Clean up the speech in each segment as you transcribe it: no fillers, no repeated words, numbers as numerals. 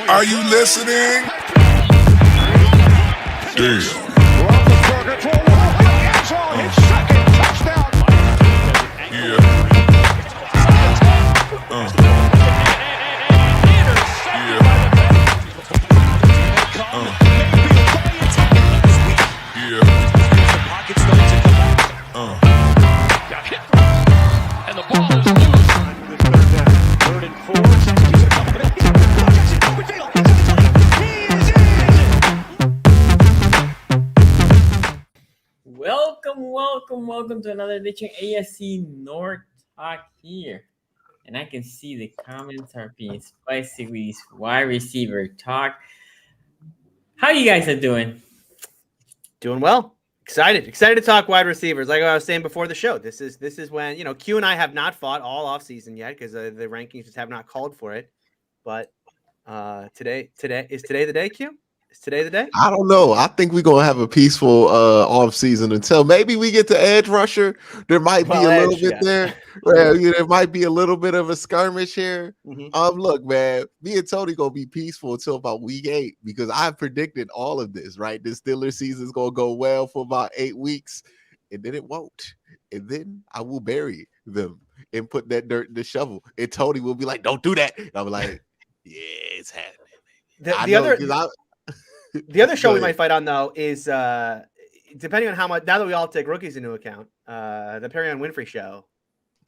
Are you listening? Damn. And the ball is loose. Third and 4. He's a couple of Lamar Jackson, open field. He is in. Welcome to another edition AFC North Talk here. And I can see the comments are being spicy with these wide receiver talk. How you guys are doing? Doing well. Excited to talk wide receivers. Like I was saying before the show, this is when, Q and I have not fought all off season yet because the rankings just have not called for it. But today is today the day, Q? Is today the day? I don't know. I think we're gonna have a peaceful off season until maybe we get to edge rusher. There might be a little bit there. Well, there might be a little bit of a skirmish here. Mm-hmm. Look, man, me and Tony gonna be peaceful until about week 8 because I predicted all of this. Right, the Steelers season is gonna go well for about 8 weeks, and then it won't. And then I will bury them and put that dirt in the shovel. And Tony will be like, "Don't do that." And I'm like, "Yeah, it's happening." The other show we might fight on, though, is depending on how much. Now that we all take rookies into account, the Perry on Winfrey show.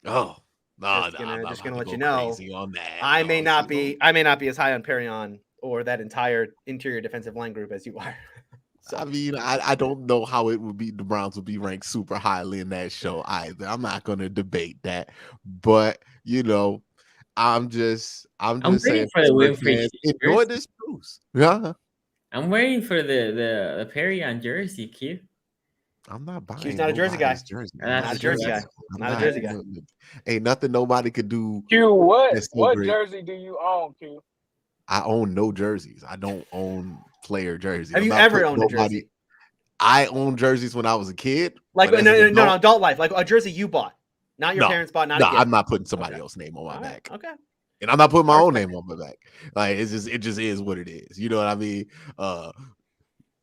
Oh, no, just gonna let you know. On that. I may not be as high on Perry on or that entire interior defensive line group as you are. So. I mean, I don't know how it would be. The Browns would be ranked super highly in that show either. I'm not going to debate that, but I'm just saying for the Winfrey. Enjoy this cruise. Yeah. I'm waiting for the Perry on jersey, Q. I'm not buying. He's not a jersey guy. Not a jersey guy. Not a jersey guy. Ain't nothing nobody could do. Q, what jersey do you own, Q? I own no jerseys. I don't own player jerseys. Have you ever owned a jersey? I owned jerseys when I was a kid. Like no, adult life, like a jersey you bought, not your parents bought. Not I'm not putting somebody else's name on my back. Okay. And I'm not putting my own name on my back. Like it just is what it is. You know what I mean?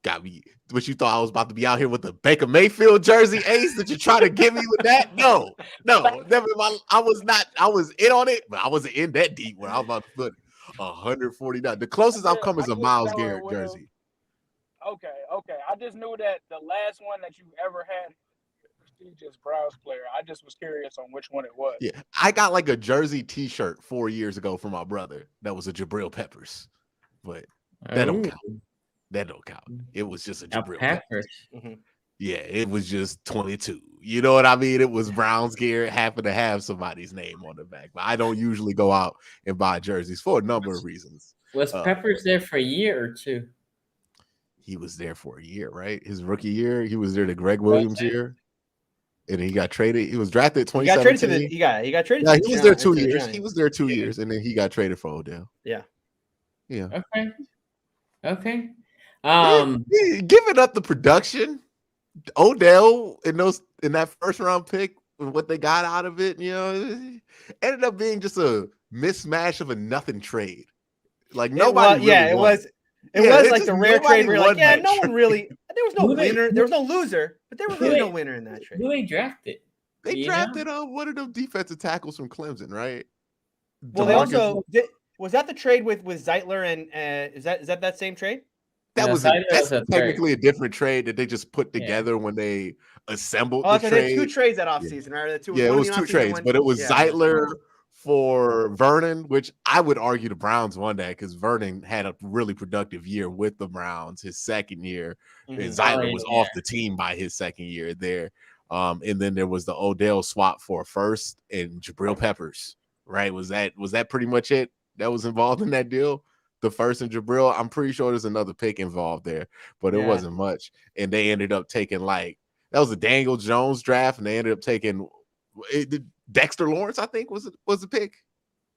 Got me. What you thought I was about to be out here with the Baker Mayfield jersey, Ace? That you try to get me with that? No, never mind. I was not. I was in on it, but I wasn't in that deep where I was about to put 149. The closest I've come is a Miles Garrett jersey. Okay. I just knew that the last one that you ever had, prestigious Browns player. I just was curious on which one it was. Yeah, I got like a jersey T-shirt 4 years ago from my brother. That was a Jabril Peppers, but that don't count. That don't count. It was just a Jabril Peppers. Mm-hmm. Yeah, it was just 22. You know what I mean? It was Browns gear. Happened to have somebody's name on the back, but I don't usually go out and buy jerseys for a number of reasons. Was Peppers there for a year or two? He was there for a year, right? His rookie year, he was there the Greg Williams year. And then he got traded. He was drafted 2017. He got traded. Yeah, he was there 2 years. He was there 2 years, and then he got traded for Odell. Yeah. Okay. Giving up the production, Odell in that first round pick, what they got out of it, ended up being just a mismatch of a nothing trade. Like nobody. It was like the rare trade where you're like, no one really. There was no winner. There was no loser, but there was really no winner in that trade. Who they drafted? They drafted one of them defensive tackles from Clemson, right? Well, they also did. Was that the trade with Zeitler and is that same trade? That's technically a different trade that they just put together when they assembled the trade. They had 2 trades that offseason, right? It was 2 trades, but it was Zeitler for Vernon, which I would argue the Browns won that because Vernon had a really productive year with the Browns his second year. And Zeitler was off the team by his second year there. And then there was the Odell swap for a first and Jabril Peppers, right? Was that pretty much it that was involved in that deal? The first and Jabril, I'm pretty sure there's another pick involved there, but it wasn't much. And they ended up taking that was a Daniel Jones draft, and they ended up taking Dexter Lawrence, I think was the pick.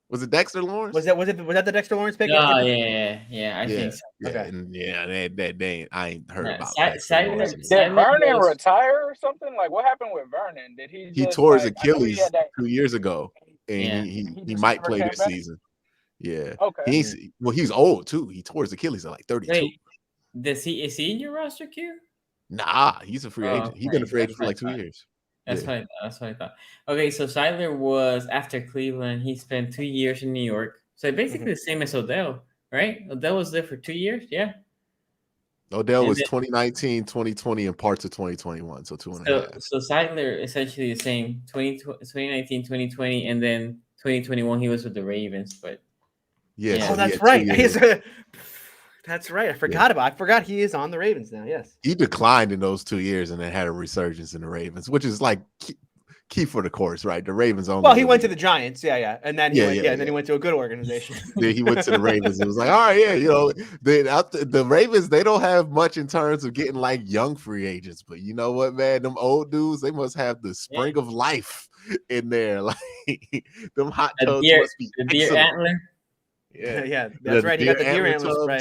Was it Dexter Lawrence? Was that the Dexter Lawrence pick? Oh, yeah. I think so. Okay. I ain't heard about that. Did Vernon retire or something? Like, what happened with Vernon? Did he? He tore his Achilles 2 years ago, and he might play this season. Yeah. Okay. He's old too. He tore his Achilles at like 32. Wait, is he in your roster, Q? Nah, he's a free agent. He's been a free agent for like 2 years. That's what I thought. Okay, so Seidler was after Cleveland. He spent 2 years in New York. So basically the same as Odell, right? Odell was there for 2 years, yeah. Odell was 2019, 2020, and parts of 2021, so 2.5. So Seidler essentially the same 2019, 2020, and then 2021 he was with the Ravens, but yeah. Oh, So that's right. That's right. I forgot he is on the Ravens now. Yes. He declined in those 2 years and then had a resurgence in the Ravens, which is like key for the course, right? The Ravens only. Well, he went to the Giants, and then he went to a good organization. Yeah, he went to the Ravens. It was like, all right, yeah, the Ravens, they don't have much in terms of getting like young free agents, but you know what, man, them old dudes, they must have the spring of life in there, like them hot tubs must be the deer antler. Yeah, that's right. He got the deer antler spray.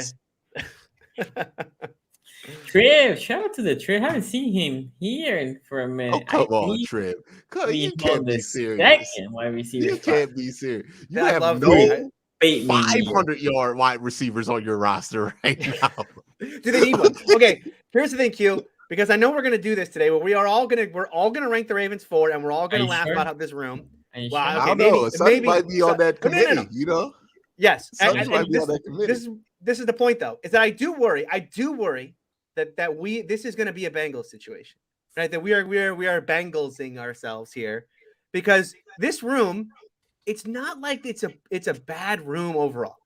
Triv, shout out to the Triv. I haven't seen him here for a minute. Oh, come on, Triv. You can't be serious. You can't be serious. You have no 500-yard wide receivers on your roster right now. Do they need one? Okay, here's the thing, Q. Because I know we're gonna do this today, but we're all gonna rank the Ravens forward, and we're all gonna laugh about how this room. Well, I don't know. Somebody might be on that committee, you know. Yes, and this is the point, though, is that I do worry that this is going to be a Bengals situation, right? That we are Bengalsing ourselves here, because this room, it's not like it's a bad room overall.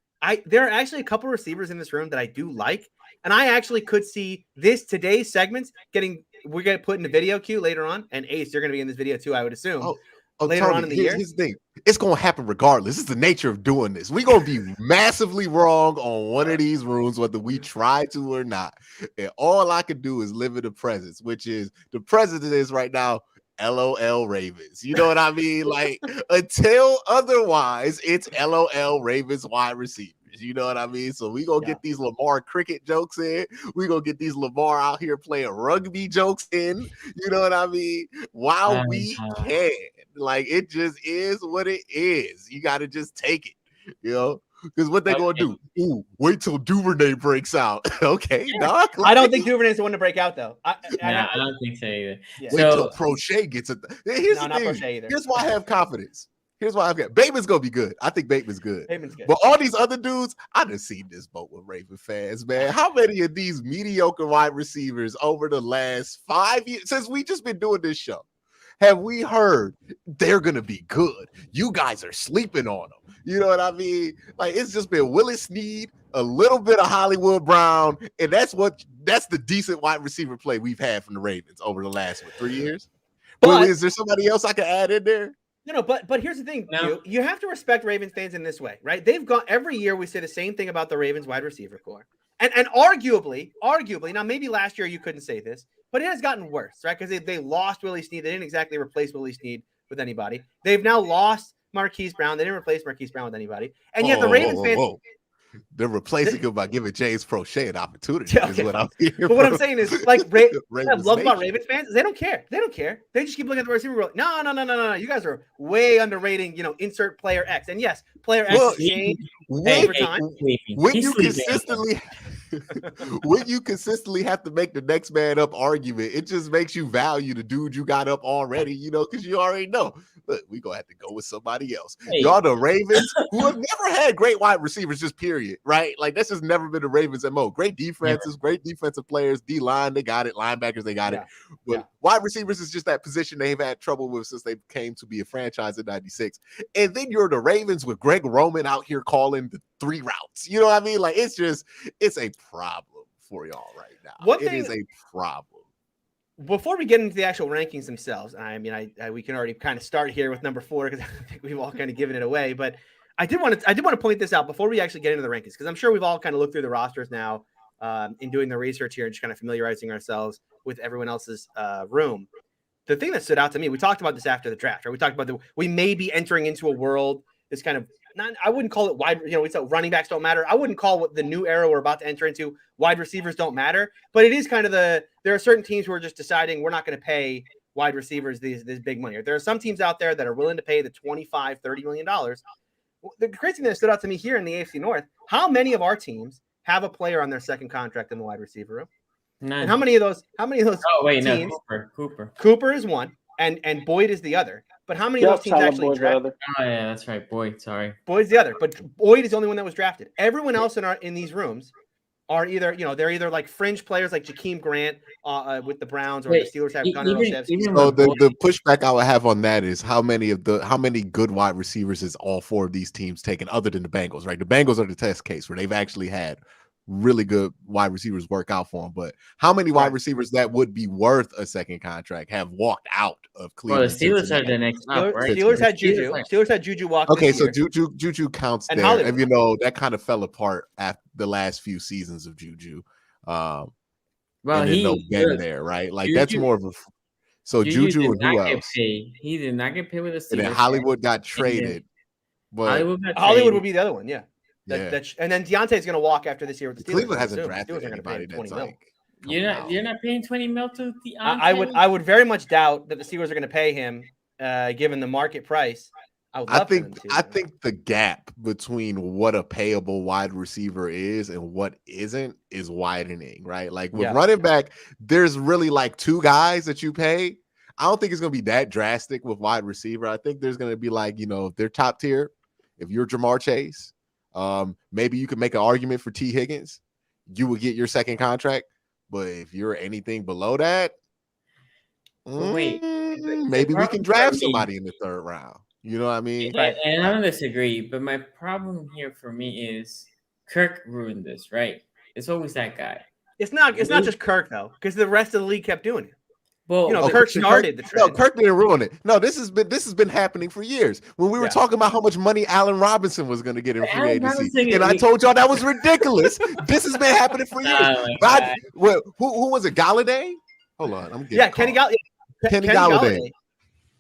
There are actually a couple receivers in this room that I do like, and I actually could see today's segments we're going to put in the video queue later on, and Ace, you're going to be in this video too, I would assume. Later on in the year. Here's the thing. It's going to happen regardless. It's the nature of doing this. We're going to be massively wrong on one of these rooms, whether we try to or not. And all I can do is live in the presence, which is the present is right now, LOL Ravens. You know what I mean? Like, until otherwise, it's LOL Ravens wide receivers. You know what I mean? So we gonna get these Lamar cricket jokes in. We gonna get these Lamar out here playing rugby jokes in. You know what I mean? While we can, like, it just is what it is. You got to just take it, you know. Because what they gonna do? Ooh, wait till Duvernay breaks out. Okay, Doc. I don't think Duvernay's the one to break out, though. I don't think so either. Yeah. Wait till Prochet gets it. Here's the thing. Prochet either. Here's why I have confidence. Here's why I've got Bateman's gonna be good. I think Bateman's good. Good. But all these other dudes, I done seen this boat with Raven fans, man. How many of these mediocre wide receivers over the last 5 years, since we just been doing this show, have we heard they're gonna be good? You guys are sleeping on them. You know what I mean? Like, it's just been Willis Snead, a little bit of Hollywood Brown, and that's the decent wide receiver play we've had from the Ravens over the last 3 years. But is there somebody else I can add in there? No, but here's the thing. No. You have to respect Ravens fans in this way, right? They've got every year we say the same thing about the Ravens wide receiver core. And arguably, now maybe last year you couldn't say this, but it has gotten worse, right? Because they lost Willie Snead. They didn't exactly replace Willie Snead with anybody. They've now lost Marquise Brown. They didn't replace Marquise Brown with anybody. And yet the Ravens fans... They're replacing him by giving James Prochet an opportunity. Okay, is what I'm hearing. But what I'm saying is, like, what I love about Ravens fans is they don't care. They just keep looking at the receiver. Like, no. You guys are way underrating. Insert player X. And yes, player X has changed over time. When you consistently have to make the next man up argument, it just makes you value the dude you got up already. Because you already know. Look, we gonna have to go with somebody else. Y'all the Ravens, who have never had great wide receivers, just period, right? Like, that's just never been the Ravens MO. Great defenses, great defensive players, D-line, they got it, linebackers, they got it. But wide receivers is just that position they've had trouble with since they came to be a franchise in 96. And then you're the Ravens with Greg Roman out here calling the 3 routes. You know what I mean? Like, it's a problem for y'all right now. It is a problem. Before we get into the actual rankings themselves, I mean, we can already kind of start here with number 4 because I think we've all kind of given it away. But I did want to point this out before we actually get into the rankings, because I'm sure we've all kind of looked through the rosters now in doing the research here and just kind of familiarizing ourselves with everyone else's room. The thing that stood out to me, we talked about this after the draft, right? We talked about we may be entering into a world, this kind of, I wouldn't call it wide, we said running backs don't matter. I wouldn't call what the new era we're about to enter into wide receivers don't matter, but it is kind of there are certain teams who are just deciding we're not going to pay wide receivers this big money. There are some teams out there that are willing to pay the $25-30 million. the crazy thing that stood out to me here in the AFC North, how many of our teams have a player on their second contract in the wide receiver room? None. And how many of those Oh wait, teams? no, Cooper. Cooper is one, and Boyd is the other. But how many of those teams actually drafted? Oh yeah, that's right, Boyd. Sorry, Boyd's the other. But Boyd is the only one that was drafted. Everyone else in these rooms are either they're either like fringe players like Jakeem Grant with the Browns, or the Steelers have Gunnar Olszewski. So the pushback I would have on that is how many good wide receivers is all four of these teams taking, other than the Bengals, right? The Bengals are the test case where they've actually had really good wide receivers work out for them. But how many wide receivers that would be worth a second contract have walked out of Cleveland? Well, the Steelers are the next up, right? Steelers had Juju. Steelers had Juju walk. Okay, this so year. Juju counts And there, Hollywood. and that kind of fell apart after the last few seasons of Juju. Well, and he no Ben there, right? Like Juju, that's more of a. So Juju and who else? He did not get paid with the Steelers. And then Hollywood got traded. But Hollywood would be the other one, yeah. Yeah. And then Deontay's going to walk after this year with the Steelers. Cleveland hasn't drafted anybody that's like. You're not paying $20 million to Deontay? I would very much doubt that the Steelers are going to pay him, given the market price. I think the gap between what a payable wide receiver is and what isn't is widening, right? Like with running back, there's really like two guys that you pay. I don't think it's going to be that drastic with wide receiver. I think there's going to be like, if they're top tier, if you're Jamar Chase, maybe you could make an argument for T. Higgins. You would get your second contract. But if you're anything below that, maybe we can draft somebody in the third round. You know what I mean? And I don't disagree. But my problem here for me is Kirk ruined this, right? It's always that guy. It's not just Kirk, though, because the rest of the league kept doing it. Well, Kirk started the trend. No, Kirk didn't ruin it. No, this has been happening for years. When we were talking about how much money Allen Robinson was going to get in free agency, and I told y'all that was ridiculous. This has been happening for years. Who was it? Galladay? Hold on, I'm getting Kenny Galladay. Kenny Galladay.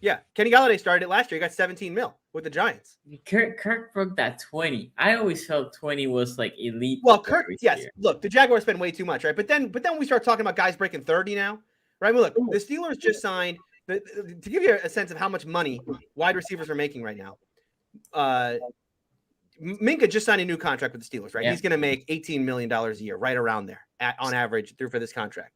Yeah, Kenny Galladay started it last year. He got $17 million with the Giants. Kirk broke that 20. I always felt 20 was like elite. Well, Kirk, yes. Look, the Jaguars spend way too much, right? But then we start talking about guys breaking 30 now. Right, well, look, the Steelers just signed. To give you a sense of how much money wide receivers are making right now, Minka just signed a new contract with the Steelers, right? Yeah. He's going to make $18 million a year, right around there, on average, for this contract.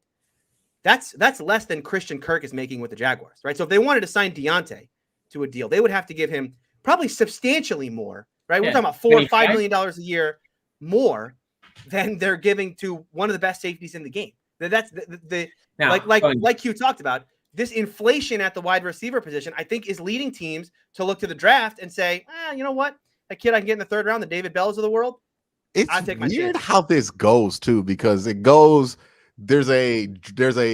That's less than Christian Kirk is making with the Jaguars, right? So if they wanted to sign Deontay to a deal, they would have to give him probably substantially more, right? We're talking about $4 or $5 million a year more than they're giving to one of the best safeties in the game. That's like you talked about, this inflation at the wide receiver position, I think, is leading teams to look to the draft and say, you know what? A kid I can get in the third round, the David Bells of the world. It's weird how this goes too, because it goes, there's a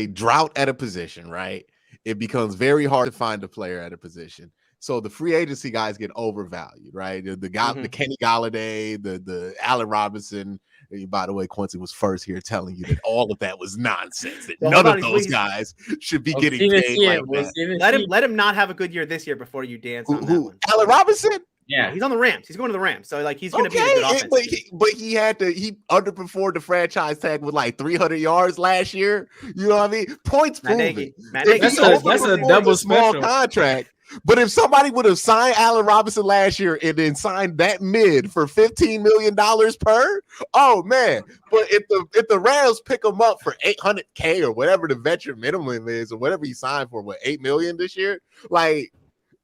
drought at a position, right? It becomes very hard to find a player at a position. So the free agency guys get overvalued, right? The Kenny Galladay, the Allen Robinson. By the way, Quincy was first here telling you that all of that was nonsense. That none of those guys should be getting paid like that. Let him not have a good year this year before you dance on that one. Allen Robinson? Yeah, he's on the Rams. He's going to the Rams, so like he's going to be a good offense. But he underperformed the franchise tag with like 300 yards last year. You know what I mean? Points proven. That's a double small contract. But if somebody would have signed Allen Robinson last year and then signed that mid for $15 million per, oh man! But if the Rams pick him up for $800K or whatever the veteran minimum is, or whatever he signed for, $8 million this year, like.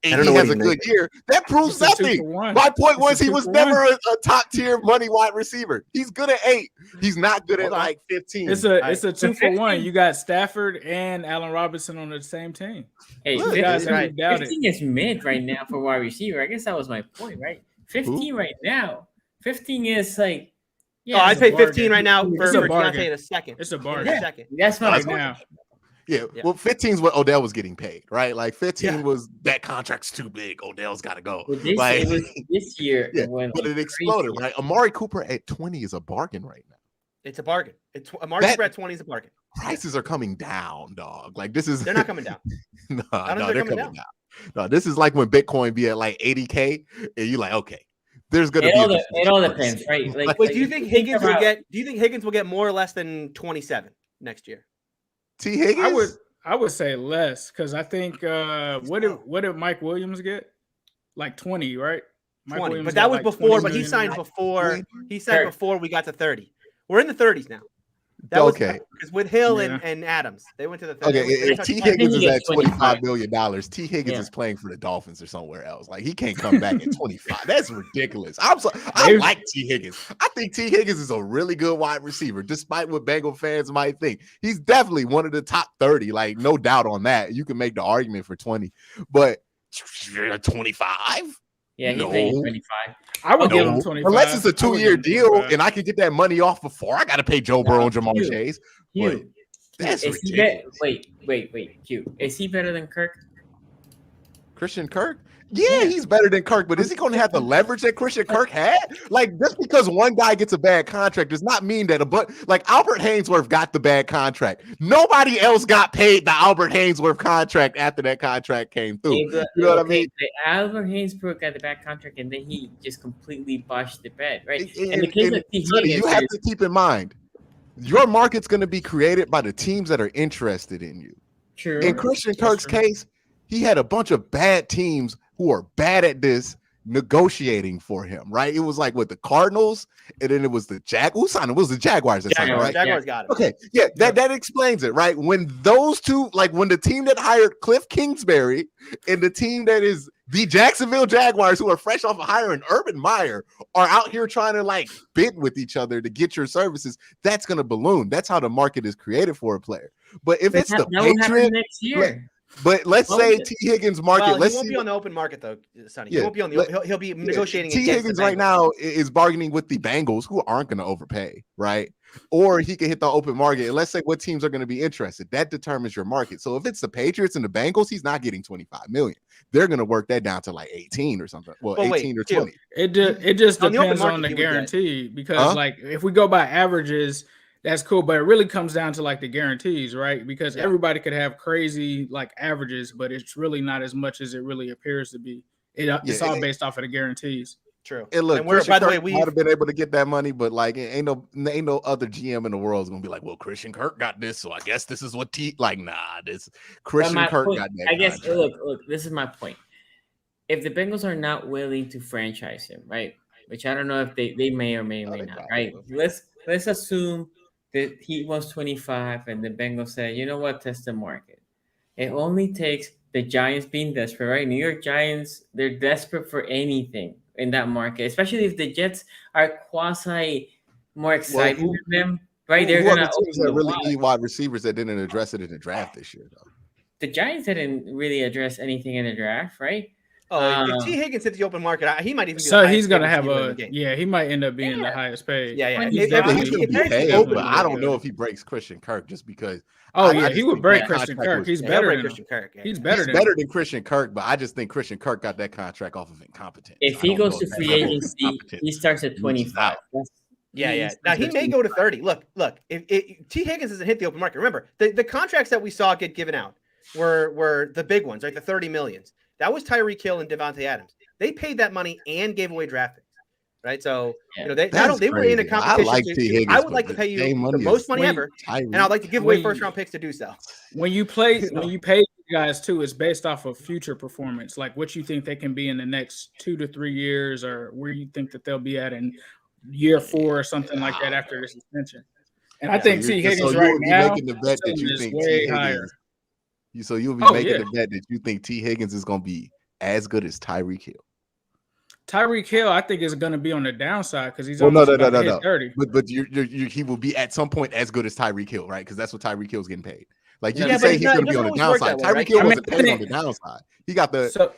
And he has a good year. That proves nothing. My point was he was never a top tier money wide receiver. He's good at 8. He's not good at like 15. It's a 2-for-1. You got Stafford and Allen Robinson on the same team. Hey, 15 is mid right now for wide receiver. I guess that was my point, right? 15 right now. 15 is like. Yeah, I pay 15 right now for Deontay in a second. It's a bargain. Yeah. Second. That's not right now. Yeah, well, 15 is what Odell was getting paid, right? Like 15 was that contract's too big. Odell's got to go. Well, this year, but it exploded, right? Amari Cooper at 20 is a bargain right now. It's a bargain. Amari Cooper at 20 is a bargain. Prices are coming down, dog. Like this is. They're not coming down. No, they're coming down. No, this is like when Bitcoin be at like 80K, and you're like, okay, there's gonna be. It all depends, right? Like, wait, do you think Higgins will get? Do you think Higgins will get more or less than 27 next year? T. Higgins? I would say less, because I think what did Mike Williams get? Like 20, right? Mike 20. Williams But got that was like before. 20 But he million. signed before. He signed Sure. before we got to 30. We're in the 30s now. That was Okay. because with Hill Yeah. and Adams, they went to the 30s. Okay, They if touched T 20. Higgins is he at gets 25 $25 million, T Higgins Yeah. is playing for the Dolphins or somewhere else. Like he can't come back at 25. That's ridiculous. I They- like T Higgins. I think T Higgins is a really good wide receiver, despite what Bengal fans might think. He's definitely one of the top 30, like no doubt on that. You can make the argument for 20, but 25? Yeah, he's No. making 25. I would give No. him 25. Unless it's a I would 2-year give him deal 25. and I can get that money off before I got to pay Joe Burrow and Jamar Q, Chase. Q, That's is he ridiculous. wait, Q. Is he better than Kirk? Christian Kirk? Yeah, he's better than Kirk, but is he going to have the leverage that Christian Kirk had? Like, just because one guy gets a bad contract does not mean that like Albert Hainsworth got the bad contract. Nobody else got paid the Albert Hainsworth contract after that contract came through. You know what I mean? Albert Hainsworth got the bad contract, and then he just completely botched the bet, right? And- In the case and, of T. Sonny, Higgins, you have to keep in mind, your market's going to be created by the teams that are interested in you. true. In Christian That's Kirk's true. case, he had a bunch of bad teams who are bad at this negotiating for him, right? It was like with the Cardinals, and then it was the Who signed him? It was the Jaguars that signed him, right? Jaguars got him. Okay, yeah, that explains it, right? When those two, like when the team that hired Cliff Kingsbury and the team that is the Jacksonville Jaguars, who are fresh off of hiring Urban Meyer, are out here trying to like bid with each other to get your services, that's going to balloon. That's how the market is created for a player. But if it's the that will happen Patriots, next year. but let's Well, say T. Higgins' market, Well, let's he won't see. be on the open market though, Sonny. He Yeah, won't be on the. He'll be negotiating. T. against Higgins the right Bengals. now is bargaining with the Bengals, who aren't going to overpay, right? Or he can hit the open market. And let's say what teams are going to be interested. That determines your market. So if it's the Patriots and the Bengals, he's not getting 25 million. They're going to work that down to like 18 or something. Well, But wait, 18 or Q, 20. It just On the open depends market, on the he would get- guarantee because Huh? like if we go by averages, that's cool, but it really comes down to like the guarantees, right? Because everybody could have crazy like averages, but it's really not as much as it really appears to be. It's all based off of the guarantees. True. And look, And we're, Christian by the way, Kirk we might have been able to get that money, but like ain't no other GM in the world is gonna be like, well, Christian Kirk got this, so I guess this is what this Christian my Kirk point- got that. I guess contract. look, this is my point. If the Bengals are not willing to franchise him, right? Which I don't know if they may or may they not, probably right? will. Let's assume that he wants 25 and the Bengals say, you know what, test the market. It only takes the Giants being desperate, right? New York Giants, they're desperate for anything in that market, especially if the Jets are quasi more excited who- than them, right? They're Who are gonna the teams open that the really wallet. need wide receivers that didn't address it in the draft this year, though. The Giants didn't really address anything in the draft, right? if T. Higgins hits the open market, he might even be. So the he's highest gonna paid have receiver in the game. he might end up being the Yeah. highest paid. Yeah, yeah. He's If- Yeah, definitely- he's gonna be if- paid, definitely but I don't good. know if he breaks Christian Kirk just because. Oh I yeah, just he would think break that Christian contract Kirk. was- He's Yeah, better he'll than break him. Christian Kirk. Yeah. He's better He's than better him. than Christian Kirk, but I just think Christian Kirk got that contract off of incompetence. If I he don't goes know to if that free level of agency, incompetence he starts at reaches 25. out. Yeah. Now he may go to 30. Look. If T. Higgins doesn't hit the open market, remember the contracts that we saw get given out were the big ones, like the 30 millions. That was Tyreek Hill and Devontae Adams. They paid that money and gave away draft picks, right? So they That's they were in a crazy. competition. I like to- T. Higgins. I would like to pay you the most money ever, and I'd like to give away when- first round picks to do so. When you pay guys too, it's based off of future performance, like what you think they can be in the next 2 to 3 years, or where you think that they'll be at in year 4 or something like that after this extension. And I think T. Higgins you right would be now making the bet that you is think way T. higher. Higgins. So you'll be Oh, making yeah. the bet that you think T. Higgins is going to be as good as Tyreek Hill. Tyreek Hill, I think, is going to be on the downside because he's Well, no, almost about to hit no. 30. But he will be at some point as good as Tyreek Hill, right? Because that's what Tyreek Hill's getting paid. Like you Yeah, can but say it's he's not- going it to be on the doesn't always work downside. that way, Tyreek right? Hill I mean, wasn't paid on the downside. He got the So,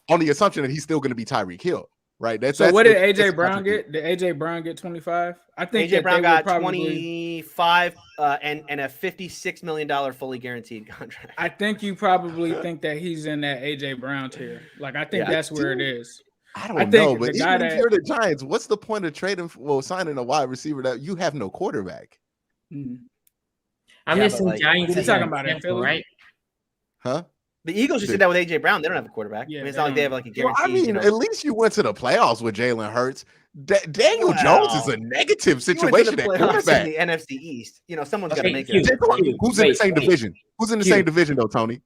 on the assumption that he's still going to be Tyreek Hill, right? That's what did that's AJ the Brown contribution. get? Did AJ Brown get 25? I think AJ that Brown they would got probably, 25 and a $56 million fully guaranteed contract. I think you probably think that he's in that AJ Brown tier. Like I think Yeah, that's where it is. I I don't think know, but the guy even if that- you're the Giants, what's the point of signing a wide receiver that you have no quarterback? Mhm. I'm Yeah, just but, saying like, Giants. what are you as talking an about, in example, Philly? right? Huh? The Eagles just did that with AJ Brown. They don't have a quarterback. Yeah, I mean, it's they not like they don't. have like a Well, guarantee. I mean, at least you went to the playoffs with Jalen Hurts. Daniel Jones is a negative situation at quarterback. in the NFC East. Someone's got Okay, to make Q. it. Who's in the Wait, same wait. division? Who's in the Q. same division though, Tony?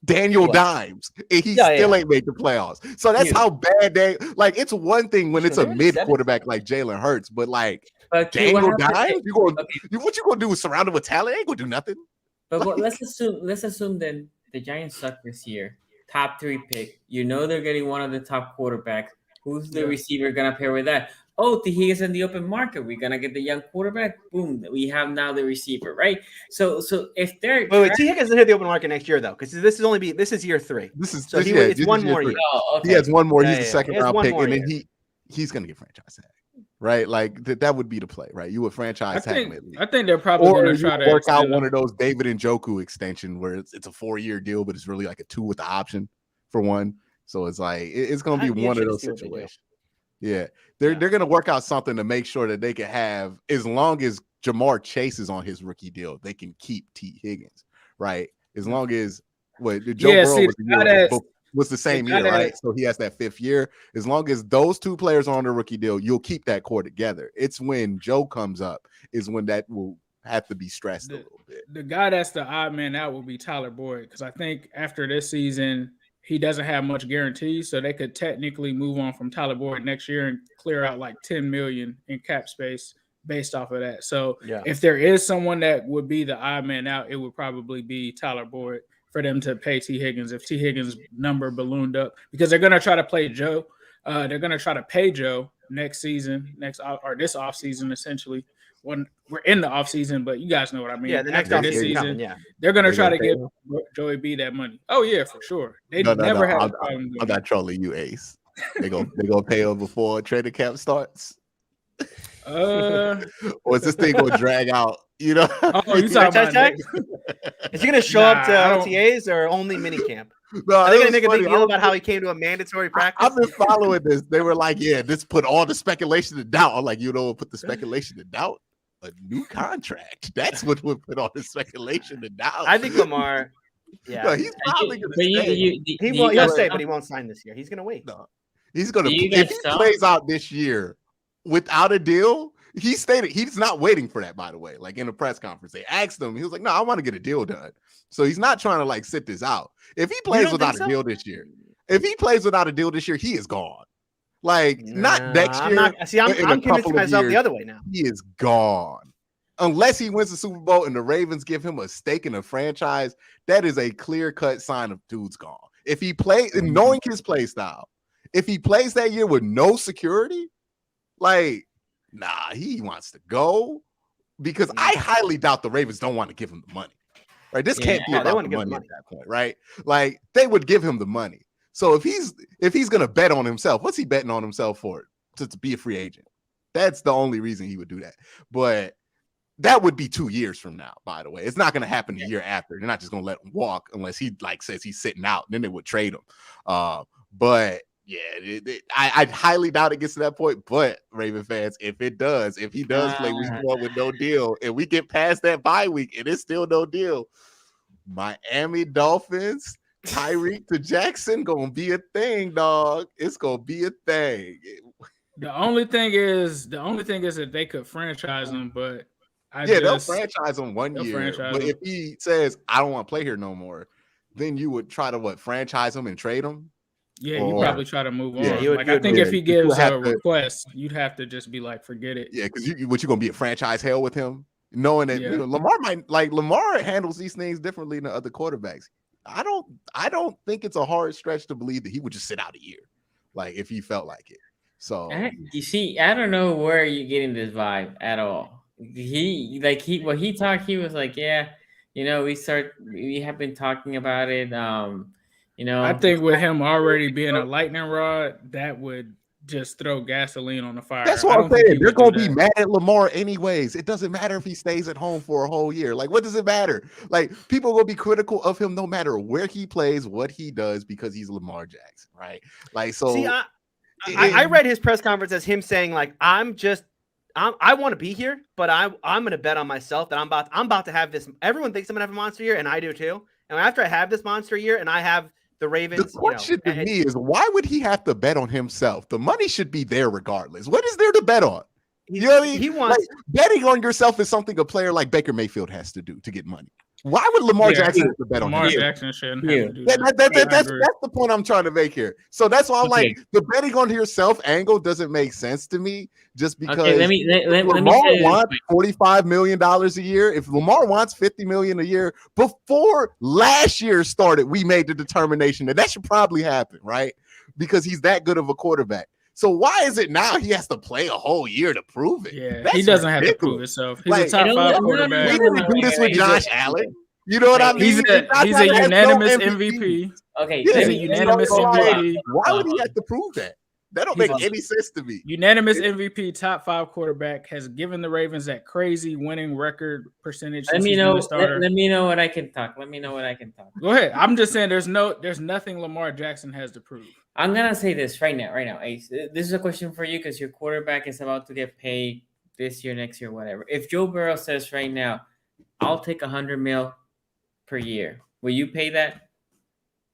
Daniel What? Dimes, and he Yeah, still yeah. ain't made the playoffs. So that's Dude. how bad they like. It's one thing when it's a They're in the mid 70s. quarterback like Jalen Hurts, but like But Q, what Daniel happens? Dimes, Okay, what you gonna do? Surround him with talent? Ain't gonna do nothing. but Like, let's assume that the Giants suck this year. Top 3 pick. You know they're getting one of the top quarterbacks. Who's the Yeah. receiver gonna pair with that? Oh, T. Higgins in the open market. We're gonna get the young quarterback. Boom. We have now the receiver, right? So if they're Wait, T. Higgins doesn't hit the open market next year though, because this is year 3. it's one more year year. 3. Oh, okay. He has one more. Yeah, He's a yeah, second he has round one pick, more and then year. he's gonna get franchise tag, right? Like that would be the play, right? You would franchise tag him at least. I think they're probably Or going to you try to work out extend one him. of those David Njoku extension where it's a 4-year deal, but it's really like a 2 with the option for 1. So it's like it's gonna be I'd be one of interested those to see what they do. situations. Yeah, they're gonna work out something to make sure that they can have, as long as Jamar Chase is on his rookie deal, they can keep T. Higgins, right? As long as Joe Burrow was the same year, right? So he has that 5th year. As long as those 2 players are on the rookie deal, you'll keep that core together. It's when Joe comes up is when that will have to be stressed a little bit. The guy that's the odd man out will be Tyler Boyd, because I think after this season he doesn't have much guarantees, so they could technically move on from Tyler Boyd next year and clear out like $10 million in cap space based off of that. So if there is someone that would be the odd man out, it would probably be Tyler Boyd for them to pay T. Higgins if T. Higgins' number ballooned up, because they're going to try to play Joe. They're going to try to pay Joe next season, this offseason, essentially. When we're in the offseason, but you guys know what I mean. Yeah, the next After this offseason season, coming, they're going to They try gonna to pay give him? Joey B that money. Oh, yeah, for sure. They No, never had a I'm problem doing not trolling you, Ace. They gonna pay him before trading camp starts. that. Or is this thing gonna drag out? You know? Oh, you talking about tag? Is he going to show up to I don't- OTAs or only minicamp? No, Are they it going to was make a big funny. deal about how he came to a mandatory practice? I've been following this. They were like, yeah, this put all the speculation to doubt. I'm like, you know what put the speculation to doubt? A new contract. That's what would put all the speculation to doubt. I think Lamar. Yeah, No, he's probably gonna stay. he'll stay, but he won't sign this year. He's going to wait. No, he's gonna. Do you If guys he stop? plays out this year without a deal, he stated he's not waiting for that. By the way, like in a press conference, they asked him. He was like, "No, I want to get a deal done." So he's not trying to like sit this out. If he plays don't without think a so? deal this year, he is gone. Like not next I'm year. not. See, I'm in a convincing couple of myself the years, other way now. He is gone. Unless he wins the Super Bowl and the Ravens give him a stake in the franchise, that is a clear-cut sign of dude's gone. If he plays, knowing his play style, if he plays that year with no security, like, nah, he wants to go, because I highly doubt the Ravens don't want to give him the money. Right? This can't be they about want the to give him money money at that point, right? Like, they would give him the money. So if he's gonna bet on himself, what's he betting on himself for? To be a free agent. That's the only reason he would do that. But that would be 2 years from now, by the way. It's not going to happen the year after. They're not just going to let him walk unless he like says he's sitting out. Then they would trade him. But yeah, I highly doubt it gets to that point. But Raven fans, if he does play week 1 with no deal, and we get past that bye week and it's still no deal, Miami Dolphins, Tyreek to Jackson gonna be a thing, dog. It's gonna be a thing. The only thing is that they could franchise him, but they'll franchise him 1 year. But him. if he says, I don't want to play here no more, then you would try to franchise him and trade him? Yeah, you probably try to move on. Yeah, I think if he gives a to, request, you'd have to just be like, forget it. Yeah, because you're gonna be a franchise hell with him, knowing that Lamar handles these things differently than other quarterbacks. I don't think it's a hard stretch to believe that he would just sit out a year, like if he felt like it. So you see, I don't know where you're getting this vibe at all. He talked, he was like, yeah, we have been talking about it. I think with him already being a lightning rod, that would just throw gasoline on the fire. That's what I'm saying. They're gonna be mad at Lamar anyways. It doesn't matter if he stays at home for a whole year. Like, what does it matter? Like, people are gonna be critical of him no matter where he plays, what he does, because he's Lamar Jackson, right? Like, so see, I read his press conference as him saying, like, I want to be here, but I'm going to bet on myself that I'm about to have this. Everyone thinks I'm going to have a monster year, and I do too. And after I have this monster year, and I have the Ravens, the question to me is, why would he have to bet on himself? The money should be there regardless. What is there to bet on? You know what I mean? He wants betting on yourself is something a player like Baker Mayfield has to do to get money. Why would Lamar Jackson have to bet on Lamar him? Jackson shouldn't have to do That's that. the point I'm trying to make here. So that's why I'm Okay. like, the betting on yourself angle doesn't make sense to me. Just because let me Lamar say this wants quick. $45 million a year. If Lamar wants $50 million a year, before last year started, we made the determination that should probably happen, right? Because he's that good of a quarterback. So why is it now he has to play a whole year to prove it? Yeah, That's he doesn't have to ridiculous. prove himself. He's Like, a top no, 5 no, quarterback. We didn't do this with He's Josh Allen. You know what I mean? He's a Josh Allen has no unanimous MVP. MVP. Okay, Yeah, He's a let me unanimous pull up. MVP. Why would he have to prove that? That don't He's make a- any sense to me. Unanimous MVP, top 5 quarterback, has given the Ravens that crazy winning record percentage. Let since me he's been know. the starter. Let me know what I can talk. Let me know what I can talk. Go ahead. I'm just saying there's nothing Lamar Jackson has to prove. I'm gonna say this right now, Ace. This is a question for you because your quarterback is about to get paid this year, next year, whatever. If Joe Burrow says right now, I'll take $100 million per year, will you pay that?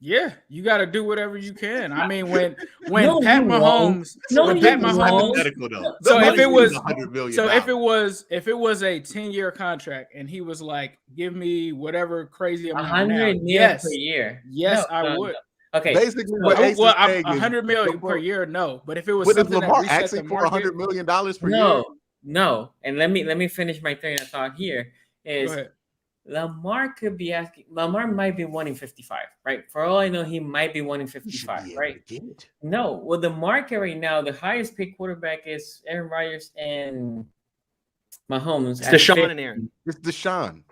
Yeah, you got to do whatever you can. I mean, when No, Pat you Mahomes, No, when you Pat won't. Mahomes, Hypothetical though. So if it was, $100 million, so if it was a 10-year contract and he was like, give me whatever crazy amount now, 100 million yes, per year. yes, No, I no, would. no. Okay. basically what Well, Ace is saying is 100 million per year, no. But if it was But is something that Lamar reset asking the for market, $100 million per year? No. And let me finish my train of thought here. go Is ahead. Lamar could be asking. Lamar might be wanting 55, right? For all I know, he might be wanting He should 55, be able right? to get it. No, well, the market right now, the highest paid quarterback is Aaron Rodgers and Mahomes. It's at Deshaun 50. and Aaron. It's Deshaun.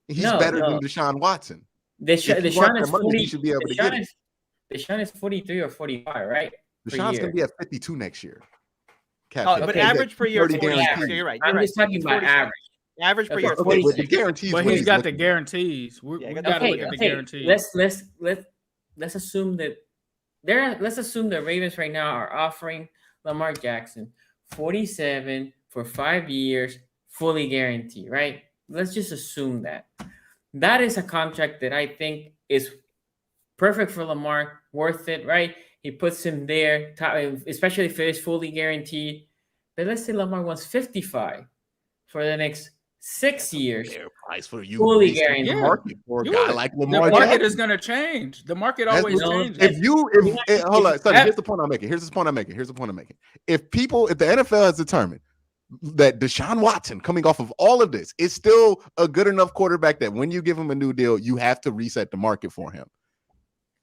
He's No, better no. than Deshaun Watson. Deshaun If he wants is that money, 40. he should be able to get it. Deshaun is 43 or 45, right? Per Deshaun's year. going to be at 52 next year. Cap Oh, hit. but Okay, average per year, 30 46. guaranteed. So you're right. I'm just talking about 46. average. Average per Okay, year. okay, Okay, 46. but the guarantees. But what he's got the looking guarantees. We Yeah, got to Okay, look at the okay. guarantees. Let's assume that let's assume the Ravens right now are offering Lamar Jackson 47 for 5 years, fully guaranteed, right? Let's just assume that. That is a contract that I think is perfect for Lamar, worth it, right? He puts him there, especially if it is fully guaranteed. But let's say Lamar wants 55 for the next 6 years. fair price for you. Fully reset the guaranteed. market for a Do guy it. like The Lamar market Jackson. is going to change. The market That's always what- changes. Hold on, sorry, That- here's the point I'm making. Here's the point I'm making. If the NFL has determined that Deshaun Watson, coming off of all of this, is still a good enough quarterback that when you give him a new deal, you have to reset the market for him.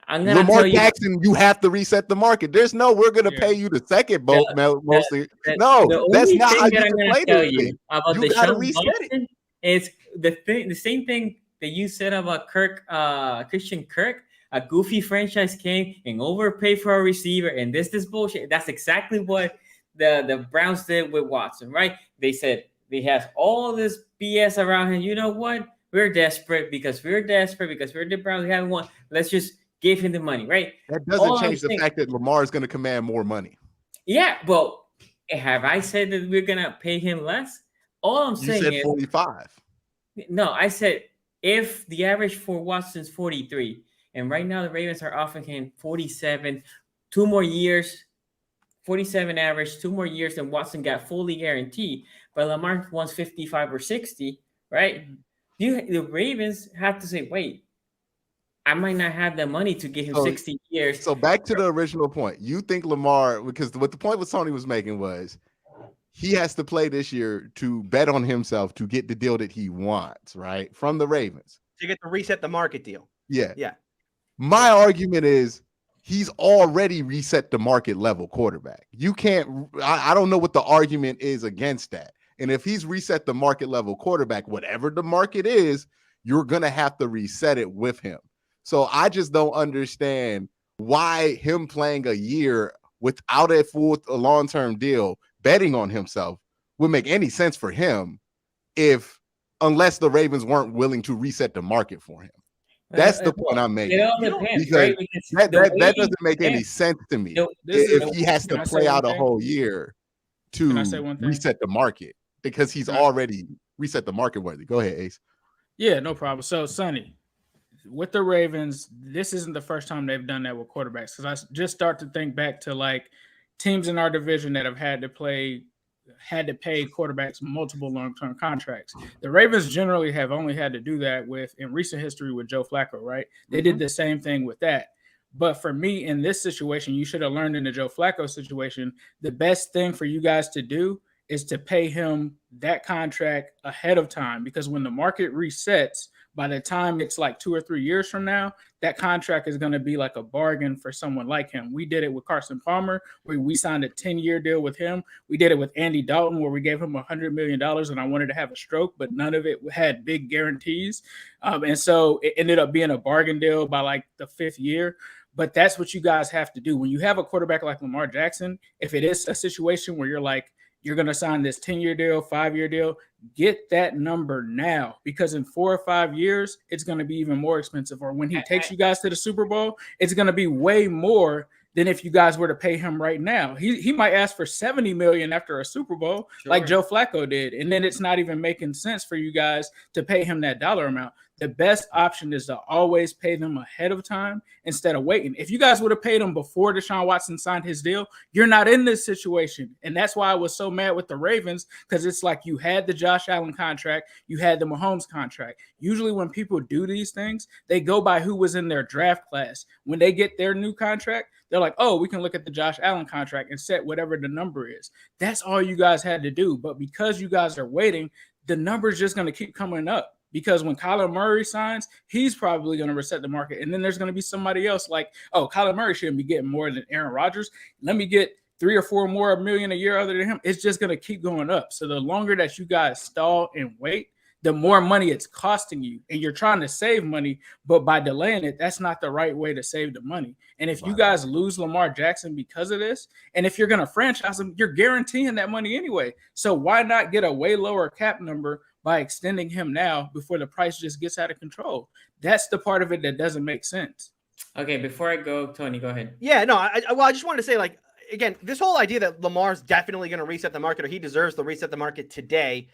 I'm gonna Lamar tell you. Jackson, you have to reset the market. There's no, we're going to pay you the second mostly. No, The that's only not how thing that you I'm can gonna play tell this you thing. about You gotta Deshaun reset Watson is the same thing that you said about Christian Kirk. A goofy franchise came and overpaid for a receiver, and this bullshit. That's exactly what the Browns did with Watson, right? They said they have all this BS around him. You know what? We're desperate because we're the Browns. We haven't won. Let's just give him the money, right? That All doesn't I'm change the saying- fact that Lamar is going to command more money. Yeah, well, have I said that we're gonna pay him less? All I'm You saying said is 45. no. I said if the average for Watson's 43, and right now the Ravens are offering him 47, 2 more years, 47 average, 2 more years than Watson got fully guaranteed. But Lamar wants 55 or 60, right? The Ravens have to say, wait, I might not have the money to give him So- 60 years. So back to the original point. You think Lamar, because what the point was Tony was making was he has to play this year to bet on himself to get the deal that he wants, right? From the Ravens. To get the reset the market deal. Yeah. Yeah. My argument is he's already reset the market level quarterback. You can't, I don't know what the argument is against that. And if he's reset the market level quarterback, whatever the market is, you're going to have to reset it with him. So I just don't understand why him playing a year without a full long-term deal, betting on himself, would make any sense for him unless the Ravens weren't willing to reset the market for him. That's the point I'm making. It all depends, Because right? Because that doesn't make any sense to me. If he has Can to I say play out one a thing? whole year Can I say one to thing? reset the market because he's Can I- already reset the market worthy. Go ahead, Ace. Yeah, no problem. So, Sonny, with the Ravens, this isn't the first time they've done that with quarterbacks. Because I just start to think back to like teams in our division that have had to play had to pay quarterbacks multiple long-term contracts. The Ravens generally have only had to do that in recent history with Joe Flacco, right? They did the same thing with that. But for me, in this situation, you should have learned in the Joe Flacco situation, the best thing for you guys to do is to pay him that contract ahead of time, because when the market resets, by the time it's like 2 or 3 years from now, that contract is going to be like a bargain for someone like him. We did it with Carson Palmer, where we signed a 10-year deal with him. We did it with Andy Dalton, where we gave him $100 million, and I wanted to have a stroke, but none of it had big guarantees. And so it ended up being a bargain deal by like the 5th year. But that's what you guys have to do. When you have a quarterback like Lamar Jackson, if it is a situation where you're like, you're going to sign this 10-year deal, 5-year deal, get that number now, because in 4 or 5 years, it's going to be even more expensive. Or when he takes you guys to the Super Bowl, it's going to be way more than if you guys were to pay him right now. He might ask for $70 million after a Super Bowl, like Joe Flacco did. And then it's not even making sense for you guys to pay him that dollar amount. The best option is to always pay them ahead of time instead of waiting. If you guys would have paid him before Deshaun Watson signed his deal, you're not in this situation. And that's why I was so mad with the Ravens, because it's like you had the Josh Allen contract, you had the Mahomes contract. Usually when people do these things, they go by who was in their draft class. When they get their new contract, they're like, oh, we can look at the Josh Allen contract and set whatever the number is. That's all you guys had to do. But because you guys are waiting, the number is just going to keep coming up. Because when Kyler Murray signs, he's probably going to reset the market. And then there's going to be somebody else like, oh, Kyler Murray shouldn't be getting more than Aaron Rodgers. Let me get 3 or 4 more million a year other than him. It's just going to keep going up. So the longer that you guys stall and wait, the more money it's costing you. And you're trying to save money, but by delaying it, that's not the right way to save the money. And if you guys lose Lamar Jackson because of this, and if you're going to franchise him, you're guaranteeing that money anyway. So why not get a way lower cap number by extending him now before the price just gets out of control? That's the part of it that doesn't make sense. Okay, before I go, Tony, go ahead. Yeah, no, I just wanted to say, like, again, this whole idea that Lamar's definitely going to reset the market, or he deserves to reset the market today.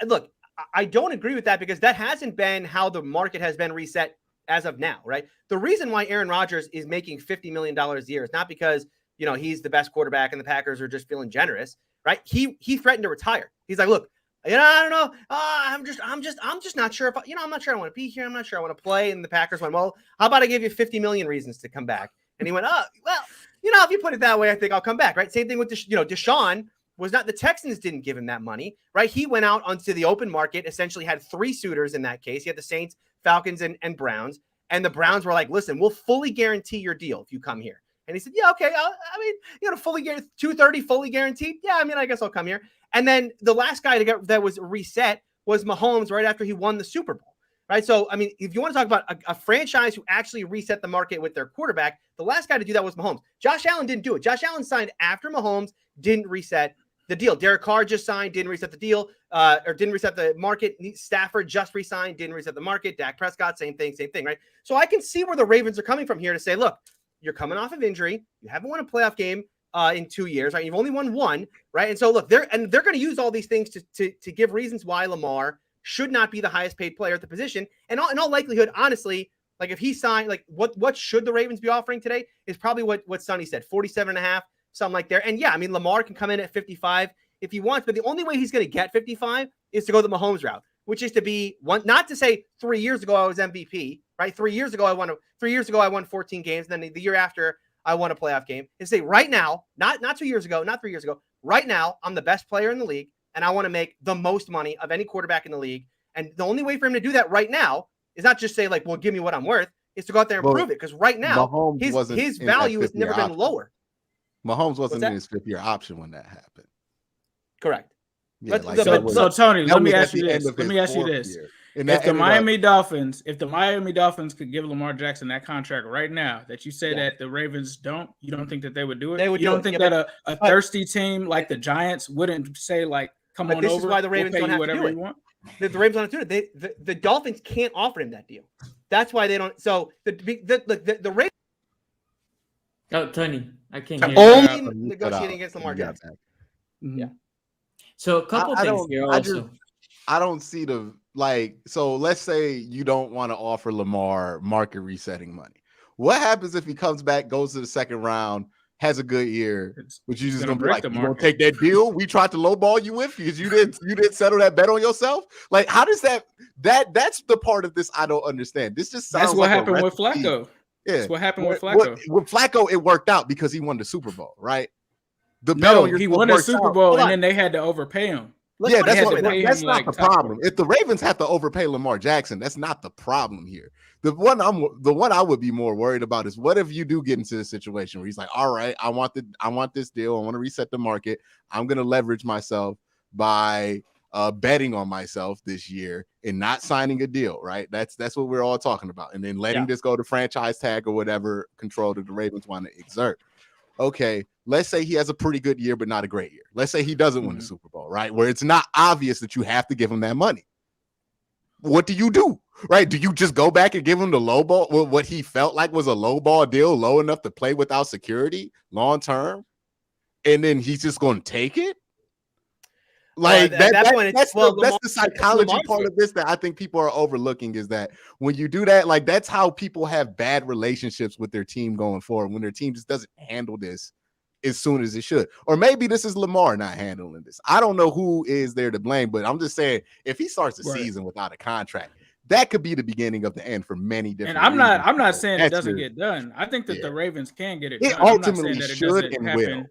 Look, I don't agree with that, because that hasn't been how the market has been reset as of now, right? The reason why Aaron Rodgers is making $50 million a year is not because, he's the best quarterback and the Packers are just feeling generous, right? He threatened to retire. He's like, look, I don't know. I'm just not sure if I'm not sure I want to be here. I'm not sure I want to play. And the Packers went, well, how about I give you 50 million reasons to come back? And he went, oh, well, if you put it that way, I think I'll come back, right? Same thing with Deshaun. Was not, the Texans didn't give him that money, right? He went out onto the open market, essentially had 3 suitors in that case. He had the Saints, Falcons, and Browns. And the Browns were like, listen, we'll fully guarantee your deal if you come here. And he said, yeah, okay. Fully guaranteed, 230, fully guaranteed. Yeah, I guess I'll come here. And then the last guy that was reset was Mahomes right after he won the Super Bowl, right? So, if you want to talk about a franchise who actually reset the market with their quarterback, the last guy to do that was Mahomes. Josh Allen didn't do it. Josh Allen signed after Mahomes, didn't reset the deal. Derek Carr just signed, didn't reset the deal, or didn't reset the market. Stafford just re-signed, didn't reset the market. Dak Prescott, same thing, right? So I can see where the Ravens are coming from here to say, look, you're coming off of injury. You haven't won a playoff game in 2 years, right? You've only won 1, right? And so look, they're going to use all these things to give reasons why Lamar should not be the highest paid player at the position. And in all likelihood, honestly, like if he signed, like what should the Ravens be offering today is probably what Sonny said, 47.5. Something like there. And yeah, Lamar can come in at 55 if he wants, but the only way he's going to get 55 is to go the Mahomes route, which is to be one, not to say 3 years ago I was MVP, right? 3 years ago I won 14 games. And then the year after I won a playoff game. Is say right now, not 2 years ago, not 3 years ago, right now I'm the best player in the league and I want to make the most money of any quarterback in the league. And the only way for him to do that right now is not just say like, well, give me what I'm worth, is to go out there and prove it. Because right now his value has never been lower. Mahomes wasn't in his 5th-year option when that happened. Correct. Yeah, so Tony, let me ask you this. If the Miami Dolphins could give Lamar Jackson that contract right now, that you say that the Ravens don't, you don't think that they would do it? You don't think that a thirsty team like the Giants wouldn't say like, come on over? This is why the Ravens don't have to do it. The Ravens don't have to do it. The Dolphins can't offer him that deal. That's why they don't. So the Ravens. Oh, Tony, I can't hear only negotiating against Lamar Jackson. Mm-hmm. Yeah. So a couple things here also. I don't see so let's say you don't want to offer Lamar market resetting money. What happens if he comes back, goes to the second round, has a good year, but you just gonna gonna be break like, the you gonna market. take that deal we tried to lowball you with because you didn't settle that bet on yourself? Like, how does that's the part of this I don't understand. This just sounds That's what like happened a with recipe. Flacco. Yeah, That's what happened with With Flacco. Flacco, it worked out because he won the Super Bowl, right? The bet No, on he yourself won a works Super out. Bowl, Hold and on. then they had to overpay him. Let's put it they had this to way, pay though. That's him not like the top problem. If the Ravens have to overpay Lamar Jackson, that's not the problem here. The one I would be more worried about is what if you do get into a situation where he's like, all right, I want this deal. I want to reset the market. I'm going to leverage myself by betting on myself this year and not signing a deal, right? That's what we're all talking about. And then letting this go to franchise tag or whatever control that the Ravens want to exert. Okay, let's say he has a pretty good year, but not a great year. Let's say he doesn't win the Super Bowl, right? Where it's not obvious that you have to give him that money. What do you do, right? Do you just go back and give him the low ball? Well, what he felt like was a low ball deal, low enough to play without security long term, and then he's just going to take it? Like at that point, that's Lamar, the psychology Lamar's part of this that I think people are overlooking is that when you do that, like that's how people have bad relationships with their team going forward when their team just doesn't handle this as soon as it should. Or maybe this is Lamar not handling this. I don't know who is there to blame, but I'm just saying if he starts the season without a contract, that could be the beginning of the end for many different. And reasons. I'm not saying it doesn't get done. I think that the Ravens can get it done. Ultimately I'm not saying that it should doesn't and happen. will.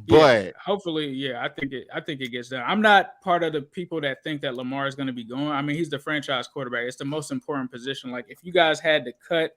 But hopefully, I think it gets done. I'm not part of the people that think that Lamar is going to be going. I mean, he's the franchise quarterback. It's the most important position. Like if you guys had to cut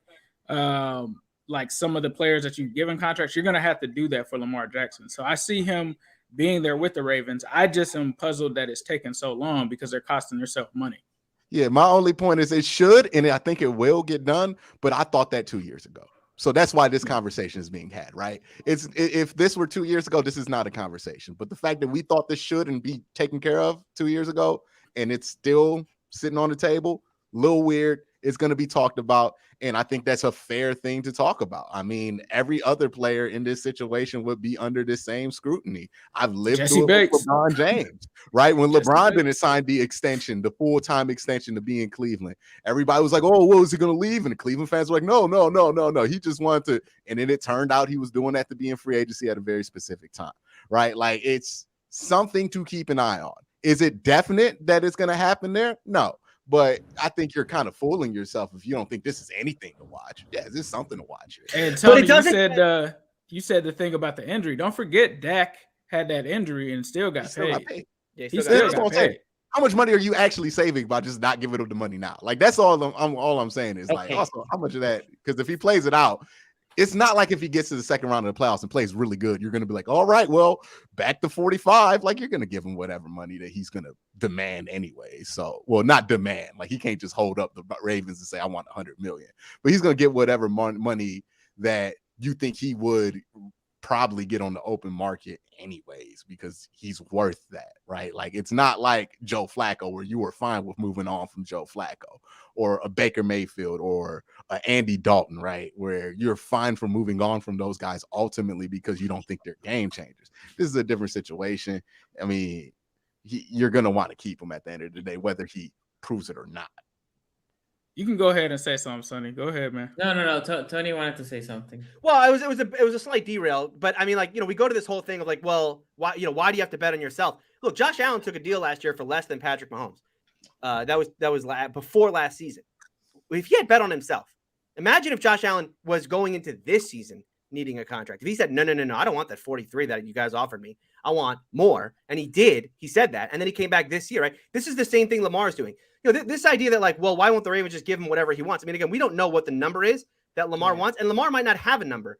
like some of the players that you've given contracts, you're going to have to do that for Lamar Jackson. So I see him being there with the Ravens. I just am puzzled that it's taken so long because they're costing themselves money. Yeah, my only point is it should, and I think it will get done, but I thought that 2 years ago. So that's why this conversation is being had, right? If this were 2 years ago, this is not a conversation. But the fact that we thought this should and be taken care of 2 years ago, and it's still sitting on the table, a little weird. It's going to be talked about, and I think that's a fair thing to talk about. I mean, every other player in this situation would be under the same scrutiny. I've lived through it with LeBron James, right? When LeBron didn't sign the extension, the full-time extension to be in Cleveland, everybody was like, oh, well, is he going to leave? And the Cleveland fans were like, no. He just wanted to, and then it turned out he was doing that to be in free agency at a very specific time, right? Like, it's something to keep an eye on. Is it definite that it's going to happen there? No. But I think you're kind of fooling yourself if you don't think this is anything to watch. Yeah, this is something to watch. And Tony, you said the thing about the injury. Don't forget Dak had that injury and still got paid. He still got paid. How much money are you actually saving by just not giving him the money now? Like that's all I'm saying is like also how much of that, because if he plays it out, it's not like if he gets to the second round of the playoffs and plays really good, you're going to be like, all right, well, back to 45. Like you're going to give him whatever money that he's going to demand anyway. So, well, not demand. Like he can't just hold up the Ravens and say, I want 100 million, but he's going to get whatever money that you think he would probably get on the open market anyways, because he's worth that, right? Like it's not like Joe Flacco where you were fine with moving on from Joe Flacco or a Baker Mayfield or a Andy Dalton, right? Where you're fine for moving on from those guys ultimately because you don't think they're game changers. This is a different situation. I mean, you're going to want to keep him at the end of the day, whether he proves it or not. You can go ahead and say something, Sonny. Go ahead, man. No. Tony wanted to say something. Well, it was a slight derail, but I mean, like, we go to this whole thing of like, well, why do you have to bet on yourself? Look, Josh Allen took a deal last year for less than Patrick Mahomes. That was before last season. If he had bet on himself, imagine if Josh Allen was going into this season needing a contract. If he said, no, I don't want that 43 that you guys offered me. I want more. And he did. He said that. And then he came back this year, right? This is the same thing Lamar is doing. This idea that like, well, why won't the Ravens just give him whatever he wants? I mean, again, we don't know what the number is that Lamar wants, and Lamar might not have a number.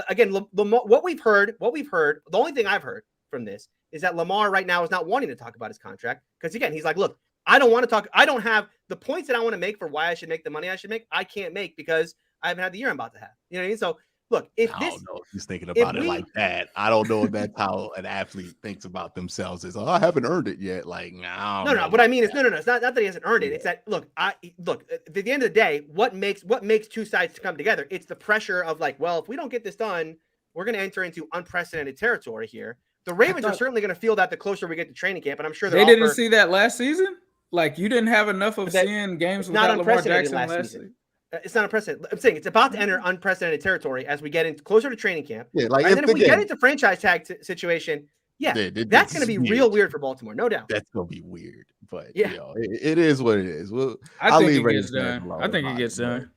Again, Lamar, what we've heard, the only thing I've heard from this is that Lamar right now is not wanting to talk about his contract because, again, he's like, look, I don't want to talk. I don't have the points that I want to make for why I should make the money I should make. I can't make because I haven't had the year I'm about to have. You know what I mean? So, look, I don't know if he's thinking about it like that. I don't know if that's how an athlete thinks about themselves. Is I haven't earned it yet. Like, no. But I mean, it's no. It's not that he hasn't earned it. It's that look. At the end of the day, what makes two sides to come together? It's the pressure of like, well, if we don't get this done, we're going to enter into unprecedented territory here. The Ravens are certainly going to feel that the closer we get to training camp, and I'm sure they didn't see that last season. Like you didn't have enough of seeing games without Lamar Jackson last season. It's not unprecedented. I'm saying it's about to enter unprecedented territory as we get into closer to training camp. Yeah, like And then if we get into franchise tag situation, that's going to be real weird for Baltimore, no doubt. That's going to be weird, but yeah, it is what it is. Well, I think it gets done. I think it gets done.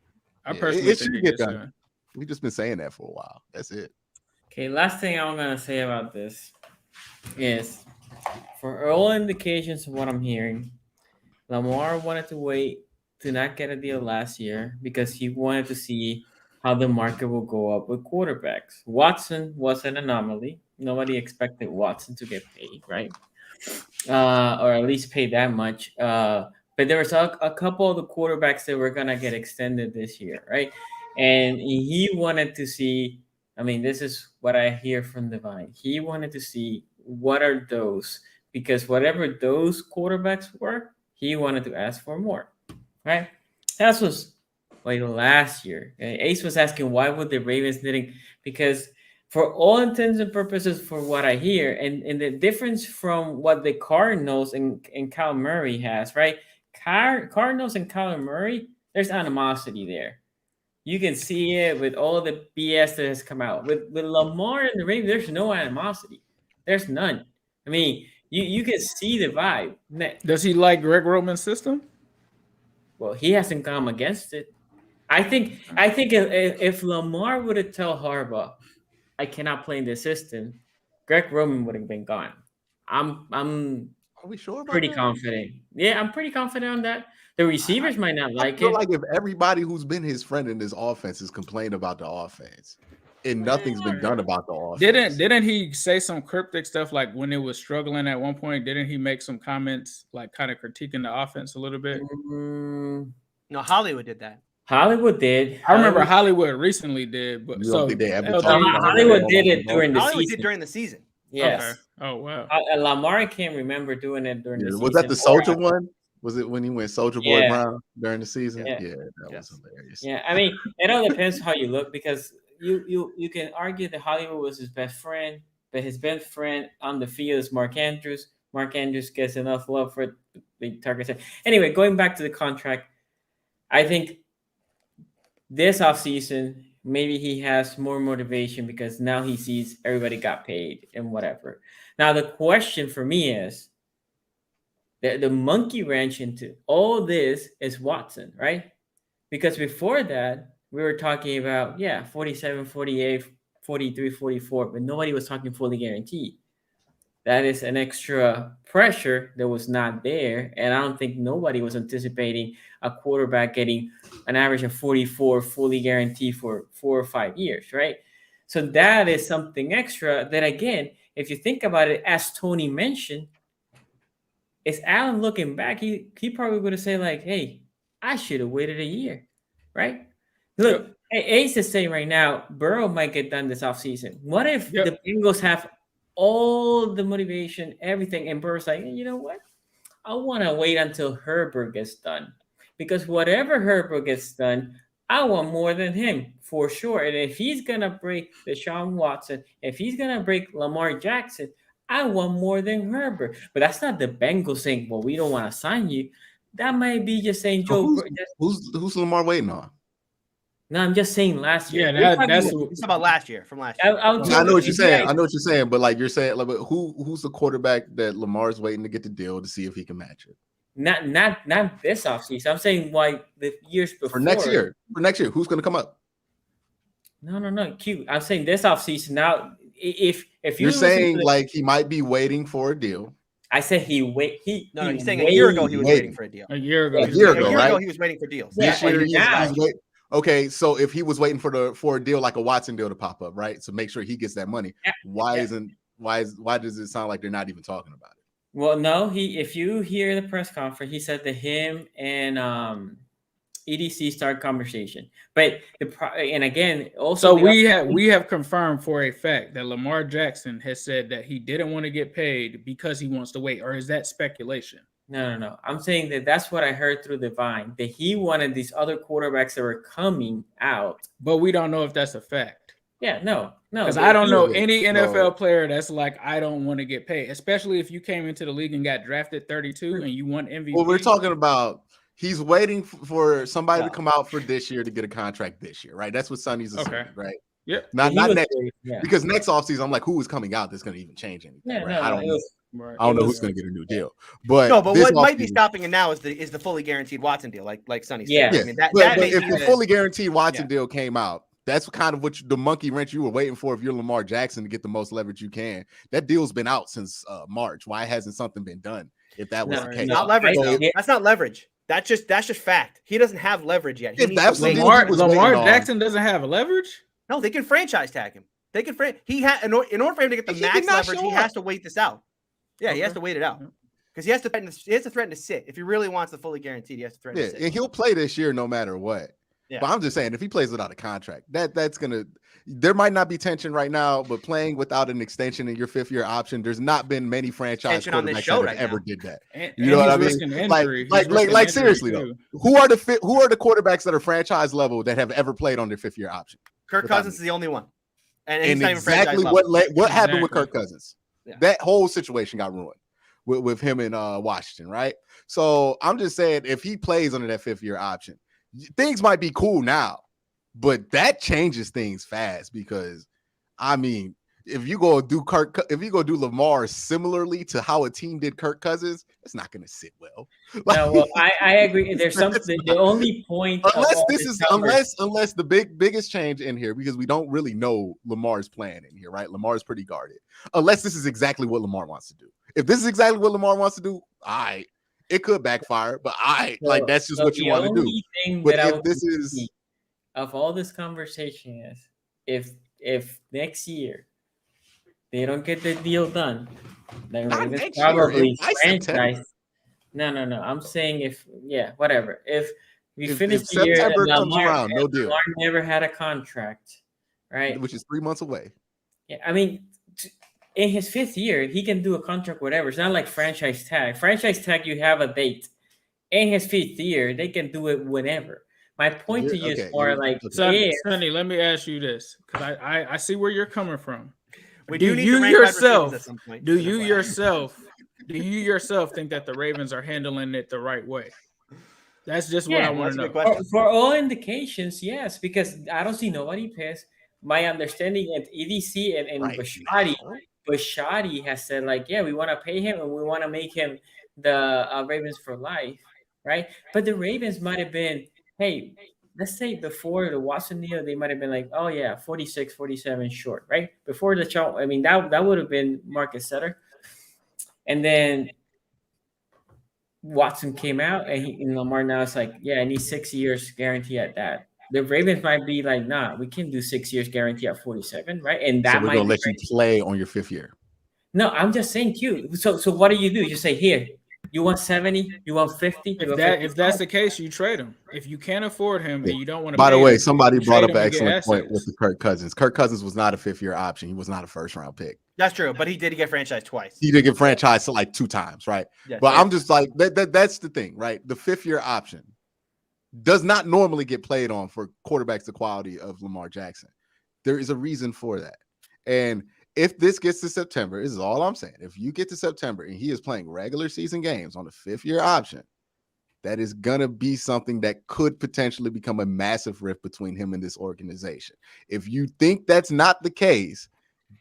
I personally think it gets done. We've just been saying that for a while. That's it. Okay, last thing I'm going to say about this is, for all indications of what I'm hearing, Lamar wanted to wait to not get a deal last year because he wanted to see how the market will go up with quarterbacks. Watson was an anomaly. Nobody expected Watson to get paid, right? Or at least pay that much. But there was a couple of the quarterbacks that were going to get extended this year, right? And he wanted to see, I mean, this is what I hear from Divine. He wanted to see what are those, because whatever those quarterbacks were, he wanted to ask for more, right? That was like last year. Ace was asking, why would the Ravens didn't? Because for all intents and purposes, for what I hear, and the difference from what the Cardinals and Kyle Murray has, right? Cardinals and Kyle Murray, there's animosity there. You can see it with all the BS that has come out. With Lamar and the Ravens, there's no animosity. There's none. I mean, you can see the vibe. Does he like Greg Roman's system? Well, he hasn't come against it. I think if Lamar would have told Harbaugh, I cannot play in this system, Greg Roman would have been gone. I'm Are we sure about pretty that? confident. Yeah, I'm pretty confident on that. The receivers might not like I feel it. like if everybody who's been his friend in this offense has complained about the offense, and nothing's been done about the offense. Didn't he say some cryptic stuff like when it was struggling at one point? Didn't he make some comments like kind of critiquing the offense a little bit? No, Hollywood did that. Hollywood did. I remember Hollywood recently did, but You don't think they ever talked about Hollywood did it during the Hollywood season. did during the season. Yes. Okay. Oh wow. Lamar, I can't remember doing it during the season. Was that the Soldier one? Was it when he went Soldier Boy Yeah. Brown during the season? Yeah. That was hilarious. Yeah, I mean, it all depends how you look, because you can argue that Hollywood was his best friend, but his best friend on the field is Mark Andrews. Mark Andrews gets enough love for the target. Anyway, going back to the contract, I think this offseason, maybe he has more motivation because now he sees everybody got paid and whatever. Now, the question for me is, the monkey wrench into all this is Watson, right? Because before that, we were talking about, 47, 48, 43, 44, but nobody was talking fully guaranteed. That is an extra pressure that was not there. And I don't think nobody was anticipating a quarterback getting an average of 44 fully guaranteed for 4 or 5 years, right? So that is something extra that, again, if you think about it, as Tony mentioned, is Allen looking back, he probably would have said, like, hey, I should have waited a year, right? Look, Ace is saying right now, Burrow might get done this offseason. What if the Bengals have all the motivation, everything, and Burrow's like, you know what? I want to wait until Herbert gets done. Because whatever Herbert gets done, I want more than him, for sure. And if he's going to break Deshaun Watson, if he's going to break Lamar Jackson, I want more than Herbert. But that's not the Bengals saying, well, we don't want to sign you. That might be just saying, Joe. Who's Lamar waiting on? No, I'm just saying last year. Yeah, that's it's about last year, from last year. I know what you're saying. I know what you're saying, but like you're saying, like, who's the quarterback that Lamar's waiting to get the deal to see if he can match it? Not this offseason. I'm saying why the years before. For next year, who's going to come up? No, Q. I'm saying this offseason. Now, if you're saying like he might be waiting for a deal. I said he's saying a year ago he was waiting for a deal. A year ago, he was waiting for deals. This year okay, so if he was waiting for a deal like a Watson deal to pop up, right? So make sure he gets that money. Why does it sound like they're not even talking about it? Well, no, if you hear the press conference, he said that him and EDC start conversation. But and again, also, so we have confirmed for a fact that Lamar Jackson has said that he didn't want to get paid because he wants to wait, or is that speculation? No. I'm saying that's what I heard through the Vine, that he wanted these other quarterbacks that were coming out. But we don't know if that's a fact. Yeah, no. Because I don't know any NFL player that's like, I don't want to get paid, especially if you came into the league and got drafted 32 and you won MVP. Well, we're talking about He's waiting for somebody to come out for this year to get a contract this year, right? That's what Sonny's assuming, right? Yep. Not next year. Because next offseason, I'm like, who is coming out that's going to even change anything? Yeah, right? I don't know. I don't know who's going to get a new deal. But what might be stopping it now is the fully guaranteed Watson deal, like Sonny said. Yeah. I mean, that if the fully guaranteed Watson deal came out, that's kind of what the monkey wrench you were waiting for if you're Lamar Jackson to get the most leverage you can. That deal's been out since March. Why hasn't something been done? If that was the case, not leverage. That's not leverage. That's just fact. He doesn't have leverage yet. Lamar Jackson doesn't have leverage. No, they can franchise tag him. They can in order for him to get the max leverage, he has to wait this out. Yeah, he has to wait it out because he has to threaten to sit. If he really wants the fully guaranteed, he has to threaten to sit. And he'll play this year no matter what. Yeah. But I'm just saying, if he plays without a contract, that's gonna. There might not be tension right now, but playing without an extension in your 5th-year option, there's not been many franchise quarterbacks that ever did that. You know what I mean? Like seriously though, who are the quarterbacks that are franchise level that have ever played on their 5th-year option? Kirk Cousins is the only one. And exactly what happened with Kirk Cousins? Yeah. That whole situation got ruined with him in Washington, right? So I'm just saying, if he plays under that 5th-year option, things might be cool now, but that changes things fast because, I mean, if you go do Lamar similarly to how a team did Kirk Cousins, it's not going to sit well. No, well, I agree. There's something. The only point, unless the biggest change in here, because we don't really know Lamar's plan in here, right? Lamar's pretty guarded. Unless this is exactly what Lamar wants to do. If this is exactly what Lamar wants to do, it could backfire, but that's just what you want to do. But if this is of all this conversation is if next year they don't get the deal done, then it's probably franchise. No. I'm saying whatever. If we finish the year and Lamar never had a contract, right? Which is 3 months away. Yeah, I mean, in his 5th year, he can do a contract, whatever. It's not like franchise tag. Franchise tag, you have a date. In his 5th year, they can do it whenever. My point to you is more like, Sonny, let me ask you this, because I see where you're coming from. Do you yourself think that the Ravens are handling it the right way? That's just what I want to know. For all indications, yes, because I don't see nobody pissed. My understanding at EDC and Bashadi has said, like, yeah, we want to pay him and we want to make him the Ravens for life, right? But the Ravens might have been, hey, let's say before the Watson deal, they might have been like, oh yeah, 46, 47 short, right? Before the child, I mean, that would have been market setter. And then Watson came out and Lamar now is like, yeah, I need 6 years guarantee at that. The Ravens might be like, nah, we can do 6 years guarantee at 47, right? And that we're gonna let you play on your 5th year. No, I'm just saying, Q. So what do? You say, here, you want 70, you want 50. If that's the case, you trade him. If you can't afford him and you don't want to. By the way, somebody brought up an excellent point with the Kirk Cousins. Kirk Cousins was not a 5th-year option. He was not a 1st-round pick. That's true, but he did get franchised twice. He did get franchised like 2 times, right? Yes, but I'm just like that's the thing, right? The 5th-year option does not normally get played on for quarterbacks the quality of Lamar Jackson. There is a reason for that. And if this gets to September, this is all I'm saying. If you get to September and he is playing regular season games on the 5th-year option, that is going to be something that could potentially become a massive rift between him and this organization. If you think that's not the case,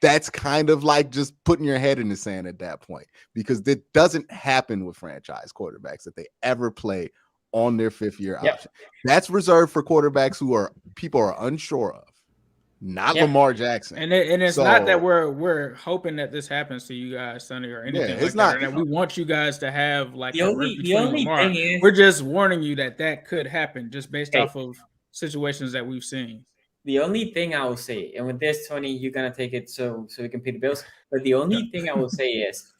that's kind of like just putting your head in the sand at that point, because that doesn't happen with franchise quarterbacks that they ever play on their 5th-year option. That's reserved for quarterbacks who people are unsure of, not Lamar Jackson. And it's not that we're hoping that this happens to you guys, Sonny, or anything like that. And we want you guys to have like the only thing is, we're just warning you that could happen just based off of situations that we've seen. The only thing I will say, and with this, Tony, you're gonna take it so we can pay the bills. But the only thing I will say is,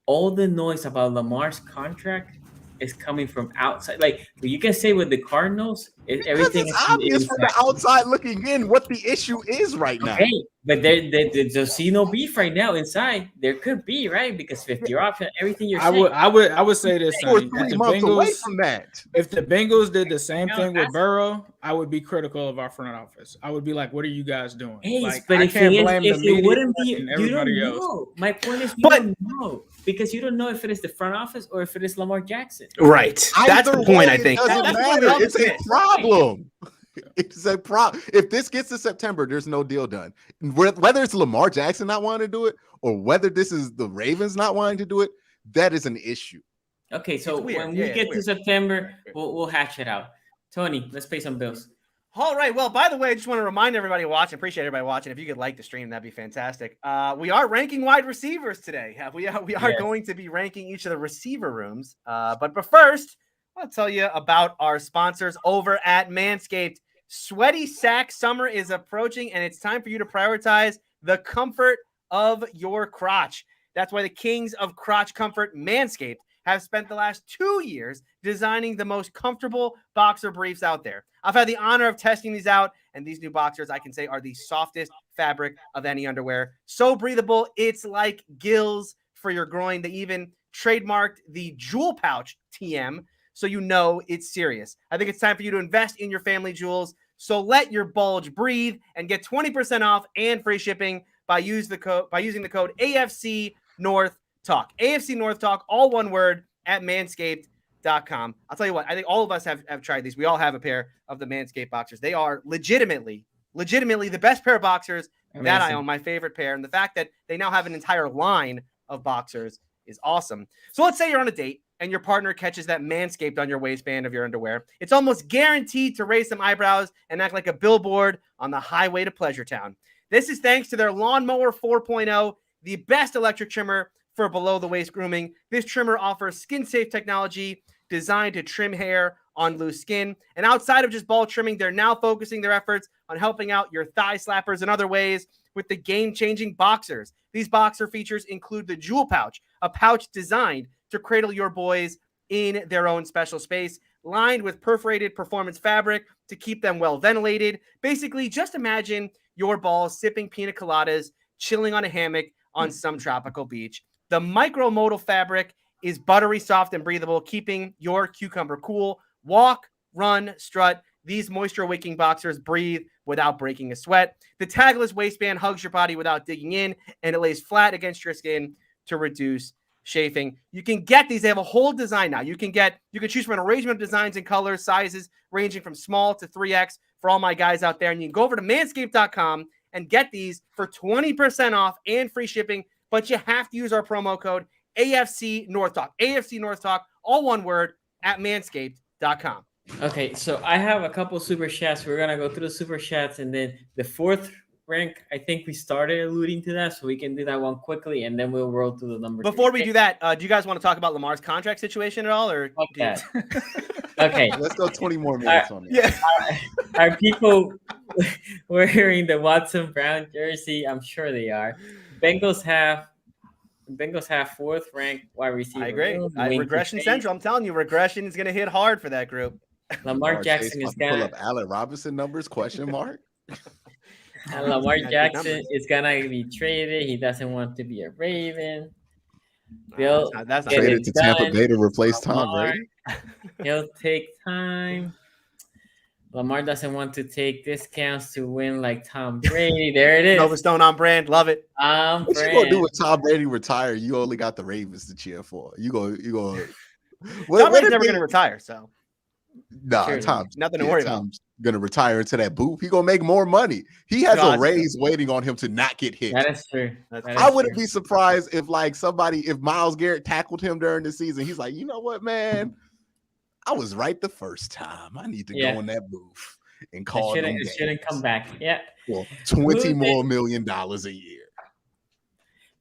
all the noise about Lamar's contract is coming from outside. Like you can say with the Cardinals, everything is obvious from the outside looking in what the issue is right now. Okay, But there's no beef right now inside. There could be, right? Because 50 option, everything you're saying. I would say this, We're Sonny. 3 months away from that. If the Bengals did the same No, thing with that's- Burrow, I would be critical of our front office. I would be like, "What are you guys doing?" Hey, Like, but I if can't it, is, blame the if media it wouldn't be, and you don't everybody else. know. My point is, you But- don't know because you don't know if it is the front office or if it is Lamar Jackson. Right. That's Either the point, way, I think. It doesn't That's the point we matter. all It's a admit. problem. It's a problem. If this gets to September, there's no deal done. Whether it's Lamar Jackson not wanting to do it or whether this is the Ravens not wanting to do it, that is an issue. Okay, so It's weird. when we Yeah, it's get to weird. September, we'll hatch it out. Tony, let's pay some bills. All right. Well, by the way, I just want to remind everybody watching, appreciate everybody watching. If you could like the stream, that'd be fantastic. We are ranking wide receivers today. We are Yes. going to be ranking each of the receiver rooms. But first, I'll tell you about our sponsors over at Manscaped. Sweaty sack summer is approaching, and it's time for you to prioritize the comfort of your crotch. That's why the kings of crotch comfort, Manscaped, have spent the last 2 years designing the most comfortable boxer briefs out there. I've had the honor of testing these out, and these new boxers, I can say, are the softest fabric of any underwear. So breathable, it's like gills for your groin. They even trademarked the jewel pouch TM, so you know it's serious. I think it's time for you to invest in your family jewels. So let your bulge breathe and get 20% off and free shipping by using the code AFC North Talk. AFC North Talk, all one word, at manscaped.com. I'll tell you what, I think all of us have tried these. We all have a pair of the Manscaped boxers. They are legitimately the best pair of boxers that I own, my favorite pair. And the fact that they now have an entire line of boxers is awesome. So let's say you're on a date and your partner catches that Manscaped on your waistband of your underwear. It's almost guaranteed to raise some eyebrows and act like a billboard on the highway to Pleasure Town. This is thanks to their Lawnmower 4.0, the best electric trimmer for below-the-waist grooming. This trimmer offers skin-safe technology designed to trim hair on loose skin. And outside of just ball trimming, they're now focusing their efforts on helping out your thigh slappers in other ways with the game-changing boxers. These boxer features include the jewel pouch, a pouch designed to cradle your boys in their own special space, lined with perforated performance fabric to keep them well ventilated. Basically, just imagine your balls sipping pina coladas, chilling on a hammock on some tropical beach. The micromodal fabric is buttery soft and breathable, keeping your cucumber cool. Walk, run, strut. These moisture-wicking boxers breathe without breaking a sweat. The tagless waistband hugs your body without digging in, and it lays flat against your skin to reduce chafing. You can get these. They have a whole design now. You can choose from an arrangement of designs and colors, sizes ranging from small to 3X for all my guys out there. And you can go over to manscaped.com and get these for 20% off and free shipping. But you have to use our promo code AFC North Talk. AFC North Talk, all one word, at manscaped.com. Okay, so I have a couple super chats. We're gonna go through the super chats, and then the fourth rank. I think we started alluding to that, so we can do that one quickly, and then we'll roll through the numbers. Before we do that, do you guys want to talk about Lamar's contract situation at all, or Fuck that. Okay, Let's go 20 more minutes on that. yeah? are people wearing the Watson Brown jersey? I'm sure they are. Bengals have fourth ranked wide receiver. I agree. Wayne Regression Chase. Central. I'm telling you, regression is going to hit hard for that group. Lamar Jackson is pull gonna. up Allen Robinson numbers? Question mark. And Lamar Good Jackson numbers. is gonna be traded. He doesn't want to be a Raven. Bill That's not get Traded it to Tampa done. Bay to replace Tom Lamar, Brady. He'll take time. Lamar doesn't want to take discounts to win like Tom Brady. There it is. Nova Stone on brand. Love it. What you gonna do when Tom Brady retire? You only got the Ravens to cheer for. You go. Tom Brady's never going to retire, so Nah, Sure. Tom's Nothing to worry about. Tom's gonna retire into that booth. He gonna make more money. He has Gotcha. a raise waiting on him to not get hit. That is true. That's- That is I wouldn't true. be surprised if if Myles Garrett tackled him during the season. He's like, you know what, man? I was right the first time. I need to Yeah. go in that booth and It call them shouldn't come back. Yeah. Well, $20 Who more million a year.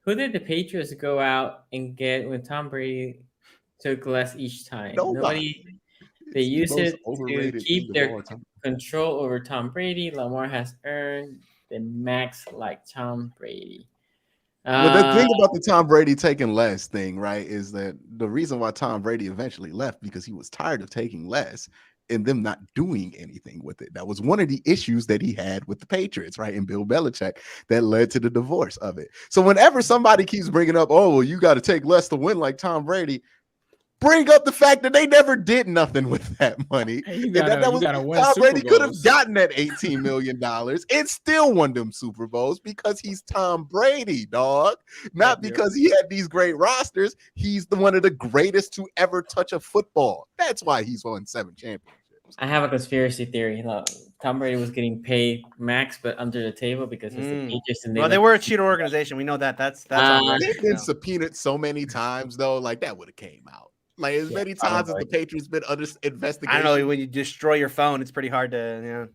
Who did the Patriots go out and get when Tom Brady took less each time? Nobody. They It's use the most it to overrated keep thing of their all time. control over Tom Brady. Lamar has earned the max like Tom Brady. Well, the thing about the Tom Brady taking less thing, right, is that the reason why Tom Brady eventually left because he was tired of taking less. and them not doing anything with it. That was one of the issues that he had with the Patriots, right? And Bill Belichick that led to the divorce of it. So whenever somebody keeps bringing up, oh, well, you got to take less to win like Tom Brady, bring up the fact that they never did nothing with that money. Hey, you And gotta win Tom Super Brady could have Bowls. gotten that $18 million and still won them Super Bowls because he's Tom Brady, dog. Not because he had these great rosters. He's one of the greatest to ever touch a football. That's why he's won 7 championships. I have a conspiracy theory. Look, Tom Brady was getting paid max, but under the table because it's the Patriots. And they were a cheater organization. We know that. That's on record. They've been subpoenaed so many times, though. Like, that would have came out. Like, as many times as the Patriots been under investigation. I don't know. When you destroy your phone, it's pretty hard to,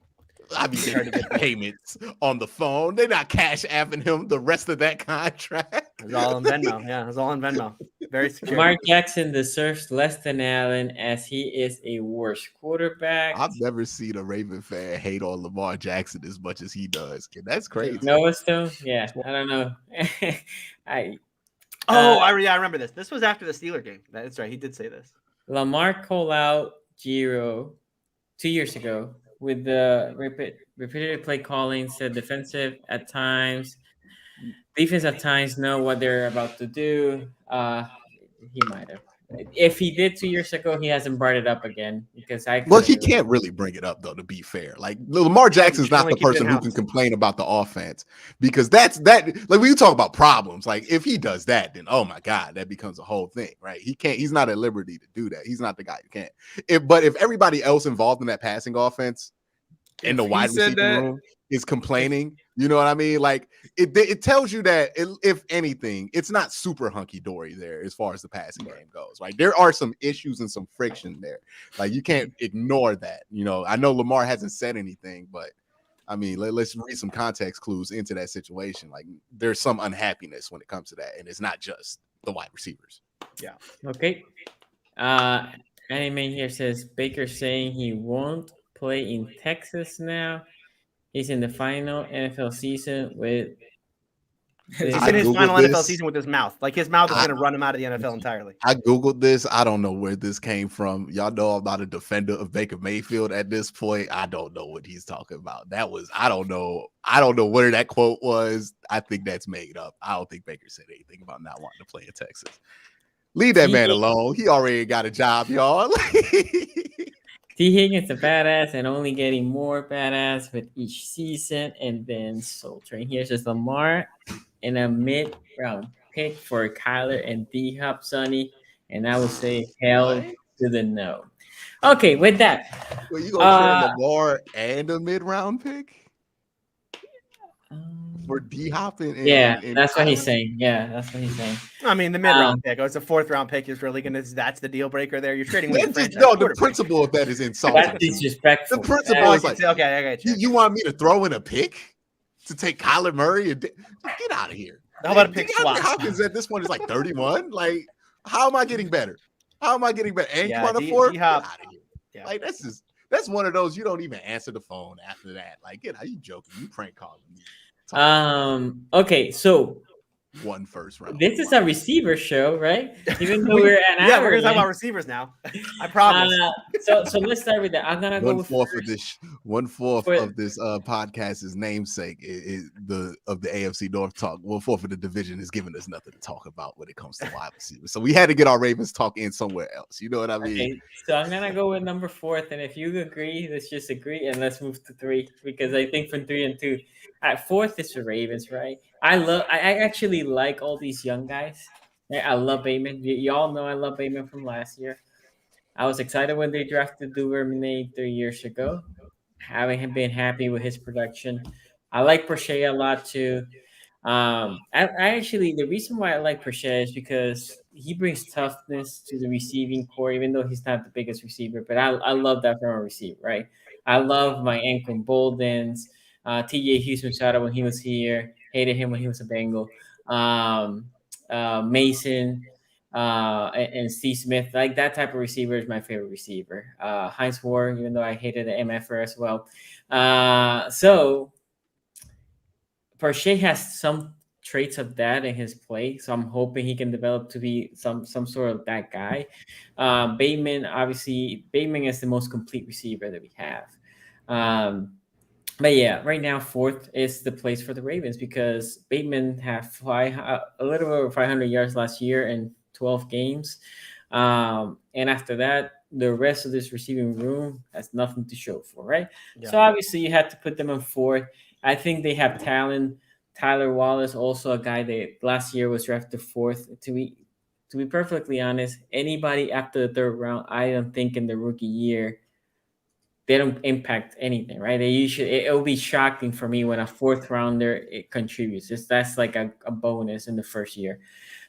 I mean, they're to get payments on the phone. They're not cash apping him the rest of that contract. It's all in Venmo. Yeah, it's all in Venmo. Very secure. Lamar Jackson deserves less than Allen as he is a worse quarterback. I've never seen a Raven fan hate on Lamar Jackson as much as he does. And that's crazy. Noah Stone? Yeah, I don't know. I remember this. This was after the Steeler game. That's right. He did say this. Lamar called out Giro 2 years ago with the repeated play calling, said defensive at times, defense at times know what they're about to do. He might have. If he did 2 years ago, he hasn't brought it up again because he can't really bring it up though. To be fair, like Lamar Jackson's not the person who can complain about the offense because that's like when you talk about problems. Like if he does that, then oh my god, that becomes a whole thing, right? He can't. He's not at liberty to do that. He's not the guy who can't. But if everybody else involved in that passing offense in the wide receiver room is complaining, you know what I mean? Like it tells you that if anything, it's not super hunky dory there as far as the passing game goes. Right, there are some issues and some friction there. Like you can't ignore that. You know, I know Lamar hasn't said anything, but I mean, let's read some context clues into that situation. Like there's some unhappiness when it comes to that, and it's not just the wide receivers. Yeah. Okay. Anime here says Baker saying he won't play in Texas now. He's in the final NFL season with. He's in his final NFL season with his mouth. Like his mouth is going to run him out of the NFL entirely. I Googled this. I don't know where this came from. Y'all know I'm not a defender of Baker Mayfield at this point. I don't know what he's talking about. I don't know where that quote was. I think that's made up. I don't think Baker said anything about not wanting to play in Texas. Leave that man alone. He already got a job, y'all. T. Higgins a badass and only getting more badass with each season. And then Soul Train here says Lamar in a mid-round pick for Kyler and D-Hop, Sonny. And I would say hell to the no. Okay, with that. Well, you going to trade Lamar and a mid-round pick? For D-Hop and that's what he's saying. Yeah, that's what he's saying. I mean, the mid-round pick. It's a 4th-round pick is really going to. That's the deal breaker there. You're trading with the principle of that is insulting. That's disrespectful. The principle is like, okay, I got you. You want me to throw in a pick to take Kyler Murray? Get out of here. How about a pick swap? Hopkins at this point is like 31. Like, how am I getting better? And you want to afford? Get out of here. Yeah. Like that's one of those you don't even answer the phone after that. Like, are you joking? You prank calling me. Okay, so one first round. This is a receiver show, right? Even though we're an hour, we're gonna talk about receivers now. I promise. So let's start with that. I'm gonna go with one fourth of this podcast's namesake is the AFC North talk. 1/4 of the division is giving us nothing to talk about when it comes to wide receivers. So we had to get our Ravens talk in somewhere else. You know what I mean? Okay, so I'm gonna go with number 4, and if you agree, let's just agree and let's move to 3 because I think from 3 and 2. At 4th is the Ravens, right? I actually like all these young guys. I love Bateman. Y'all know I love Bateman from last year. I was excited when they drafted Duvernay 3 years ago. Having been happy with his production. I like Prochet a lot too. I actually, the reason why I like Prochet is because he brings toughness to the receiving core, even though he's not the biggest receiver. But I love that from a receiver, right? I love my ankle Boldens. T.J. Houston when he was here. Hated him when he was a Bengal. Mason and Steve Smith. Like that type of receiver is my favorite receiver. Heinz Ward, even though I hated the MFR as well. So Prochet has some traits of that in his play, so I'm hoping he can develop to be some sort of that guy. Bateman is the most complete receiver that we have. But yeah, right now 4th is the place for the Ravens because Bateman had a little over 500 yards last year in 12 games, and after that, the rest of this receiving room has nothing to show for, right? Yeah. So obviously you had to put them on 4th. I think they have talent. Tyler Wallace, also a guy that last year was drafted 4th. To be perfectly honest, anybody after the 3rd round, I don't think in the rookie year, they don't impact anything, right? It will be shocking for me when a 4th rounder it contributes. That's like a bonus in the first year.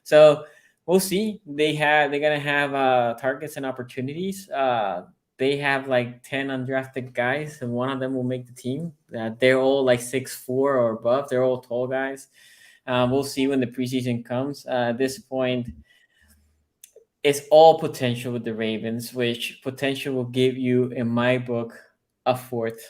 So we'll see. They're gonna have targets and opportunities. They have like 10 undrafted guys, and one of them will make the team. They're all like 6'4" or above. They're all tall guys. We'll see when the preseason comes. At this point, it's all potential with the Ravens, which potential will give you, in my book, a 4th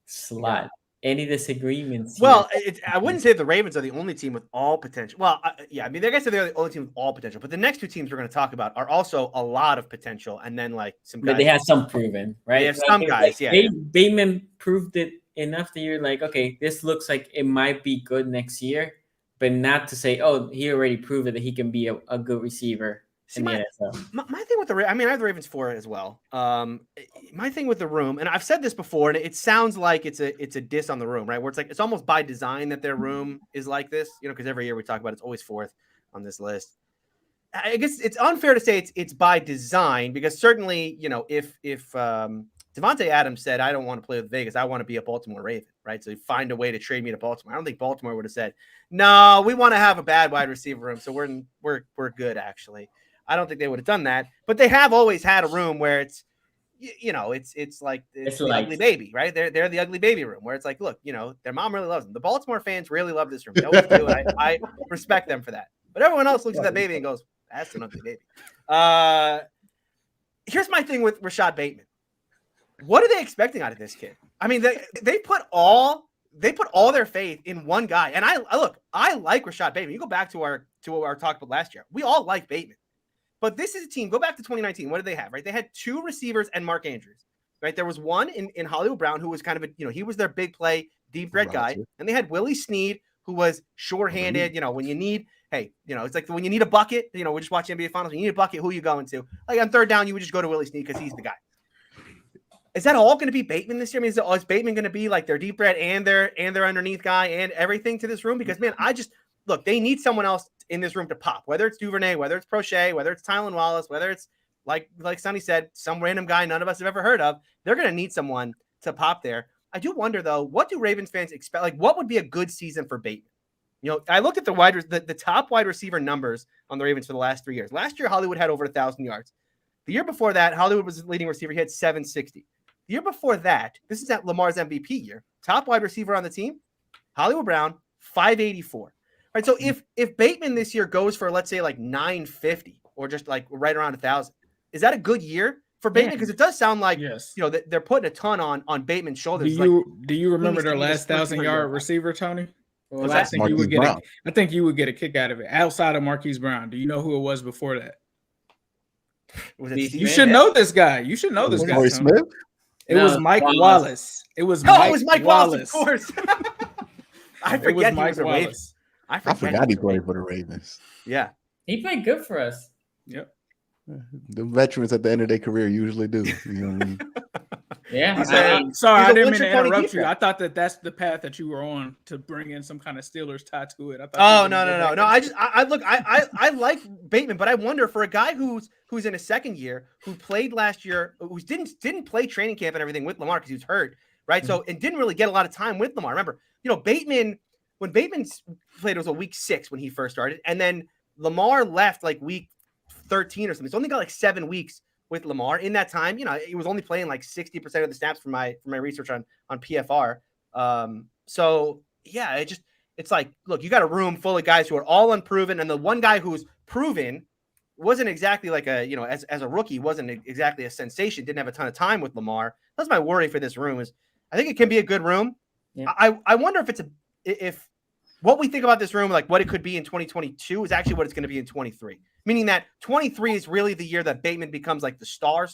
slot. Yeah. Any disagreements? Well, I wouldn't say the Ravens are the only team with all potential. Well, yeah, I mean, I guess they're the only team with all potential. But the next 2 teams we're going to talk about are also a lot of potential, and then like some guys. But they have some proven, right? They have some guys, Bateman proved it enough that you're like, okay, this looks like it might be good next year, but not to say, oh, he already proved that he can be a good receiver. See, my thing with I have the Ravens 4 as well. My thing with the room, and I've said this before, and it sounds like it's a diss on the room, right? Where it's like it's almost by design that their room is like this, because every year we talk about it's always 4th on this list. I guess it's unfair to say it's by design because certainly, if Devontae Adams said, "I don't want to play with Vegas, I want to be a Baltimore Raven," right? So you find a way to trade me to Baltimore. I don't think Baltimore would have said, "No, we want to have a bad wide receiver room, so we're good actually." I don't think they would have done that, but they have always had a room where it's like it's the ugly baby, right? They're the ugly baby room where it's like, look, their mom really loves them. The Baltimore fans really love this room. They always do. I respect them for that. But everyone else looks at that baby and goes, "That's an ugly baby." Here's my thing with Rashad Bateman. What are they expecting out of this kid? I mean, they put all their faith in one guy. And I like Rashad Bateman. You go back to our talk about last year. We all like Bateman. But this is a team. Go back to 2019. What did they have? Right, they had 2 receivers and Mark Andrews. Right, there was one in Hollywood Brown who was kind of he was their big play deep threat guy, and they had Willie Snead who was short-handed. When you need, it's like when you need a bucket. We just watch NBA Finals. When you need a bucket, who are you going to? Like on 3rd down, you would just go to Willie Snead because he's the guy. Is that all going to be Bateman this year? I mean, is Bateman going to be like their deep threat and their underneath guy and everything to this room? Because man, look, they need someone else in this room to pop, whether it's Duvernay, whether it's Prochet, whether it's Tylan Wallace, whether it's like Sonny said, some random guy none of us have ever heard of. They're going to need someone to pop there. I do wonder though, what do Ravens fans expect? Like, what would be a good season for Bateman? I looked at the top wide receiver numbers on the Ravens for the last 3 years. Last year, Hollywood had over 1,000 yards. The year before that, Hollywood was the leading receiver. He had 760. The year before that, this is at Lamar's MVP year. Top wide receiver on the team, Hollywood Brown, 584. Right, so if Bateman this year goes for, let's say, like 950 or just like right around 1,000, is that a good year for Bateman? Because it does sound like they're putting a ton on Bateman's shoulders. Do you remember their last 1,000-yard receiver, Tony? Well, I think you would get a kick out of it. Outside of Marquise Brown, do you know who it was before that? You should know this guy. You should know this guy. Torrey Smith? It was Mike Wallace. It was Mike Wallace, of course. I forget Mike Wallace. I forgot he played for the Ravens. Yeah. He played good for us. Yep. The veterans at the end of their career usually do. You know what I mean? Yeah. Sorry, I didn't mean to interrupt you. I thought that's the path that you were on to bring in some kind of Steelers tie to it. No. I like Bateman, but I wonder for a guy who's in his second year, who played last year, who didn't play training camp and everything with Lamar because he was hurt, right? So and didn't really get a lot of time with Lamar. Remember, Bateman. When Bateman played, it was week 6 when he first started. And then Lamar left like week 13 or something. So only got like 7 weeks with Lamar. In that time, he was only playing like 60% of the snaps for my research on PFR. So yeah, it's like, look, you got a room full of guys who are all unproven. And the one guy who's proven wasn't exactly like as a rookie, wasn't exactly a sensation, didn't have a ton of time with Lamar. That's my worry for this room is I think it can be a good room. Yeah. I wonder if what we think about this room, like what it could be in 2022, is actually what it's going to be in 23. Meaning that 23 is really the year that Bateman becomes like the star,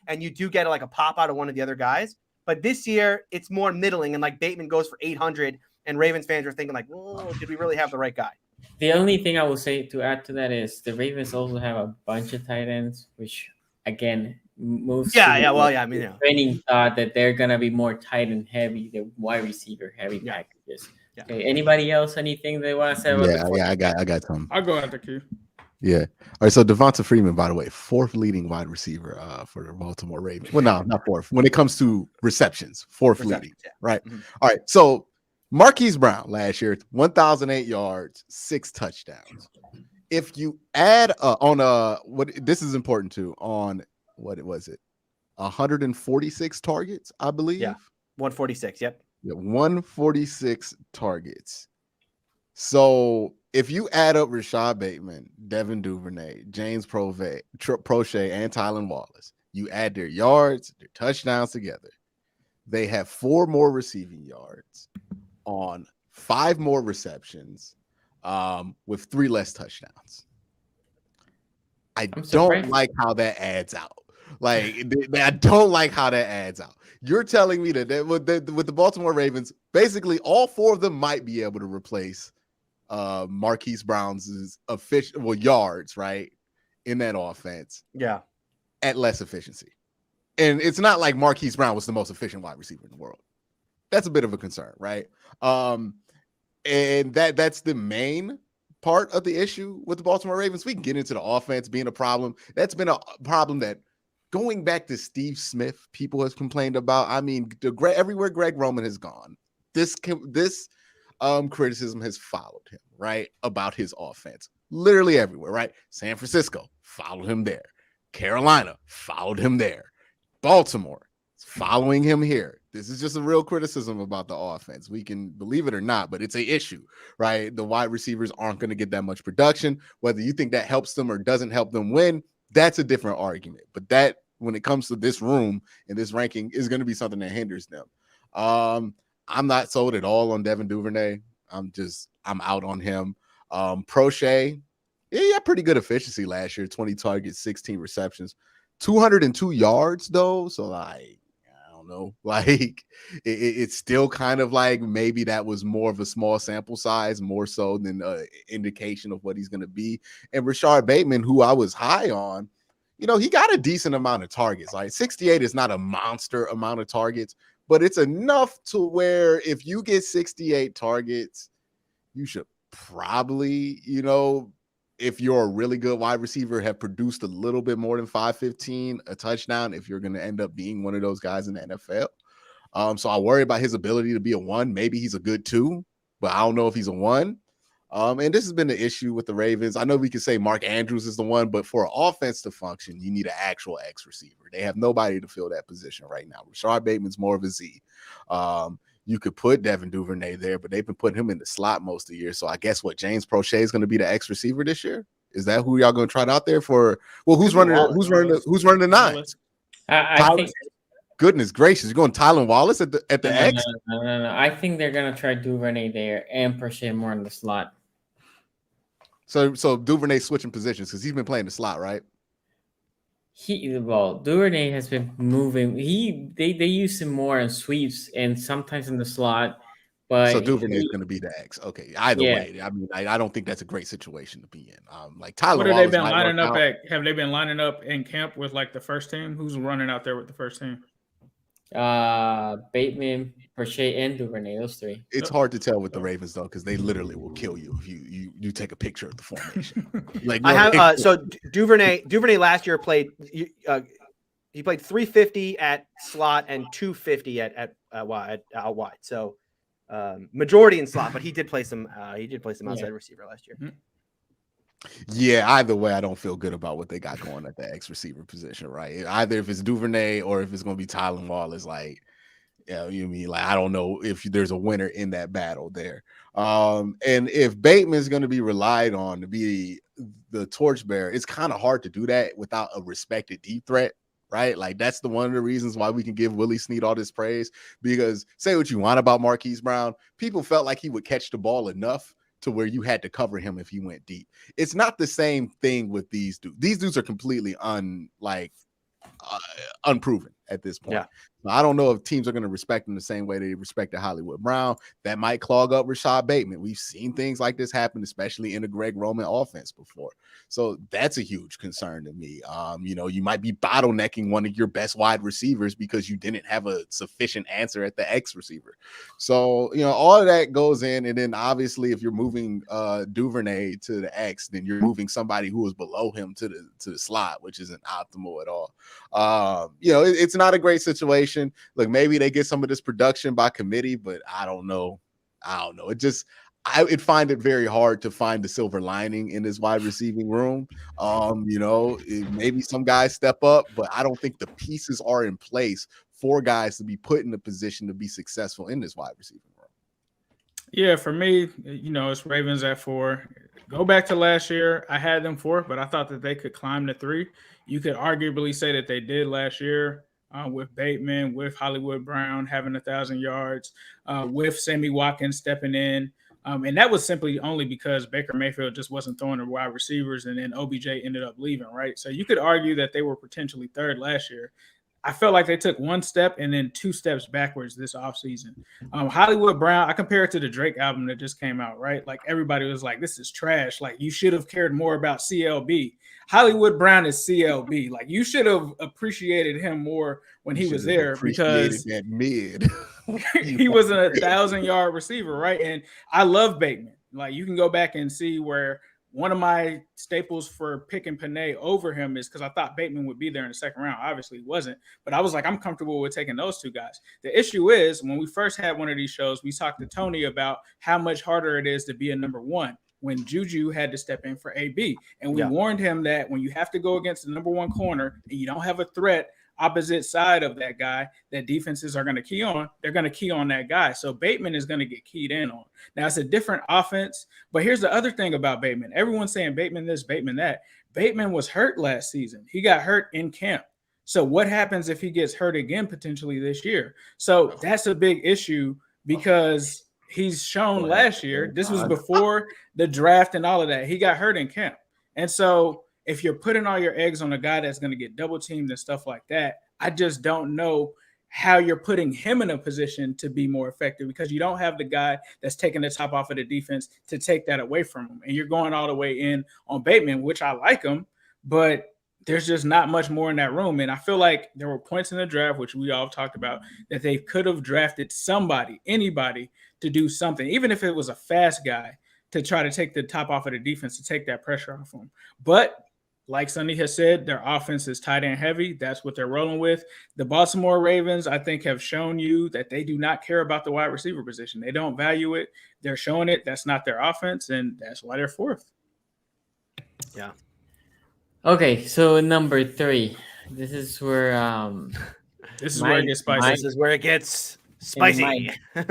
and you do get like a pop out of one of the other guys. But this year, it's more middling, and like Bateman goes for 800, and Ravens fans are thinking like, oh, did we really have the right guy? The only thing I will say to add to that is the Ravens also have a bunch of tight ends, which again moves. Training thought that they're gonna be more tight end heavy, the wide receiver heavy packages. Yeah. Okay. Anybody else? Anything they want to say about I got some. I'll go after Q. Yeah. All right. So Devonta Freeman, by the way, 4th leading wide receiver for the Baltimore Ravens. Well, no, not 4th. When it comes to receptions, 4th leading. Yeah. Right. Mm-hmm. All right. So Marquise Brown last year, 1,008 yards, 6 touchdowns. If you add this is important too, on what was it? 146 targets, I believe. Yeah. 146. Yep. Yeah, 146 targets. So if you add up Rashad Bateman, Devin Duvernay, James Prochet, and Tylan Wallace, you add their yards, their touchdowns together, they have 4 more receiving yards on 5 more receptions, with 3 less touchdowns. I don't like how that adds out. Like, I don't like how that adds out. You're telling me that with the Baltimore Ravens, basically all 4 of them might be able to replace Marquise Brown's official yards, right, in that offense. Yeah, at less efficiency. And it's not like Marquise Brown was the most efficient wide receiver in the world. That's a bit of a concern, right? And that's the main part of the issue with the Baltimore Ravens. We can get into the offense being a problem. That's been a problem that, going back to Steve Smith, people have complained about. I mean, everywhere Greg Roman has gone, this criticism has followed him, right? About his offense. Literally everywhere, right? San Francisco followed him there. Carolina followed him there. Baltimore is following him here. This is just a real criticism about the offense. We can believe it or not, but it's an issue, right? The wide receivers aren't going to get that much production. Whether you think that helps them or doesn't help them win, that's a different argument. But that, when it comes to this room and this ranking, is going to be something that hinders them. I'm not sold at all on Devin Duvernay. I'm out on him. Prochet, he had pretty good efficiency last year, 20 targets, 16 receptions, 202 yards though. So like, I don't know, like it's still kind of like maybe that was more of a small sample size, more so than an indication of what he's going to be. And Rashad Bateman, who I was high on, you know, he got a decent amount of targets. Like 68 is not a monster amount of targets, but it's enough to where if you get 68 targets, you should probably, you know, if you're a really good wide receiver, have produced a little bit more than 515, a touchdown, if you're going to end up being one of those guys in the NFL. So I worry about his ability to be a 1. Maybe he's a good 2, but I don't know if he's a 1. And this has been the issue with the Ravens. I know we can say Mark Andrews is the 1, but for an offense to function, you need an actual X receiver. They have nobody to fill that position right now. Rashad Bateman's more of a Z. You could put Devin Duvernay there, but they've been putting him in the slot most of the year. So I guess James Prochet is going to be the X receiver this year? Is that who y'all going to try it out there for? Well, who's running the 9s? I think. Goodness gracious, you're going Tylan Wallace at the X? No. I think they're going to try Duvernay there and Prochet more in the slot. So Duvernay switching positions because he's been playing the slot, right? Duvernay has been moving. They use him more in sweeps and sometimes in the slot. But so Duvernay is going to be the X. Okay, either way, I mean, I don't think that's a great situation to be in. Like Tyler, what have they been lining up at? Have they been lining up in camp with like the first team? Who's running out there with the first team? Bateman, Prochet, and Duvernay. Those 3. It's hard to tell with the Ravens though, because they literally will kill you if you take a picture of the formation. Like I have so Duvernay last year played. He played 350 at slot and 250 at out wide. So majority in slot, but he did play some. He did play some outside receiver last year. Yeah, either way, I don't feel good about what they got going at the X receiver position, right? Either if it's Duvernay or if it's going to be Tylan Wallace, like, you mean like I don't know if there's a winner in that battle there. And if Bateman is going to be relied on to be the torchbearer, it's kind of hard to do that without a respected deep threat, right? Like that's one of the reasons why we can give Willie Snead all this praise, because say what you want about Marquise Brown, people felt like he would catch the ball enough to where you had to cover him if he went deep. It's not the same thing with these dudes. These dudes are completely unproven at this point. Yeah. So I don't know if teams are going to respect him the same way they respected Hollywood Brown. That might clog up Rashad Bateman. We've seen things like this happen, especially in the Greg Roman offense before. So that's a huge concern to me. You might be bottlenecking one of your best wide receivers because you didn't have a sufficient answer at the X receiver. So, all of that goes in. And then obviously if you're moving Duvernay to the X, then you're moving somebody who is below him to the slot, which isn't optimal at all. It's not a great situation. Look, maybe they get some of this production by committee, but I don't know. I would find it very hard to find the silver lining in this wide receiving room. Maybe some guys step up, but I don't think the pieces are in place for guys to be put in a position to be successful in this wide receiving room. Yeah, for me, it's Ravens at 4. Go back to last year, I had them 4, but I thought that they could climb to 3. You could arguably say that they did last year. With Bateman, with Hollywood Brown having 1,000 yards, with Sammy Watkins stepping in. And that was simply only because Baker Mayfield just wasn't throwing the wide receivers, and then OBJ ended up leaving, right? So you could argue that they were potentially 3rd last year. I felt like they took 1 step and then 2 steps backwards this offseason. Hollywood Brown, I compare it to the Drake album that just came out, right? Like everybody was like, this is trash. Like you should have cared more about CLB. Hollywood Brown is CLB. Like you should have appreciated him more when he was there because that mid. he was a 1,000-yard receiver, right? And I love Bateman. Like you can go back and see where one of my staples for picking Panay over him is because I thought Bateman would be there in the 2nd round. Obviously, he wasn't. But I was like, I'm comfortable with taking those 2 guys. The issue is when we first had one of these shows, we talked to Tony about how much harder it is to be a number 1 when Juju had to step in for AB. And we warned him that when you have to go against the number 1 corner and you don't have a threat opposite side of that guy that defenses are going to key on, they're going to key on that guy. So Bateman is going to get keyed in on. Now, it's a different offense, but here's the other thing about Bateman. Everyone's saying Bateman this, Bateman that. Bateman was hurt last season. He got hurt in camp. So what happens if he gets hurt again potentially this year? So that's a big issue because he's shown last year, this was before the draft and all of that, he got hurt in camp. And so if you're putting all your eggs on a guy that's going to get double teamed and stuff like that, I just don't know how you're putting him in a position to be more effective because you don't have the guy that's taking the top off of the defense to take that away from him. And you're going all the way in on Bateman, which I like him, but there's just not much more in that room. And I feel like there were points in the draft, which we all talked about, that they could have drafted somebody, anybody to do something, even if it was a fast guy to try to take the top off of the defense to take that pressure off him. But like Sonny has said, their offense is tight end heavy. That's what they're rolling with. The Baltimore Ravens, I think, have shown you that they do not care about the wide receiver position. They don't value it. They're showing it. That's not their offense, and that's why they're 4th. Yeah. Okay, so number 3. This is where this is where it gets spicy. This is where it gets spicy. I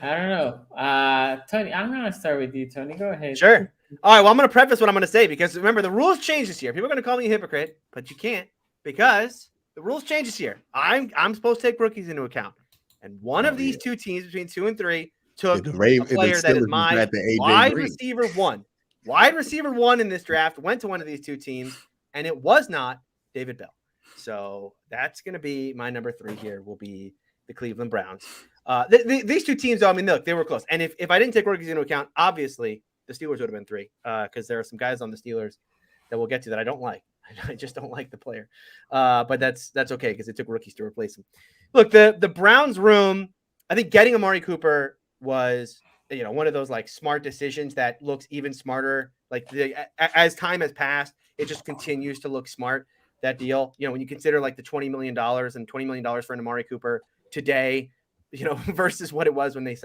don't know. Tony, I'm gonna start with you. Tony, go ahead. Sure. All right, well, I'm going to preface what I'm going to say because remember, the rules changed this year. People are going to call me a hypocrite, but you can't because the rules changed this year. I'm supposed to take rookies into account. And one of these 2 teams between 2 and 3 took a player that is my wide receiver 1. Wide receiver 1 in this draft went to one of these 2 teams, and it was not David Bell. So that's going to be my number 3 here will be the Cleveland Browns. These 2 teams, though, I mean, look, they were close. And if I didn't take rookies into account, obviously, the Steelers would have been 3 because there are some guys on the Steelers that we'll get to that I don't like. I just don't like the player. But that's okay because it took rookies to replace him. Look, the Browns room, I think getting Amari Cooper was, one of those like smart decisions that looks even smarter. Like as time has passed, it just continues to look smart, that deal. When you consider like the $20 million and $20 million for an Amari Cooper today, versus what it was when they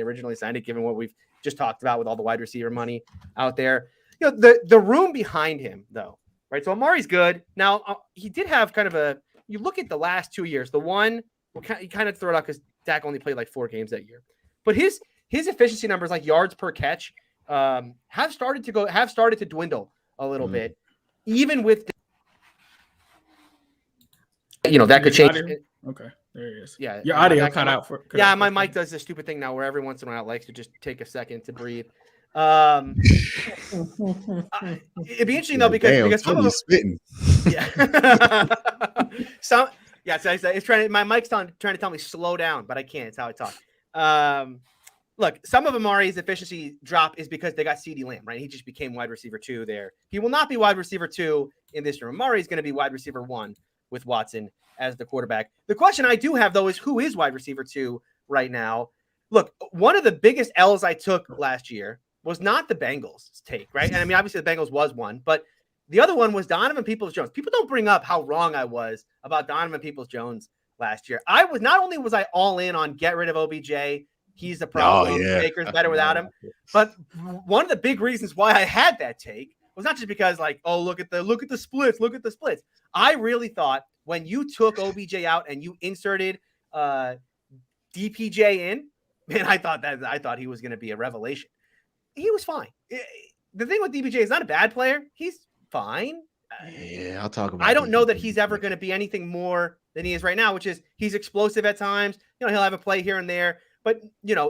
originally signed it, given what we've just talked about with all the wide receiver money out there. The room behind him, though, right? So Amari's good. Now, he did have kind of you look at the last 2 years, the one, you kind of throw it out because Dak only played like 4 games that year. But his efficiency numbers, like yards per catch, have started to dwindle a little bit, even with that could change. Okay, there it is. Yeah, your audio cut out for. Yeah, my mic does this stupid thing now where every once in a while it likes to just take a second to breathe. It'd be interesting though because some of them spitting. Yeah. It's trying. My mic's trying to tell me slow down, but I can't. It's how I talk. Look, some of Amari's efficiency drop is because they got CeeDee Lamb, right? He just became wide receiver 2 there. He will not be wide receiver 2 in this room. Amari's going to be wide receiver 1 with Watson as the quarterback. The question I do have though is who is wide receiver 2 right now? Look, one of the biggest L's I took last year was not the Bengals take, right? And I mean, obviously the Bengals was one, but the other one was Donovan Peoples-Jones. People don't bring up how wrong I was about Donovan Peoples-Jones last year. Not only was I all in on get rid of OBJ, he's the problem. Baker's better without him. But one of the big reasons why I had that take was not just because look at the splits. I really thought when you took OBJ out and you inserted DPJ in, man, I thought he was going to be a revelation. He was fine. The thing with DPJ is not a bad player. He's fine. Yeah, I'll talk about. I don't know that he's ever going to be anything more than he is right now, which is he's explosive at times. He'll have a play here and there, but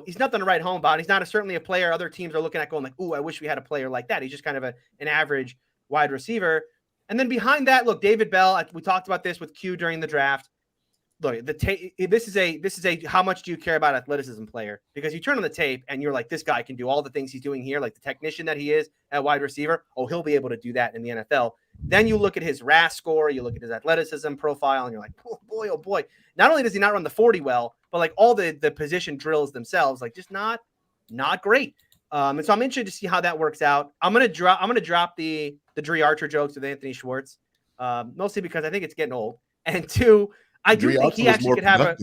he's nothing to write home about. He's not certainly a player other teams are looking at going like, "Ooh, I wish we had a player like that." He's just kind of an average wide receiver. And then behind that, look, David Bell. We talked about this with Q during the draft. Look, this is a how much do you care about athleticism player? Because you turn on the tape and you're like, this guy can do all the things he's doing here, like the technician that he is at wide receiver. Oh, he'll be able to do that in the NFL. Then you look at his RAS score, you look at his athleticism profile, and you're like, oh boy. Not only does he not run the 40 well, but like all the position drills themselves, like just not great. And so I'm interested to see how that works out. I'm gonna drop the Dre Archer jokes with Anthony Schwartz, mostly because I think it's getting old, and 2. I do think he actually could have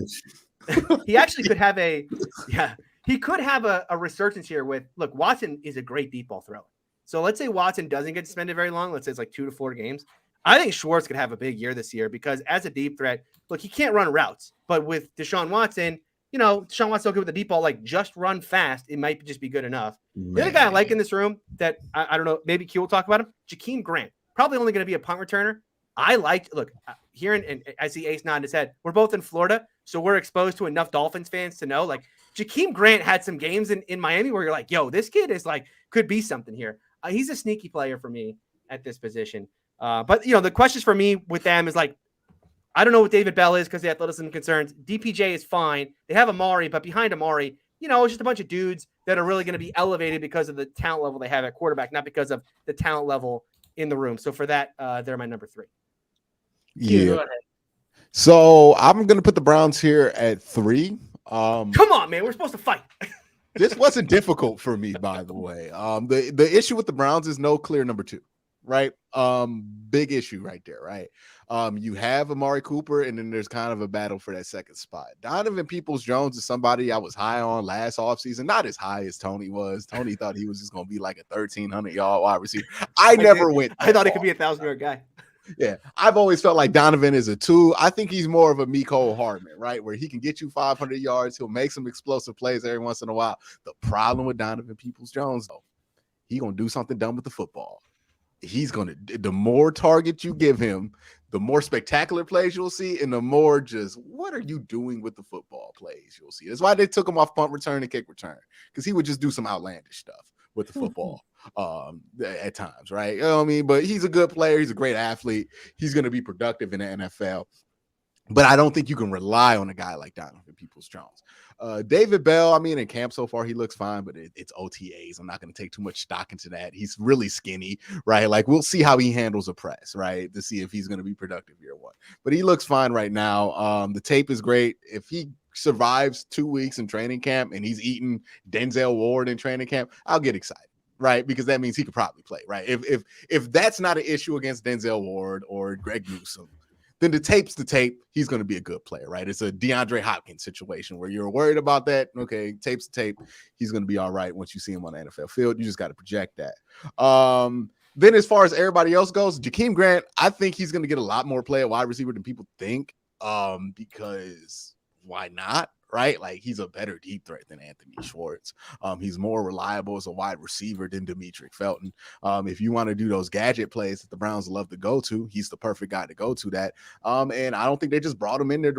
a resurgence here with, look, Watson is a great deep ball thrower. So let's say Watson doesn't get suspended very long. Let's say it's like 2 to 4 games. I think Schwartz could have a big year this year because as a deep threat, look, he can't run routes, but with Deshaun Watson, Deshaun Watson okay with the deep ball, like just run fast. It might just be good enough. Man. The other guy I like in this room that I don't know, maybe Q will talk about him, Jakeem Grant, probably only going to be a punt returner. I liked, look, here, and I see Ace nodding his head. We're both in Florida, so we're exposed to enough Dolphins fans to know, like, Jakeem Grant had some games in Miami where you're like, yo, this kid is like, could be something here. He's a sneaky player for me at this position. But, the questions for me with them is like, I don't know what David Bell is because the athleticism concerns. DPJ is fine. They have Amari, but behind Amari, it's just a bunch of dudes that are really going to be elevated because of the talent level they have at quarterback, not because of the talent level in the room. So for that, they're my number 3. Yeah. So I'm gonna put the Browns here at 3. Come on, man. We're supposed to fight. This wasn't difficult for me, by the way. The issue with the Browns is no clear number 2, right? Big issue right there, right? You have Amari Cooper, and then there's kind of a battle for that second spot. Donovan Peoples-Jones is somebody I was high on last offseason, not as high as Tony was. Tony thought he was just gonna be like a 1,300-yard wide receiver. I thought he could be a 1,000-yard guy. Yeah, I've always felt like Donovan is a 2. I think he's more of a Mecole Hardman, right? Where he can get you 500 yards. He'll make some explosive plays every once in a while. The problem with Donovan Peoples-Jones, though, he's going to do something dumb with the football. The more targets you give him, the more spectacular plays you'll see, and the more just, what are you doing with the football plays you'll see. That's why they took him off punt return and kick return, because he would just do some outlandish stuff with the football. At times, right? You know what I mean? But he's a good player. He's a great athlete. He's going to be productive in the NFL. But I don't think you can rely on a guy like Donovan Peoples-Jones. David Bell, I mean, in camp so far, he looks fine, but it's OTAs. I'm not going to take too much stock into that. He's really skinny, right? Like, we'll see how he handles a press, right? To see if he's going to be productive year 1. But he looks fine right now. The tape is great. If he survives 2 weeks in training camp and he's eating Denzel Ward in training camp, I'll get excited. Right, because that means he could probably play. Right, if that's not an issue against Denzel Ward or Greg Newsome, then the tape's the tape. He's going to be a good player. Right, it's a DeAndre Hopkins situation where you're worried about that. Okay, tape's the tape. He's going to be all right once you see him on the NFL field. You just got to project that. Then as far as everybody else goes, Jakeem Grant, I think he's going to get a lot more play at wide receiver than people think. Because why not? right? Like he's a better deep threat than Anthony Schwartz. He's more reliable as a wide receiver than Demetric Felton. If you want to do those gadget plays that the Browns love to go to, he's the perfect guy to go to that. And I don't think they just brought him in there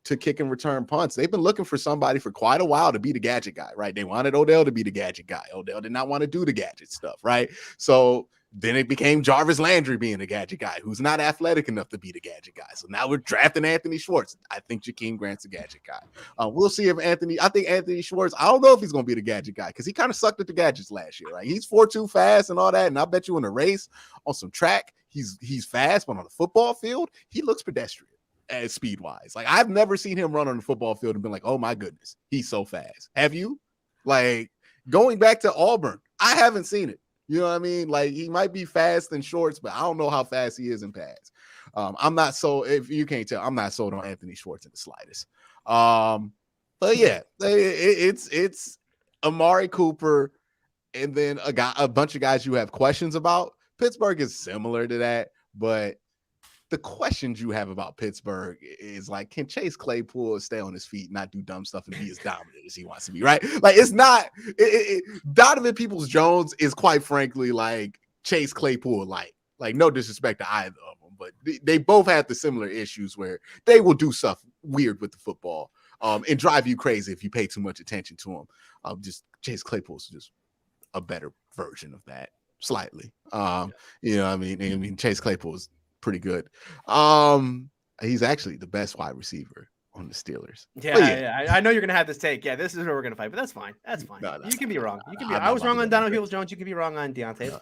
to kick and return punts. They've been looking for somebody for quite a while to be the gadget guy, right? They wanted Odell to be the gadget guy. Odell did not want to do the gadget stuff, right? So then it became Jarvis Landry being the gadget guy, who's not athletic enough to be the gadget guy. So now we're drafting Anthony Schwartz. I think Jakeem Grant's the gadget guy. We'll see if I think Anthony Schwartz, I don't know if he's going to be the gadget guy because he kind of sucked at the gadgets last year. Right? He's 4.2 fast and all that. And I bet you in a race on some track, he's fast, but on the football field, he looks pedestrian as speed wise. Like I've never seen him run on the football field and been like, oh my goodness, he's so fast. Have you? Like going back to Auburn, I haven't seen it. You know what I mean? Like he might be fast in shorts, but I don't know how fast he is in pads. I'm not so, if you can't tell, I'm not sold on Anthony Schwartz in the slightest. But yeah, it's Amari Cooper and then a bunch of guys you have questions about. Pittsburgh is similar to that, but the questions you have about Pittsburgh is like, can Chase Claypool stay on his feet, and not do dumb stuff, and be as dominant as he wants to be, right? Like, it's not Donovan Peoples-Jones is quite frankly like Chase Claypool, like no disrespect to either of them, but they both have the similar issues where they will do stuff weird with the football and drive you crazy if you pay too much attention to them. Just Chase Claypool's just a better version of that, slightly. You know what I mean? Chase Claypool is pretty good. He's actually the best wide receiver on the Steelers. Yeah. I know you're gonna have this take. Yeah, this is where we're gonna fight, but that's fine. That's fine. You can be wrong. You can be. I was wrong on Donovan Peoples-Jones. You can be wrong on Deontay.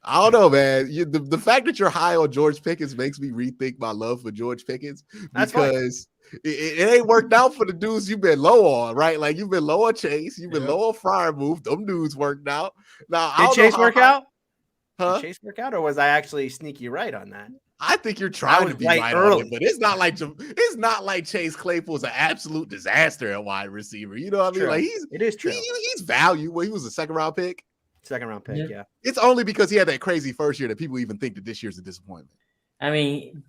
I don't know, man. The fact that you're high on George Pickens makes me rethink my love for George Pickens because it ain't worked out for the dudes you've been low on, right? Like you've been low on Chase, you've been low on Freiermuth. Them dudes worked out. Now, did Chase work out? Huh? Did Chase work out, or was I actually sneaky right on that? I think you're trying to be right early, on it, but it's not like Chase Claypool's an absolute disaster at wide receiver. You know what I mean? True. Like it is true. He's value. Well, he was a second round pick. Yeah. It's only because he had that crazy first year that people even think that this year's a disappointment. I mean,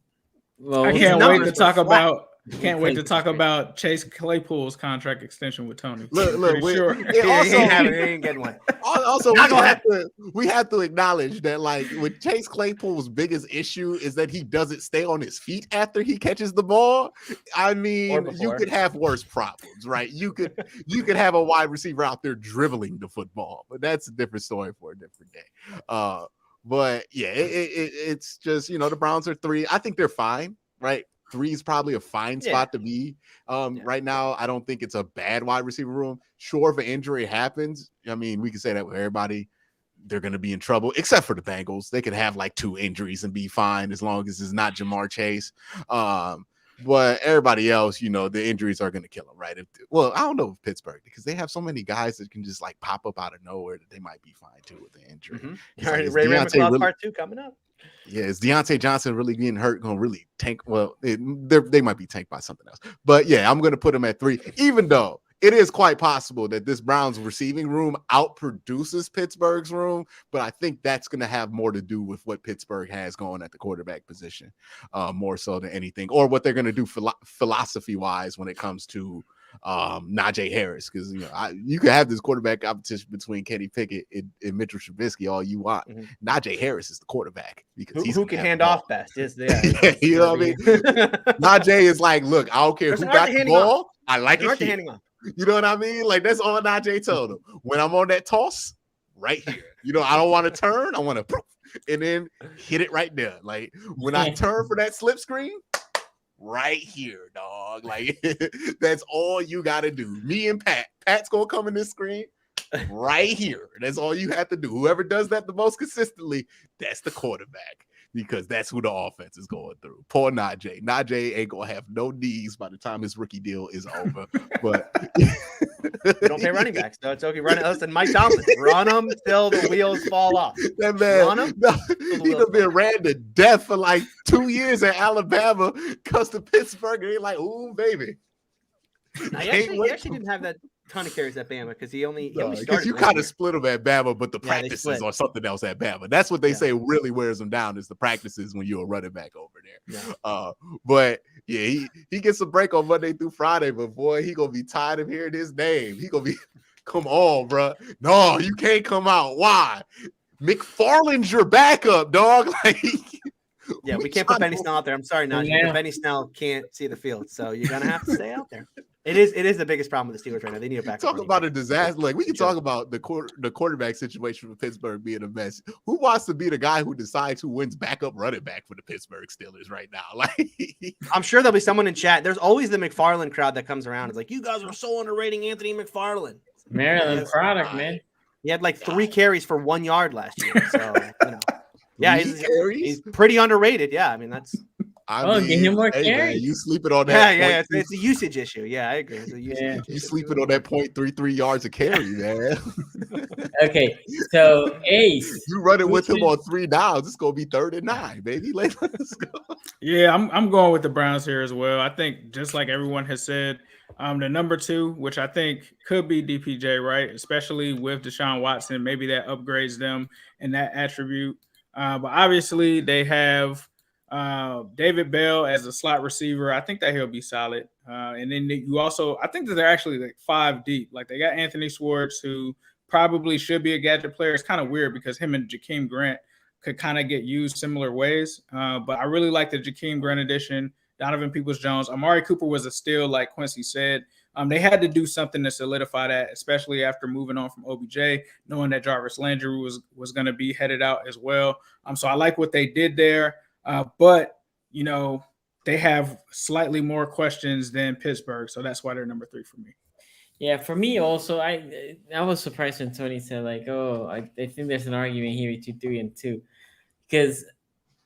well, I can't wait to talk about. Can't wait to talk about Chase Claypool's contract extension with Tony. Look, sure. He ain't getting one. Also, we have to acknowledge that, like, with Chase Claypool's biggest issue is that he doesn't stay on his feet after he catches the ball. I mean, you could have worse problems, right? You could have a wide receiver out there dribbling the football, but that's a different story for a different day. But yeah, it's just, the Browns are 3. I think they're fine, right? 3 is probably a fine spot to be. Right now, I don't think it's a bad wide receiver room. Sure, if an injury happens, I mean, we can say that with everybody. They're going to be in trouble, except for the Bengals. They could have like 2 injuries and be fine as long as it's not Jamar Chase. But everybody else, the injuries are going to kill them, right? I don't know with Pittsburgh because they have so many guys that can just like pop up out of nowhere that they might be fine too with the injury. Mm-hmm. Ray McCloud Part 2 coming up. Yeah, is Deontay Johnson really getting hurt? Going to really tank? Well, they might be tanked by something else. But yeah, I'm going to put him at 3, even though it is quite possible that this Browns receiving room outproduces Pittsburgh's room. But I think that's going to have more to do with what Pittsburgh has going at the quarterback position, more so than anything, or what they're going to do philosophy-wise when it comes to Najee Harris, because you can have this quarterback competition between Kenny Pickett and Mitchell Trubisky all you want. Mm-hmm. Najee Harris is the quarterback because who can hand off best. Is you know what I mean? Najee is like, look, I don't care who got the ball. Off. I like it handing off. You know what I mean? Like that's all Najee told him. When I'm on that toss, right here. I don't want to turn. I want to and then hit it right there. Like when I turn for that slip screen. Right here, dog. Like that's all you got to do. Me and Pat's gonna come in this screen right here. That's all you have to do. Whoever does that the most consistently, that's the quarterback, because that's who the offense is going through. Poor Najee. Najee ain't gonna have no knees by the time his rookie deal is over. But we don't pay running backs, so it's okay. Listen, Mike Tomlin, run them till the wheels fall off. That man, he done been ran to death for like 2 years in Alabama. Comes to Pittsburgh, and they like, ooh, baby. He actually didn't have that. ton of carries at Bama because he only Because started you one kind year. of split him at Bama, but the Yeah, they practices split. or something else at Bama. That's what they Yeah. say really wears him down is the practices when you're a running back over there. Yeah. But yeah, he gets a break on Monday through Friday, but boy, he gonna be tired of hearing his name. He gonna be, come on, bro. No, you can't come out. Why? McFarland's your backup, dog. Like, Yeah, we can't put Benny trying to- Snell out there. I'm sorry, Najee, Yeah. but Benny Snell can't see the field, so you're gonna have to stay out there. It is the biggest problem with the Steelers right now. They need a backup. Talk running about back. a disaster. Like we can talk about the quarterback situation for Pittsburgh being a mess. Who wants to be the guy who decides who wins backup running back for the Pittsburgh Steelers right now? Like, I'm sure there'll be someone in chat. There's always the McFarland crowd that comes around. It's like, you guys are so underrating Anthony McFarland. Maryland product, man. He had like 3 carries for 1 yard last year. So, yeah, Three he's carries? pretty underrated. Yeah, I mean, that's Give him more hey, man, carries. you sleeping on that? yeah. It's a usage issue. Yeah, I agree. It's a usage issue. You sleeping on that 0.33 yards a carry, man. Okay, so Ace. You running with him on 3 downs. It's gonna be 3rd and 9, baby. Let's go. Yeah, I'm going with the Browns here as well. I think just like everyone has said, the number 2, which I think could be DPJ, right? Especially with Deshaun Watson, maybe that upgrades them in that attribute. But obviously they have David Bell as a slot receiver. I think that he'll be solid. And then you also, I think that they're actually like 5 deep. Like they got Anthony Schwartz, who probably should be a gadget player. It's kind of weird because him and Jakeem Grant could kind of get used similar ways. But I really like the Jakeem Grant addition. Donovan Peoples-Jones. Amari Cooper was a steal, like Quincy said. They had to do something to solidify that, especially after moving on from OBJ, knowing that Jarvis Landry was going to be headed out as well. So I like what they did there. But, they have slightly more questions than Pittsburgh. So that's why they're number 3 for me. Yeah, for me also, I was surprised when Tony said, like, I think there's an argument here between 3 and 2. Because,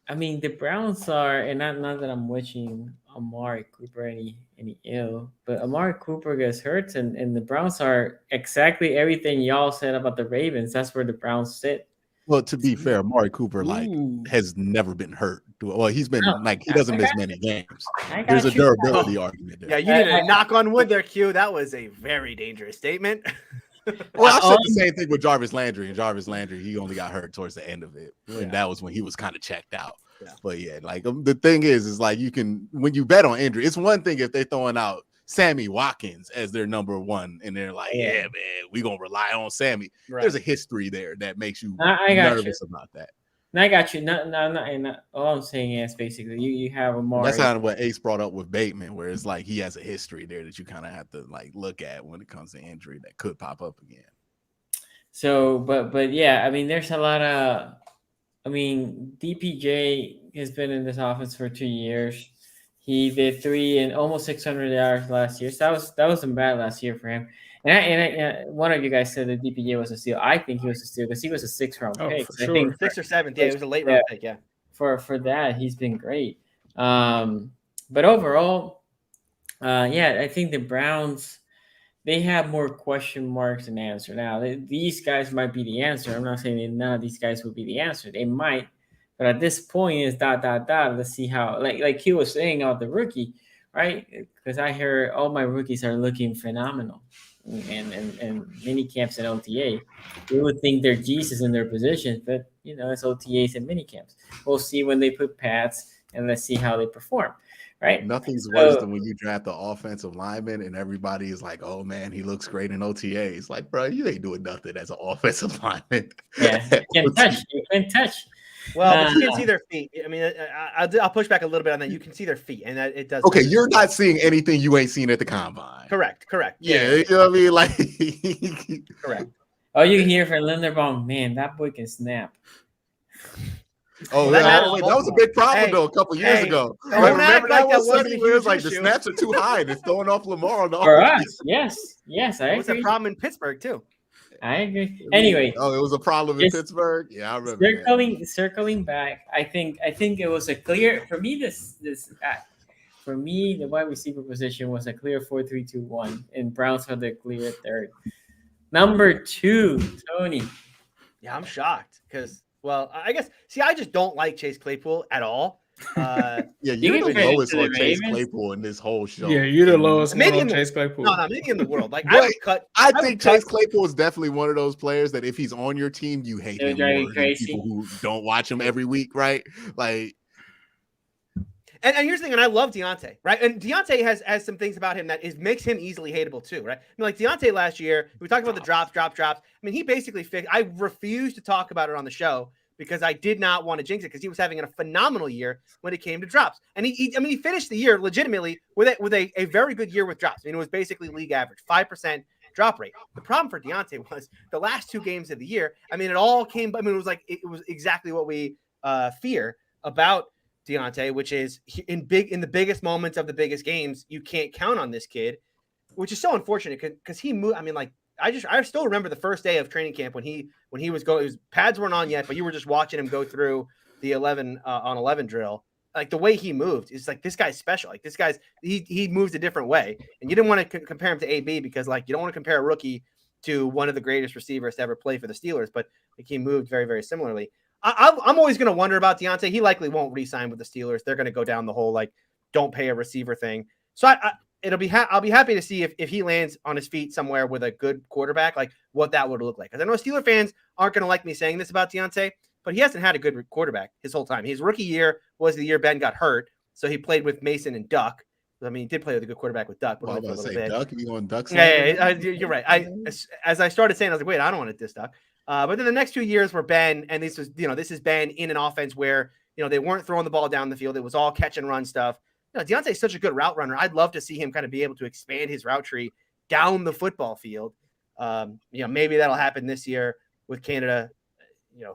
I mean, the Browns are, and not that I'm wishing Amari Cooper any ill, but Amari Cooper gets hurt, and the Browns are exactly everything y'all said about the Ravens. That's where the Browns sit. Well, to be fair, Amari Cooper has never been hurt. Well, he's been he doesn't miss many games. There's a durability argument there. Yeah, you need to knock on wood there, Q. That was a very dangerous statement. Well, I said the same thing with Jarvis Landry. And Jarvis Landry, he only got hurt towards the end of it. And that was when he was kind of checked out. Yeah. But yeah, like the thing is like when you bet on injury, it's one thing if they're throwing out Sammy Watkins as their number 1, and they're like, yeah, man, we're going to rely on Sammy. Right. There's a history there that makes you nervous about that. I got you. No. All I'm saying is basically you have Amari. That's kind of what Ace brought up with Bateman, where it's like he has a history there that you kind of have to like look at when it comes to injury that could pop up again. So, but yeah, I mean, there's a lot of, DPJ has been in this offense for 2 years. He did 3 and almost 600 yards last year. So that wasn't bad last year for him. And one of you guys said that DPJ was a steal. I think he was a steal because he was a 6th-round pick. For sure. I think 6th or 7th. Yeah, it was a late round pick. Yeah. For that, he's been great. But overall, I think the Browns, they have more question marks than answer. Now, these guys might be the answer. I'm not saying that none of these guys will be the answer. They might. But at this point, it's ... Let's see how, like he was saying about the rookie, right? Because I hear all my rookies are looking phenomenal. And mini camps and OTA. You would think they're Jesus in their positions, but it's OTAs and mini camps. We'll see when they put pads, and let's see how they perform. Right? Nothing's worse than when you draft the offensive lineman and everybody is like, "Oh man, he looks great in OTA." It's like, bro, you ain't doing nothing as an offensive lineman. Yeah, you can touch. Well, but you can see their feet. I mean, I'll push back a little bit on that. You can see their feet, and that it does. Okay, you're not seeing anything you ain't seen at the combine. Correct. Yeah, you know what I mean? Like, correct. Oh, you can hear from Linderbaum, man, that boy can snap. Oh, that was a big problem though a couple years ago. Don't act like that wasn't a huge like the issue. snaps are too high and it's throwing off Lamar on the For offense. us, yes, I agree. It was a problem in Pittsburgh too. I agree. Anyway, it was a problem in Pittsburgh. Yeah, I remember. Circling back, I think it was a clear for me. For me, the wide receiver position was a clear 4-3-2-1, and Browns had the clear 3rd. Number 2, Tony. Yeah, I'm shocked because, well, I guess, I just don't like Chase Claypool at all. Yeah, You you're can the trade him lowest to the on Chase Ravens. Claypool in this whole show. Yeah, you're the lowest one Maybe on in the, Chase Claypool. no, maybe in the world. Like But I would cut. I would think cut- Chase Claypool is definitely one of those players that if he's on your team, you hate They'll him drive you more than crazy. people who don't watch him every week, right? Like, And here's the thing, and I love Deontay, right? And Deontay has some things about him that makes him easily hateable too, right? I mean, like Deontay last year, we talked about the drops. I mean, he basically fixed. I refused to talk about it on the show because I did not want to jinx it because he was having a phenomenal year when it came to drops. And he finished the year legitimately with a very good year with drops. I mean, it was basically league average, 5% drop rate. The problem for Deontay was the last 2 games of the year. I mean, it all came. I mean, it was exactly what we fear about Deontay, which is in the biggest moments of the biggest games, you can't count on this kid, which is so unfortunate because he moved. I mean, like I still remember the first day of training camp when he was going. His pads weren't on yet, but you were just watching him go through the 11 on 11 drill. Like the way he moved is like this guy's special. Like this guy's he moves a different way, and you didn't want to compare him to AB because like you don't want to compare a rookie to one of the greatest receivers to ever play for the Steelers, but like he moved very, very similarly. I'm always going to wonder about Deontay. He likely won't re-sign with the Steelers. They're going to go down the whole like don't pay a receiver thing. So I'll be happy to see if he lands on his feet somewhere with a good quarterback, like what that would look like. Because I know Steeler fans aren't going to like me saying this about Deontay, but he hasn't had a good quarterback his whole time. His rookie year was the year Ben got hurt, so he played with Mason and Duck. I mean, he did play with a good quarterback with Duck. But well, I was going to say, Duck, you on Duck side? Yeah, you're right. As I started saying, I was like, wait, I don't want to diss Duck. But then the next 2 years were Ben, and this is Ben in an offense where, they weren't throwing the ball down the field. It was all catch and run stuff. Deontay's such a good route runner. I'd love to see him kind of be able to expand his route tree down the football field. Maybe that'll happen this year with Canada.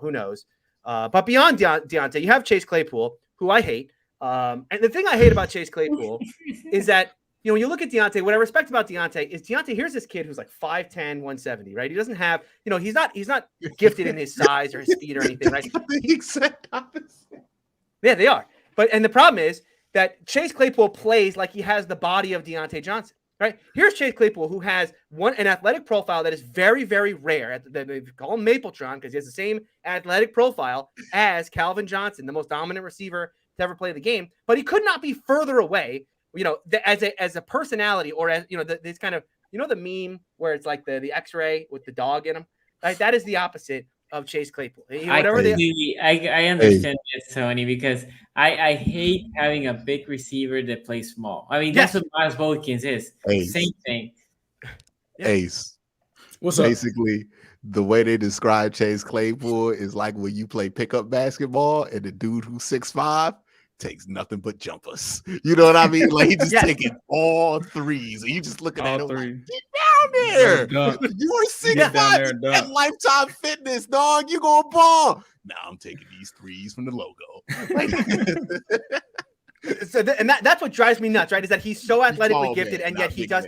Who knows? But beyond Deontay, you have Chase Claypool, who I hate. And the thing I hate about Chase Claypool is that, when you look at Deontay, what I respect about Deontay is here's this kid who's like 5'10", 170, right? He doesn't have, he's not gifted in his size or his speed or anything, right? The exact opposite. Yeah, they are. And the problem is that Chase Claypool plays like he has the body of Deontay Johnson, right? Here's Chase Claypool, who has an athletic profile that is very, very rare. They call him Mapletron because he has the same athletic profile as Calvin Johnson, the most dominant receiver to ever play the game. But he could not be further away, as a personality, or as this kind of the meme where it's like the X-ray with the dog in him. Right? That is the opposite of Chase Claypool. I understand this, Tony, because I hate having a big receiver that plays small. I mean, that's what Miles Boykins is. Ace. Same thing. Ace. What's up? Basically, the way they describe Chase Claypool is like when you play pickup basketball and the dude who's 6'5" takes nothing but jumpers. You know what I mean? Like he's just taking all threes. And you just looking at him like, get down there. You're 6'5", at Lifetime Fitness, dog. You gonna ball. Now I'm taking these threes from the logo. That's what drives me nuts, right? Is that he's so athletically gifted, and yet he has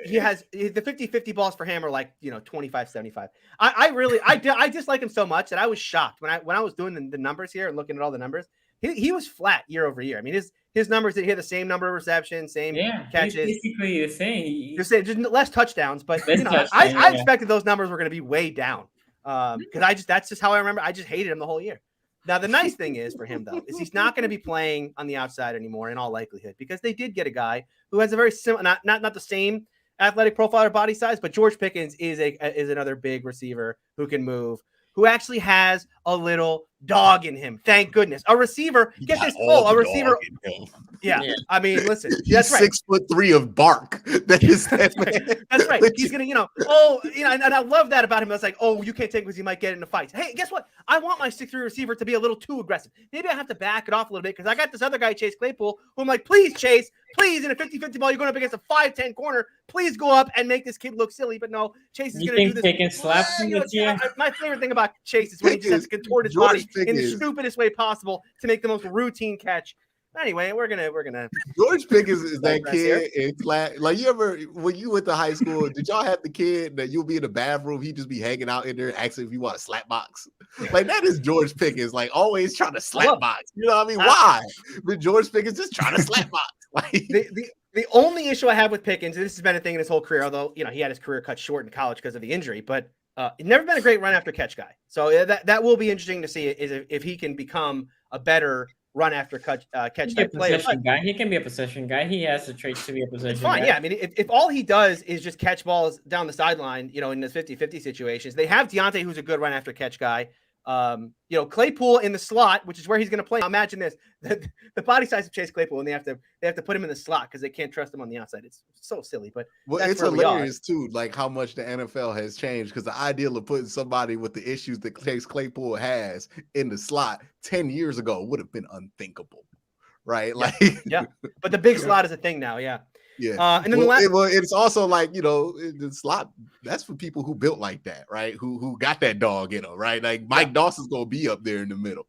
the 50-50 balls for him are like 25-75. I dislike him so much that I was shocked when I was doing the numbers here and looking at all the numbers. He was flat year over year. I mean, his numbers, he had the same number of receptions, same catches. Basically the same. Just less touchdowns, but I expected those numbers were going to be way down because that's just how I remember. I just hated him the whole year. Now, the nice thing is for him, though, is he's not going to be playing on the outside anymore in all likelihood because they did get a guy who has a very similar, not the same athletic profile or body size, but George Pickens is another big receiver who can move, who actually has a little dog in him. Thank goodness. A receiver, get this. A receiver. Yeah. I mean, listen, that's right. 6'3" of bark. That's right. He's going to, and I love that about him. It's like, you can't take because he might get into fights. Hey, guess what? I want my 6'3" receiver to be a little too aggressive. Maybe I have to back it off a little bit because I got this other guy, Chase Claypool, who I'm like, please, Chase, please, in a 50-50 ball, you're going up against a 5'10" corner. Please go up and make this kid look silly. But no, Chase is going to do this. Taking slaps in this year? My favorite thing about Chase is when he just has to contort his body in the stupidest way possible to make the most routine catch. Anyway, we're gonna. George Pickens is that kid in class. Like when you went to high school, did y'all have the kid that you'll be in the bathroom, he just be hanging out in there asking if you want a slap box? Like that is George Pickens, like always trying to slap box. You know what I mean? Why? But George Pickens just trying to slap box. Like the only issue I have with Pickens, and this has been a thing in his whole career, although he had his career cut short in college because of the injury, but never been a great run after catch guy. So that will be interesting to see if he can become a better run after catch He can be a type player. possession guy. He can be a possession guy. He has the traits to be a possession It's fine. guy. Yeah. I mean, if all he does is just catch balls down the sideline, in the 50-50 situations, they have Deontay, who's a good run after catch guy. Claypool in the slot, which is where he's going to play. Now imagine this: the body size of Chase Claypool, and they have to put him in the slot because they can't trust him on the outside. It's so silly, but it's hilarious too, like how much the NFL has changed. Because the ideal of putting somebody with the issues that Chase Claypool has in the slot 10 years ago would have been unthinkable, right? Yeah. But the big slot is a thing now. Yeah. Yeah. And then it's also like, the slot, that's for people who built like that, right? Who got that dog in them, right? Like Mike Dawson's going to be up there in the middle.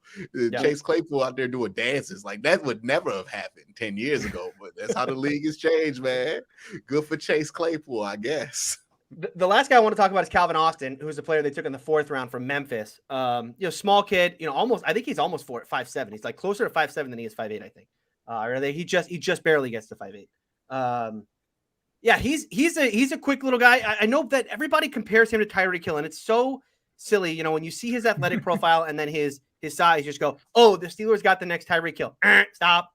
Chase Claypool out there doing dances. Like that would never have happened 10 years ago, but that's how the league has changed, man. Good for Chase Claypool, I guess. The last guy I want to talk about is Calvin Austin, who's a player they took in the 4th round from Memphis. Small kid, I think he's almost 5'7". He's like closer to 5'7" than he is 5'8", I think. He just barely gets to 5'8". He's a quick little guy. I know that everybody compares him to Tyreek Hill, and it's so silly. When you see his athletic profile and then his size, you just go, "Oh, the Steelers got the next Tyreek Hill." Stop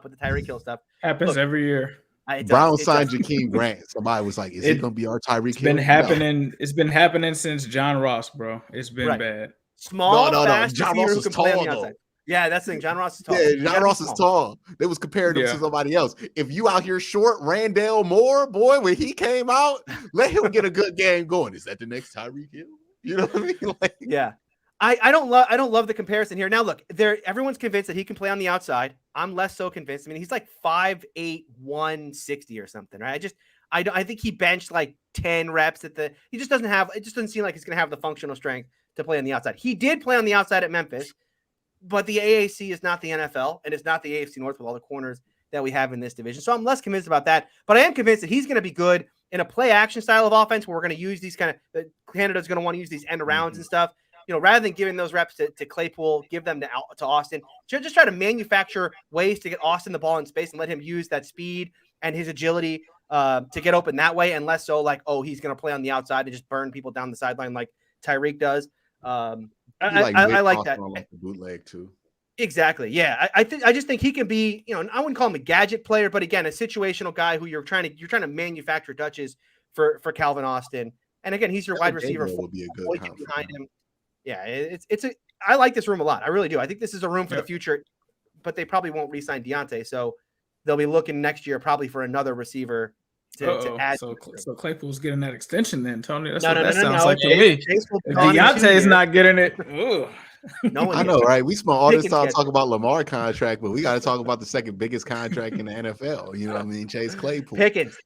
with the Tyreek Hill stuff. Happens every year. Brown signed Jakeem Grant. Somebody was like, "Is it going to be our Tyreek Hill?" Been happening. No. It's been happening since John Ross, bro. It's been bad. Small, fast John Ross is tall, though. Yeah, that's the thing. John Ross is tall. Yeah, John Ross is tall. They was comparing him to somebody else. If you out here short, Randall Moore, boy, when he came out, let him get a good game going. Is that the next Tyreek Hill? You know what I mean? Yeah. I don't love the comparison here. Now look, everyone's convinced that he can play on the outside. I'm less so convinced. I mean, he's like 5'8", 160 or something, right? I think he benched like 10 reps he just doesn't have. It just doesn't seem like he's going to have the functional strength to play on the outside. He did play on the outside at Memphis. But the AAC is not the NFL, and it's not the AFC North with all the corners that we have in this division. So I'm less convinced about that. But I am convinced that he's going to be good in a play-action style of offense where we're going to use these Canada's going to want to use these end arounds and stuff. Rather than giving those reps to Claypool, give them to Austin. Just try to manufacture ways to get Austin the ball in space and let him use that speed and his agility to get open that way, and less so like, oh, he's going to play on the outside and just burn people down the sideline like Tyreek does. I like that. Like the bootleg too. Exactly. Yeah. I just think he can be, I wouldn't call him a gadget player, but again, a situational guy who you're trying to manufacture touches for Calvin Austin. And again, he's your wide receiver. Would be a good behind him. Yeah. I like this room a lot. I really do. I think this is a room for the future, but they probably won't re-sign Deontay. So they'll be looking next year probably for another receiver to add. So Claypool's getting that extension then, Tony. That's what that sounds like to me. If Deontay's not getting it. I know, right? We spent all this time talking about Lamar contract, but we got to talk about the second biggest contract in the NFL. You know what I mean? Chase Claypool. Pickens.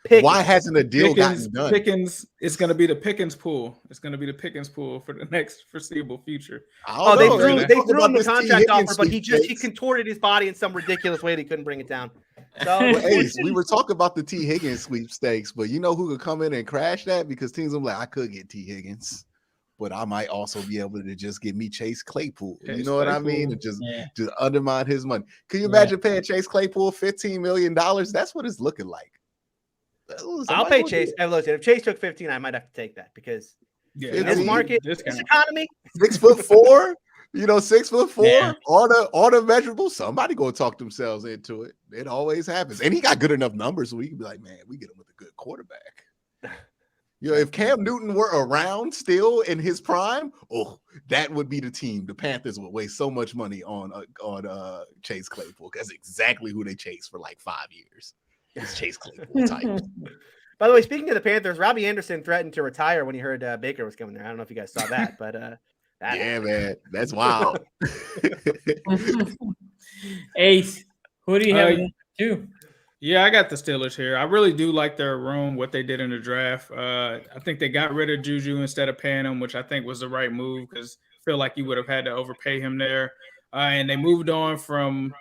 Why hasn't a deal gotten done? Pickens is going to be the Pickens pool. It's going to be the Pickens pool for the next foreseeable future. They threw him the contract offer, but he contorted his body in some ridiculous way that he couldn't bring it down. So we were talking about the T. Higgins sweepstakes, but you know who could come in and crash that? Because teams are like, I could get T. Higgins, but I might also be able to just get me Chase Claypool. You know what I mean? And just undermine his money. Can you imagine paying Chase Claypool $15 million? That's what it's looking like. I'll pay Chase. If Chase took 15, I might have to take that because in this market, this economy, 6'4", 6'4", all the measurables, somebody gonna talk themselves into it. It always happens. And he got good enough numbers so we can be like, man, we get him with a good quarterback. If Cam Newton were around still in his prime, that would be the team. The Panthers would waste so much money on Chase Claypool. That's exactly who they chased for like 5 years. It's Chase Claypool type. By the way, speaking of the Panthers, Robbie Anderson threatened to retire when he heard Baker was coming there. I don't know if you guys saw that, but man, that's wild. Ace, who do you have to? Yeah, I got the Steelers here. I really do like their room, what they did in the draft. I think they got rid of Juju instead of paying him, which I think was the right move because I feel like you would have had to overpay him there. And they moved on from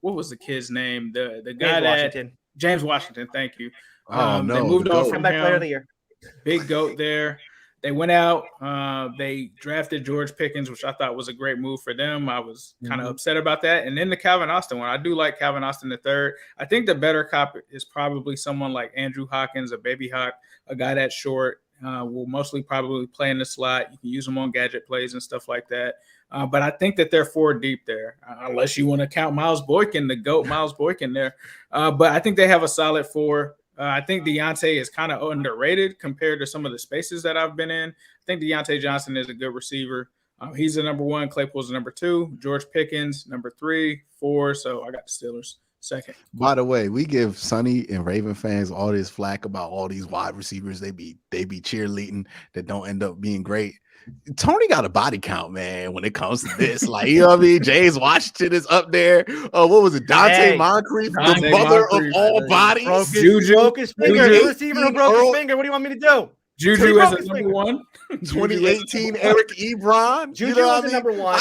what was the kid's name? The guy James Washington. Thank you. They moved on from him. Player of the year. Big GOAT there. They went out. They drafted George Pickens, which I thought was a great move for them. I was kind of upset about that. And then the Calvin Austin one. I do like Calvin Austin III. I think the better cop is probably someone like Andrew Hawkins, a baby hawk, a guy that's short. Will mostly probably play in the slot. You can use them on gadget plays and stuff like that. But I think that they're 4 deep there, unless you want to count Miles Boykin, the GOAT Miles Boykin there. But I think they have a solid 4. I think Deontay is kind of underrated compared to some of the spaces that I've been in. I think Deontay Johnson is a good receiver. He's the number 1. Claypool's the number 2. George Pickens, number 3, 4. So I got the Steelers second. By the way, we give Sonny and Raven fans all this flack about all these wide receivers they be cheerleading that don't end up being great. Tony got a body count, man, when it comes to this. Like, you know what I mean? James Washington is up there. What was it? Dante Moncrief, the mother of all bodies. Juju broke his finger. The receiver who broke his finger. What do you want me to do? Juju is a number 1. 2018 Eric Ebron. Juju was number 1.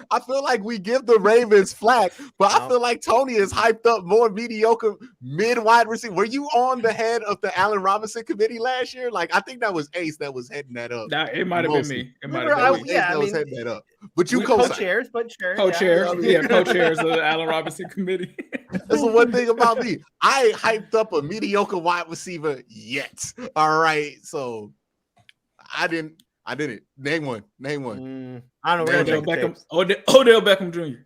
I feel like we give the Ravens flack, but I feel like Tony is hyped up more mediocre mid wide receiver. Were you on the head of the Allen Robinson committee last year? Like, I think that was Ace that was heading that up. It might have been me. It might have been me. Yeah, I was heading that up. But you co-chairs, but sure. Co-chairs, co-chairs of the Allen Robinson committee. That's the one thing about me. I ain't hyped up a mediocre wide receiver yet. All right, so I didn't. Name one. I don't know. Odell Beckham Jr.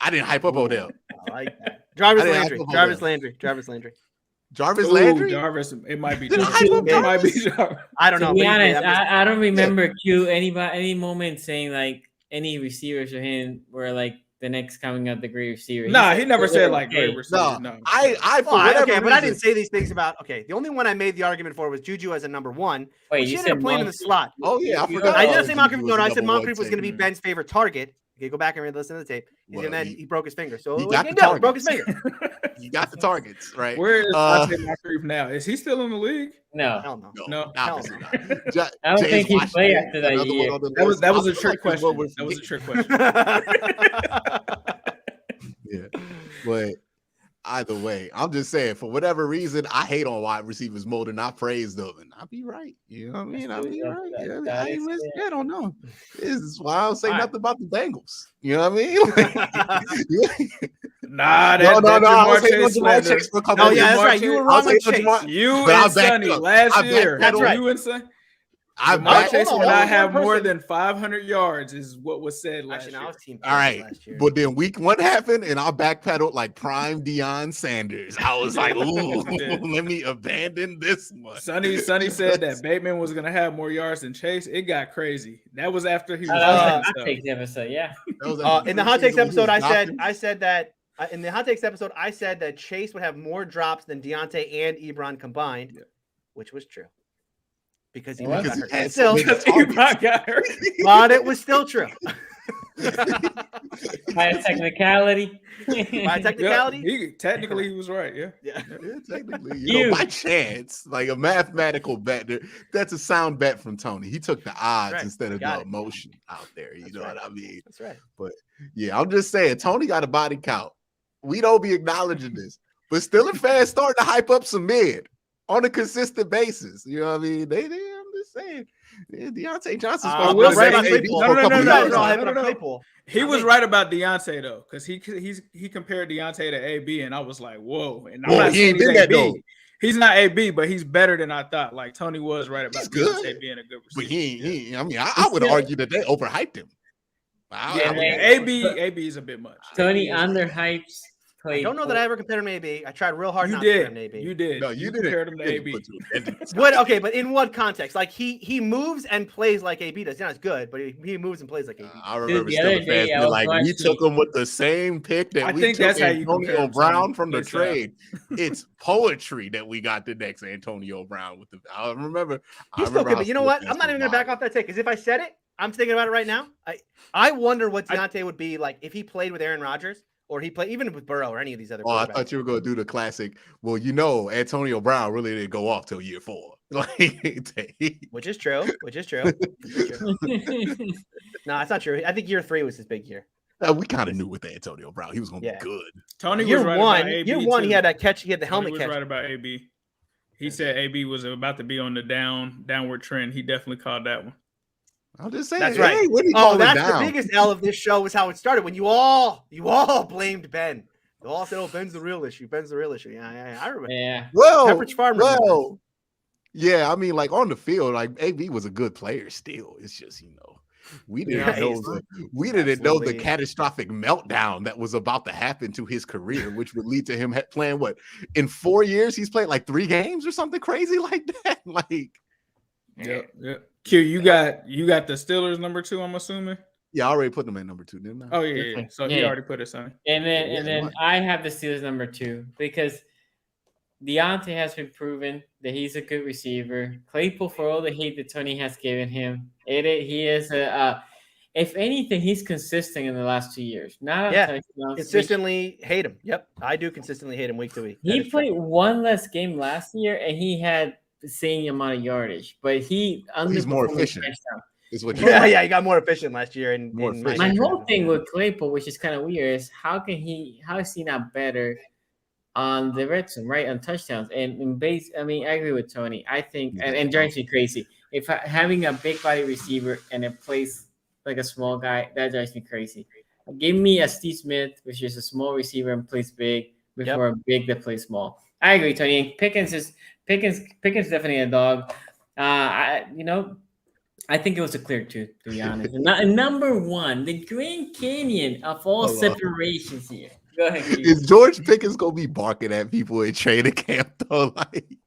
I didn't hype up Odell. I like that. Jarvis Landry. Jarvis. It might be Jarvis. I don't know. To be honest, I don't remember any moment saying like any receivers for him were like the next coming up the great receiver. Nah, he never said like great receiver. No. But I didn't say these things about. Okay, the only one I made the argument for was Juju as a number 1. Wait, you ended up playing in the slot. Oh yeah, I forgot. I didn't say Moncrief. No, I said Moncrief was going to be Ben's favorite target. Okay, go back and listen to the tape. He broke his finger. So he broke his finger. You got the targets, right? Where is Moncrief now? Is he still in the league? No. Hell no. No. Obviously not. I don't think he played after that year. That was a trick question. That was a trick question. Yeah, but either way, I'm just saying, for whatever reason, I hate on wide receivers more than I praise them, and I'll be right. You know what I mean? I'll be right. I don't know. This is why I don't say nothing about the Bengals. You know what I mean? Nah, no. Oh yeah, that's right. You were wrong with Chase. You and Sonny last year. That's right. You and Sonny. Chase will not have more than 500 yards, is what was said last year. All right, but then week 1 happened, and I backpedaled like prime Deion Sanders. I was like, "Ooh, let me abandon this one." Sonny said that Bateman was gonna have more yards than Chase. It got crazy. That was after he was. Hot takes episode, yeah. In the hot takes episode, I said that. In the hot takes episode, I said that Chase would have more drops than Deontay and Ebron combined, which was true. Because he got hurt. Still, got hurt. But it was still true. By a technicality. Technically, he was right. Yeah, technically. By chance, like a mathematical bet. That's a sound bet from Tony. He took the odds instead of the emotion out there. You know what I mean? That's right. But yeah, I'm just saying, Tony got a body count. We don't be acknowledging this, but Steelers fans starting to hype up some mid on a consistent basis. You know what I mean? I'm just saying. Deontay Johnson's right about Claypool. He was right about Deontay though, because he compared Deontay to AB, and I was like, whoa. And I'm not saying he's AB. He's not AB, but he's better than I thought. Like Tony was right about Deontay being a good receiver. But I would argue that they overhyped him. AB is a bit much. Tony underhypes. I don't know that I ever compared him to AB. I tried real hard not to compare him to AB. You did. No, you compared him to AB. Okay, but in what context? Like he moves and plays like AB does. Not as good, but he moves and plays like AB. I remember Steelers fans being like, we took him with the same pick that we took Antonio Brown from the trade. It's poetry that we got the next Antonio Brown with the. I remember. He's still good, but you know what? I'm not even gonna back off that take, because if I said it, I'm thinking about it right now. I wonder what Deontay would be like if he played with Aaron Rodgers. Or he played even with Burrow or any of these other. I thought you were going to do the classic. Well, Antonio Brown really didn't go off till year 4. Which is true. No, it's not true. I think year 3 was his big year. We kind of knew with Antonio Brown he was going to be good. Tony was right about AB. Year 1, he had that catch. He had the helmet catch. He was right about AB. He said AB was about to be on the downward trend. He definitely called that one. I'm just saying. That's right. That's the biggest L of this show is how it started when you all blamed Ben. You all said, "Oh, Ben's the real issue. Ben's the real issue." Yeah. I remember. Yeah. Well, Pepperidge Farm. Yeah, I mean, like on the field, like AB was a good player still. It's just, we didn't know the catastrophic meltdown that was about to happen to his career, which would lead to him playing in 4 years he's played like 3 games or something crazy like that. Like, yeah. Q, you got the Steelers number 2, I'm assuming. Yeah, I already put them at number 2, didn't I? Oh yeah. So he already put it on. And then I have the Steelers number 2 because Deontay has been proven that he's a good receiver. Claypool, for all the hate that Tony has given him, he is if anything, he's consistent in the last 2 years. Consistently hate him. Yep, I do consistently hate him week to week. He played one less game last year, and he had the same amount of yardage, but he's more efficient. Is what he got more efficient last year. And my whole thing with Claypool, which is kind of weird, is how is he not better on the red zone, right, on touchdowns? And in base, I mean, I agree with Tony. I think, and drives me crazy. If having a big body receiver and it plays like a small guy, that drives me crazy. Give me a Steve Smith, which is a small receiver and plays big, before a big that plays small. I agree, Tony. Pickens definitely a dog. I think it was a clear 2, to be honest. And number 1, the Grand Canyon of all separations here. Go ahead. Is George Pickens gonna be barking at people in training camp though? Like,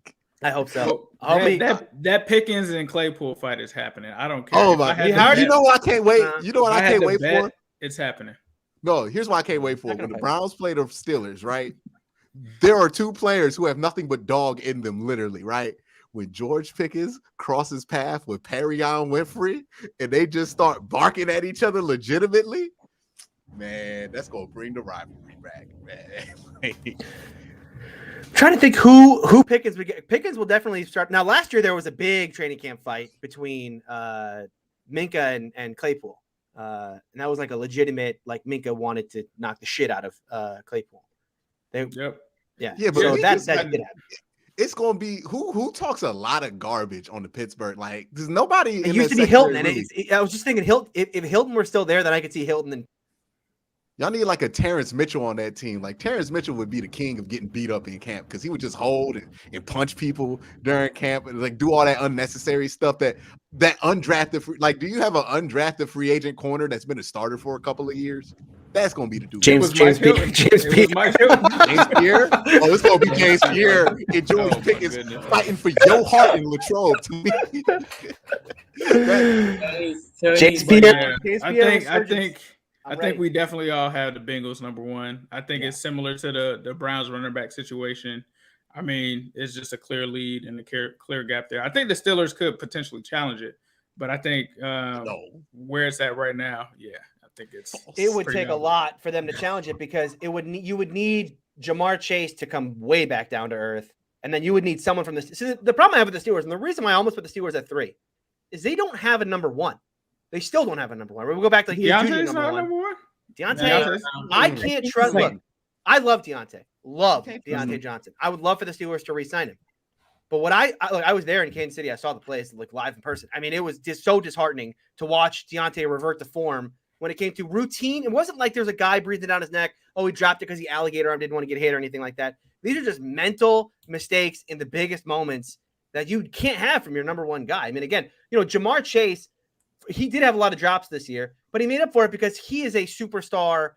I hope so. That Pickens and Claypool fight is happening. I don't care. Oh my! You know what I can't wait. You know what I can't wait for? It's happening. No, here's what I can't wait for. When the Browns play the Steelers, right? There are 2 players who have nothing but dog in them, literally, right? When George Pickens crosses path with Perion Winfrey and they just start barking at each other legitimately, man, that's gonna bring the rivalry back, man. I'm trying to think who Pickens would get. Pickens will definitely start. Now, last year there was a big training camp fight between Minka and Claypool, and that was like a legitimate, like Minka wanted to knock the shit out of Claypool. But so that did happen. It's gonna be who talks a lot of garbage on the Pittsburgh. Like, there's nobody. It used to be Hilton, and I was just thinking Hilton. If Hilton were still there, then I could see Hilton. And y'all need like a Terrence Mitchell on that team. Like, Terrence Mitchell would be the king of getting beat up in camp because he would just hold and punch people during camp and like do all that unnecessary stuff that undrafted. Like, do you have an undrafted free agent corner that's been a starter for a couple of years? That's gonna be the dude. James Pierre. James Pierre. Oh, it's gonna be James Pierre and George Pickens fighting for your heart in Latrobe. To me, James Pierre. I think we definitely all have the Bengals number 1. I think it's similar to the Browns running back situation. I mean, it's just a clear lead and a clear gap there. I think the Steelers could potentially challenge it, but I think where it's at right now, I think it would take a lot for them to challenge it because you would need Jamar Chase to come way back down to earth, and then you would need someone from the. So the problem I have with the Steelers, and the reason why I almost put the Steelers at 3, is they don't have a number 1. They still don't have a number 1. We'll go back to Deontay's not number 1. Deontay, I can't trust. Look, I love Deontay. Deontay Johnson. I would love for the Steelers to re-sign him. But what I was there in Kansas City. I saw the place like live in person. I mean, it was just so disheartening to watch Deontay revert to form when it came to routine. It wasn't like there's a guy breathing down his neck. Oh, he dropped it because he alligator arm didn't want to get hit or anything like that. These are just mental mistakes in the biggest moments that you can't have from your number 1 guy. I mean, again, Jamar Chase, he did have a lot of drops this year, but he made up for it because he is a superstar,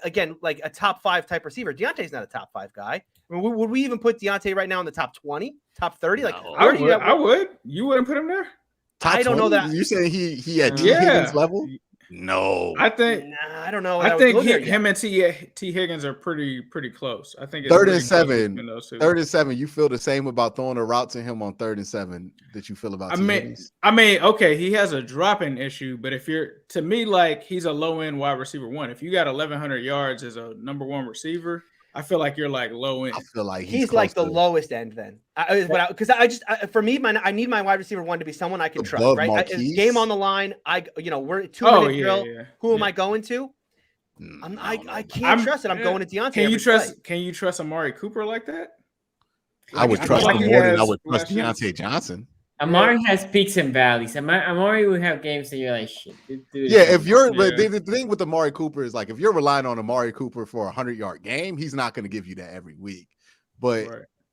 again, like a top 5 type receiver. Deontay's not a top 5 guy. I mean, would we even put Deontay right now in the top 20, top 30? Like, no. I would. You wouldn't put him there? I don't know that. You saying he at T. Higgins level? No, I think. Nah, I don't know. I think him and T. Higgins are pretty close. I think it's 3rd and 7. 3rd and 7. You feel the same about throwing a route to him on 3rd and 7 that you feel about. I mean, okay, he has a dropping issue, but if to me, like he's a low end wide receiver 1. If you got 1,100 yards as a number 1 receiver, I feel like you're like low end. I feel like he's like the lowest end then. Because for me, I need my wide receiver 1 to be someone I can trust. Right, game on the line. We're 2-minute drill. Yeah. Who am I going to? I can't trust it. I'm going to Deontay. Can you trust Amari Cooper like that? I would trust him more than I would trust Deontay Johnson. Amari has peaks and valleys. Amari will have games that you're like, shit. Dude, if you're, but the thing with Amari Cooper is like, if you're relying on Amari Cooper for a 100-yard game, he's not going to give you that every week. But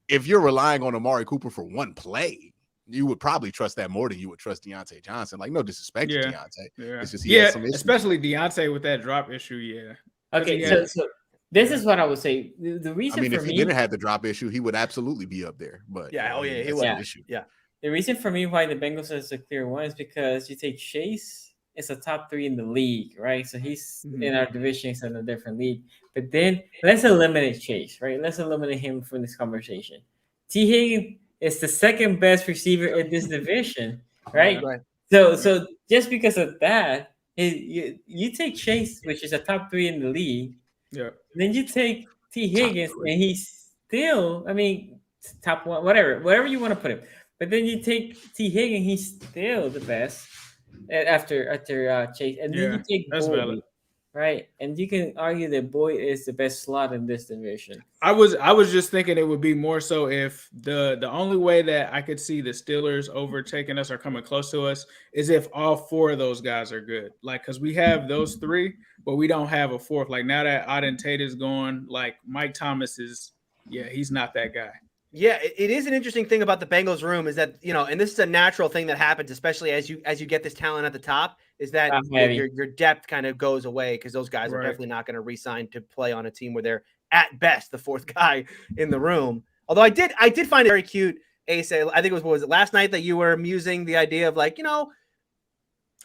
if you're relying on Amari Cooper for one play, you would probably trust that more than you would trust Deontay Johnson. Like, no disrespect to Deontay. Yeah. It's just he has some issues. Especially Deontay with that drop issue. Yeah. Okay, so this is what I would say. The reason for if he didn't have the drop issue, he would absolutely be up there. But he was. Issue. Yeah. The reason for me why the Bengals is a clear one is because you take Chase, it's a top 3 in the league, right? So he's in our division, he's in a different league. But then let's eliminate Chase, right? Let's eliminate him from this conversation. T. Higgins is the second best receiver in this division, right? So just because of that, you take Chase, which is a top 3 in the league. Yeah. Then you take T. Higgins, and he's still, top 1, whatever you want to put him. But then you take T. Higgins, he's still the best after Chase. And then you take Boyd, right? And you can argue that Boyd is the best slot in this division. I was just thinking it would be more so if the only way that I could see the Steelers overtaking us or coming close to us is if all 4 of those guys are good. Like, because we have those 3, but we don't have a 4th. Like, now that Auden Tate is gone, like Mike Thomas is, he's not that guy. Yeah, it is an interesting thing about the Bengals room is that, and this is a natural thing that happens, especially as you get this talent at the top, is that your depth kind of goes away because those guys are definitely not going to re-sign to play on a team where they're at best the 4th guy in the room. Although I did find it very cute, Ace. I think it was last night that you were musing the idea of like,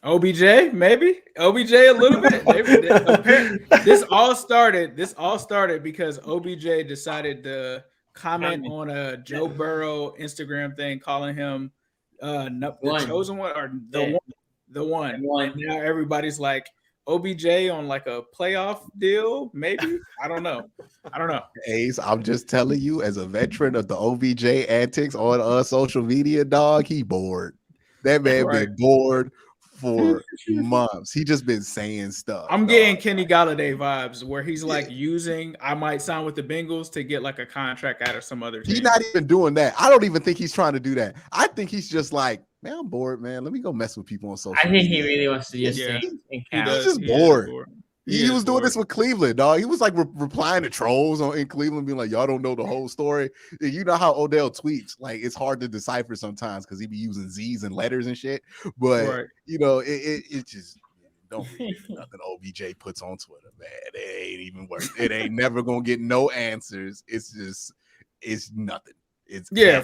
OBJ, maybe OBJ a little bit. This all started because OBJ decided to comment on a Joe Burrow Instagram thing, calling him the chosen one or the one. And now everybody's like OBJ on like a playoff deal, maybe. I don't know. Ace, I'm just telling you, as a veteran of the OBJ antics on social media, dog, he bored. That man been bored for months. He just been saying stuff. I'm getting Kenny Galladay vibes where he's like I might sign with the Bengals to get like a contract out of some other team. He's not even doing that. I don't even think he's trying to do that. I think he's just like, man, I'm bored, man. Let me go mess with people on social media. I think he really wants to just he's just bored. He was doing this with Cleveland, dog. He was like replying to trolls in Cleveland, being like, y'all don't know the whole story. And you know how Odell tweets. Like, it's hard to decipher sometimes because he be using Z's and letters and shit. But, it just don't be nothing OBJ puts on Twitter, man. It ain't even worth it. It ain't never going to get no answers. It's nothing.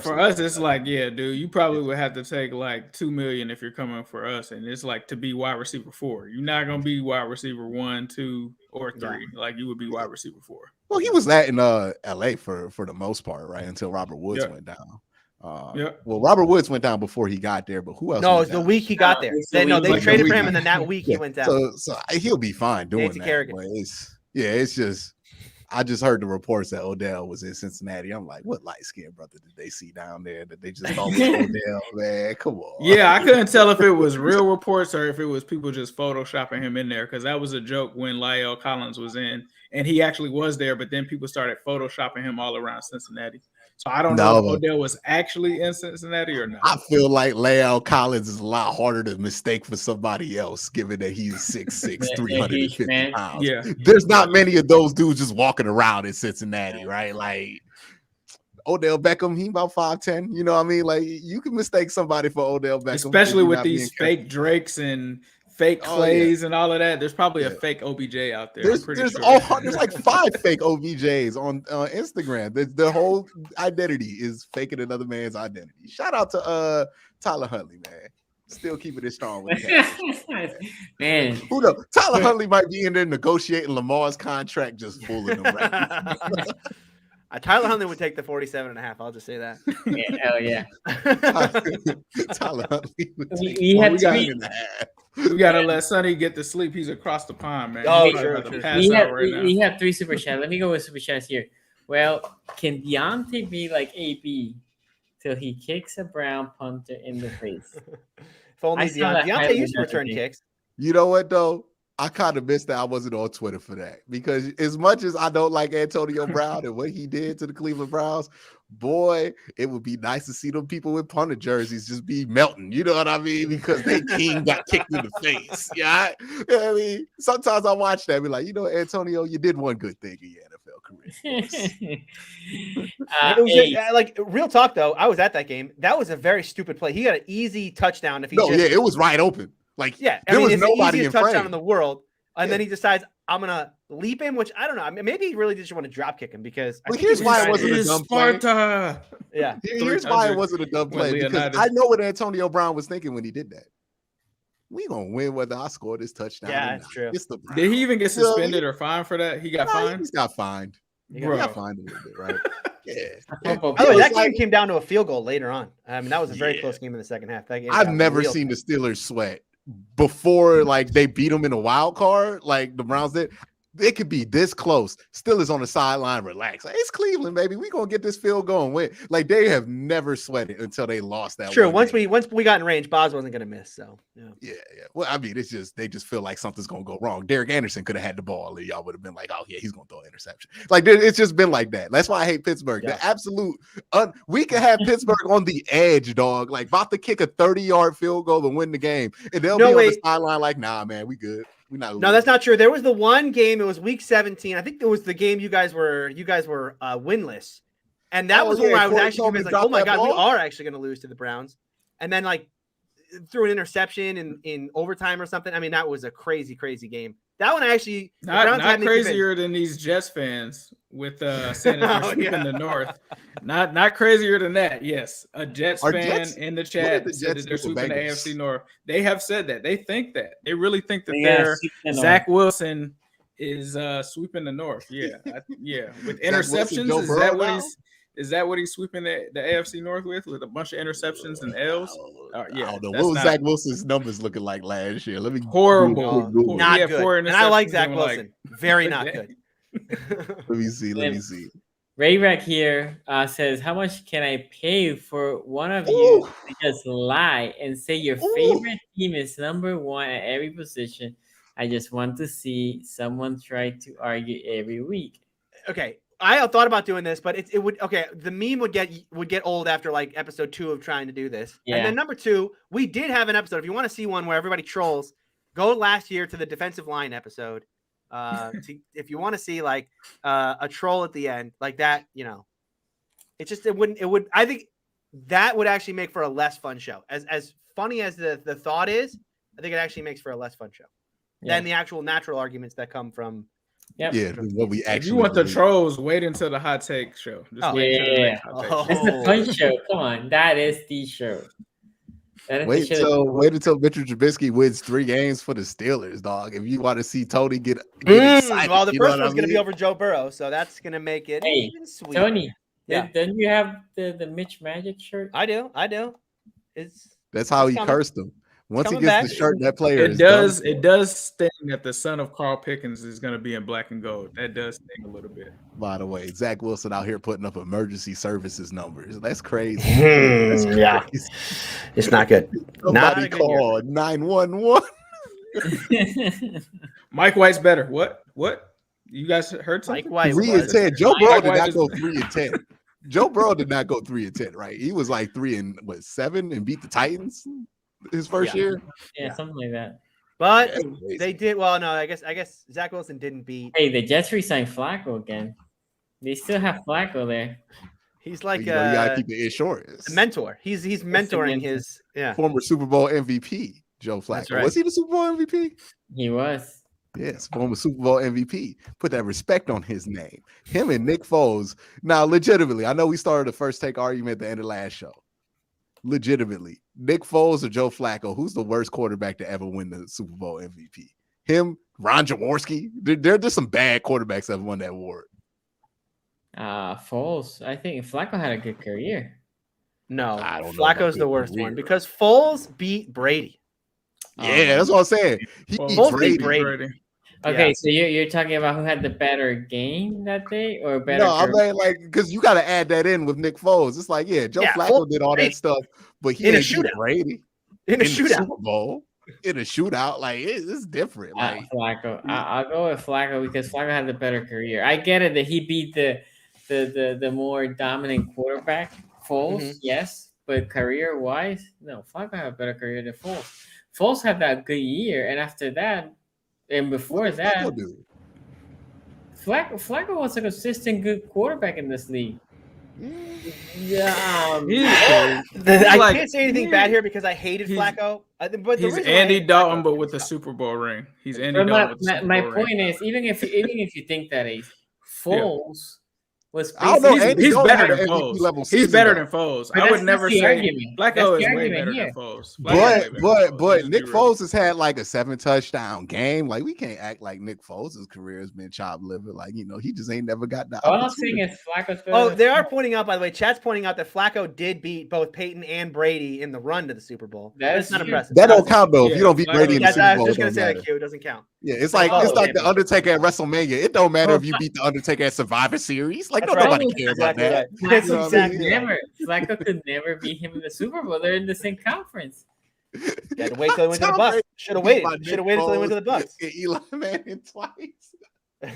For us, it's like, dude, you probably would have to take like $2 million if you're coming for us, and it's like to be wide receiver 4. You're not gonna be wide receiver 1, 2, or 3. Like you would be wide receiver 4. Well, he was that in LA for the most part, right? Until Robert Woods went down. Well, Robert Woods went down before he got there, but who else? No, it was the week he got there. They traded for him, and then that week he went down. So he'll be fine doing that. But it's just. I just heard the reports that Odell was in Cincinnati. I'm like, what light-skinned brother did they see down there that they just thought was Odell, man? Come on. Yeah, I couldn't tell if it was real reports or if it was people just photoshopping him in there, because that was a joke when La'el Collins was in, and he actually was there, but then people started photoshopping him all around Cincinnati. So I don't know if Odell was actually in Cincinnati or not. I feel like La'el Collins is a lot harder to mistake for somebody else, given that he's 6'6", 350 pounds. Yeah. There's not many of those dudes just walking around in Cincinnati, right? Like Odell Beckham, he about 5'10". You know what I mean? Like you can mistake somebody for Odell Beckham. Especially with these fake Drakes and fake Clays and all of that. There's probably a fake OBJ out there. There's like 5 fake OBJs on Instagram. The whole identity is faking another man's identity. Shout out to Tyler Huntley, man. Still keeping it strong with the man. Who knows? Tyler Huntley might be in there negotiating Lamar's contract, just fooling him. Right? Tyler Huntley would take the 47.5. I'll just say that. Yeah, hell yeah. Tyler Huntley. We gotta let Sonny get to sleep. He's across the pond, man. We have 3 super chats. Let me go with super chats here. Well, can Deontay be like AB till he kicks a Brown punter in the face? If only Deontay used to return kicks. You know what though? I kind of missed that I wasn't on Twitter for that, because as much as I don't like Antonio Brown and what he did to the Cleveland Browns, boy, it would be nice to see them people with punter jerseys just be melting. You know what I mean? Because their king got kicked in the face. Yeah, I mean, sometimes I watch that and be like, Antonio, you did one good thing in your NFL It was like real talk though. I was at that game. That was a very stupid play. He got an easy touchdown if he. It was right open. Like there was nobody in touchdown frame in the world, and then he decides I'm gonna leap him, which I don't know. I mean, maybe he really just want to drop kick him because. Here's why it wasn't a dumb play. Yeah, here's why it wasn't a dumb play because I know what Antonio Brown was thinking when he did that. We gonna win whether I score this touchdown. Yeah, that's true. It's the Browns. Did he even get suspended or fined for that? He got fined. He got fined. He got fined a little bit, right? Yeah. That game came down to a field goal later on. I mean, that was a very close game in the second half. That game I've never seen the Steelers sweat before, like they beat them in a wild card, like the Browns did. They could be this close. Steelers on the sideline, relax. Like, it's Cleveland, baby. We gonna get this field goal and win. Like they have never sweated until they lost that. True. Once we got in range, Boz wasn't gonna miss. So yeah. Well, I mean, they just feel like something's gonna go wrong. Derek Anderson could have had the ball, and y'all would have been like, oh yeah, he's gonna throw an interception. Like it's just been like that. That's why I hate Pittsburgh. Yeah. The absolute we could have Pittsburgh on the edge, dog. Like about to kick a 30-yard field goal and win the game, and they'll be on the sideline like, nah, man, we good. No, that's not true. There was the one game. It was week 17. I think it was the game you guys were winless, and that was where I was actually like, "Oh my god, we are actually going to lose to the Browns." And then like threw an interception in overtime or something. I mean, that was a crazy game. That one actually not crazier than these Jets fans with saying that they're sweeping the North. Not crazier than that. Yes, a Jets fan in the chat said that they're sweeping the AFC North. They have said that. They think that. They really think that Zach Wilson is sweeping the North. Yeah, with interceptions. Is that what he's sweeping the AFC North with a bunch of interceptions and L's? I don't know. What was Zach Wilson's numbers looking like last year? Let me horrible. Not good. And I like Zach Wilson. Very not good. Let me see. Ray Rack here says, how much can I pay for one of you to just lie and say your favorite team is number one at every position? I just want to see someone try to argue every week. Okay. I thought about doing this, but it would the meme would get old after like episode 2 of trying to do this. Yeah. And then number 2, we did have an episode. If you want to see one where everybody trolls, go last year to the defensive line episode. If you want to see like a troll at the end like that, I think that would actually make for a less fun show. As funny as the thought is, I think it actually makes for a less fun show than the actual natural arguments that come from. Yep. Yeah, what we actually. If you want the trolls, wait until the hot take show. Just wait until the hot take. It's the fun show. Come on, that is the show. Wait until Mitchell Trubisky wins 3 games for the Steelers, dog. If you want to see Tony get excited, well, the first one's going to be over Joe Burrow, so that's going to make it even sweeter. Tony, don't you have the Mitch Magic shirt? I do. That's how he cursed him. Once he gets the shirt, that player it does sting that the son of Carl Pickens is going to be in black and gold. That does sting a little bit. By the way, Zach Wilson out here putting up emergency services numbers. That's crazy. Yeah, it's not good. Somebody call 911. Mike White's better. What? You guys heard something? Mike White 3-10. Joe Burrow did not go 3-10. Joe Burrow did not go 3-10. Right? He was like 3-7 and beat the Titans. His first year, something like that. But they did well. No, I guess Zach Wilson didn't beat. Hey, the Jets re-signed Flacco again. They still have Flacco there. He's like you gotta keep the insurance. A mentor. He's mentoring his former Super Bowl MVP, Joe Flacco. Right. Was he the Super Bowl MVP? He was. Yes, former Super Bowl MVP. Put that respect on his name. Him and Nick Foles. Now, legitimately, I know we started the first take argument at the end of last show. Legitimately, Nick Foles or Joe Flacco, who's the worst quarterback to ever win the Super Bowl MVP? Him, Ron Jaworski. There are just some bad quarterbacks that have won that award. Foles. I think Flacco had a good career. No, Flacco's the worst one because Foles beat Brady. Yeah, that's what I'm saying. He beat Brady. Okay, so you're talking about who had the better game that day or better? No, I'm like because you got to add that in with Nick Foles. It's like, Joe Flacco did all that stuff, but he didn't beat Brady in a shootout. Super Bowl. In a shootout, like it's different. Like Flacco, I'll go with Flacco because Flacco had the better career. I get it that he beat the more dominant quarterback, Foles, yes, but career wise, no, Flacco had a better career than Foles. Foles had that good year, and after that. And before that, Flacco was a consistent good quarterback in this league. Yeah, I can't say anything bad here because I hated Flacco. But the he's reason why I Andy hate Dalton, Flacco but is with the stuff. Super Bowl ring. He's Andy but Dalton with the Super my Bowl ring. point is, even if you think that Foles was I don't know. basically Andy He's Dalton better had than an MVP Foles. level He's season, better though. than Foles. But I would that's never the say argument. That's Flacco the is way argument better here. than Foles. Flacco is way better than Foles. But Let's Nick be real. Foles has had like a 7 touchdown game. Like we can't act like Nick Foles' career has been chopped liver. Like he just ain't never got the All I'm saying opportunity. is Flacco's better. Oh, than they are Foles. pointing out, by the way, chat's pointing out that Flacco did beat both Peyton and Brady in the run to the Super Bowl. That's not true. impressive. That don't count though. If Yeah, you don't beat Flacco- Brady in the Yeah, Super I Bowl, was just it gonna don't say matter. that, Q. It doesn't count. Yeah, it's like the Undertaker at WrestleMania. It don't matter if you beat the Undertaker at Survivor Series. Like That's nobody right. cares Exactly about that. right. That's You know what I mean? exactly right. Flacco could never beat him in the Super Bowl. They're in the same conference. You had to wait till they went to the Tom Bucks. Brady Should have beat waited. by Should have Nick waited till they went to Foles the Bucks. and Eli Manning twice.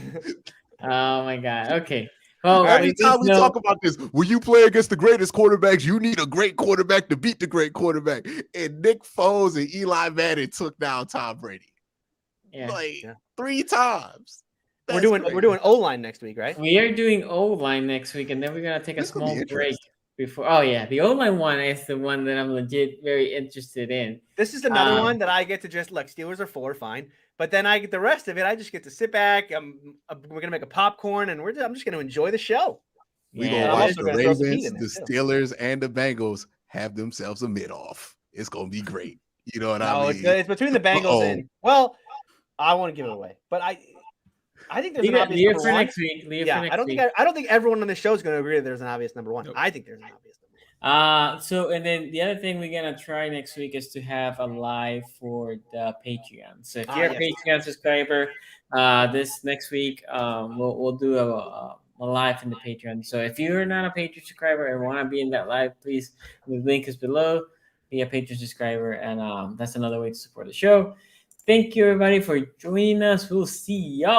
Oh my God. Okay. Well, Every time we know- talk about this, when you play against the greatest quarterbacks, you need a great quarterback to beat the great quarterback. And Nick Foles and Eli Manning took down Tom Brady. yeah. Like Yeah. 3 times. We're That's doing crazy. O-line next week, right? We are doing O-line next week, and then we're gonna take a This will be small break interesting. before. Oh yeah, the O-line one is the one that I'm legit very interested in. This is another one that I get to just look. Steelers are 4, fine, but then I get the rest of it. I just get to sit back. We're gonna make a popcorn, and I'm just gonna enjoy the show. We're Yeah, gonna I'm watch also the gonna throw some heat Ravens, in the there, too. Steelers, and the Bengals have themselves a mid-off. It's gonna be great. You know what I No, mean? it's between the Bengals and I want to give it away, but I think there's an obvious Leave number for one. next week. Leave for next I don't week. think I don't think everyone on the show is going to agree that there's an obvious number one. Nope. I think there's an obvious number one. So and then the other thing we're gonna try next week is to have a live for the Patreon. So if you're a Patreon subscriber, this next week we'll do a live in the Patreon. So if you're not a Patreon subscriber and want to be in that live, please, the link is below. Be a Patreon subscriber, and that's another way to support the show. Thank you everybody for joining us. We'll see y'all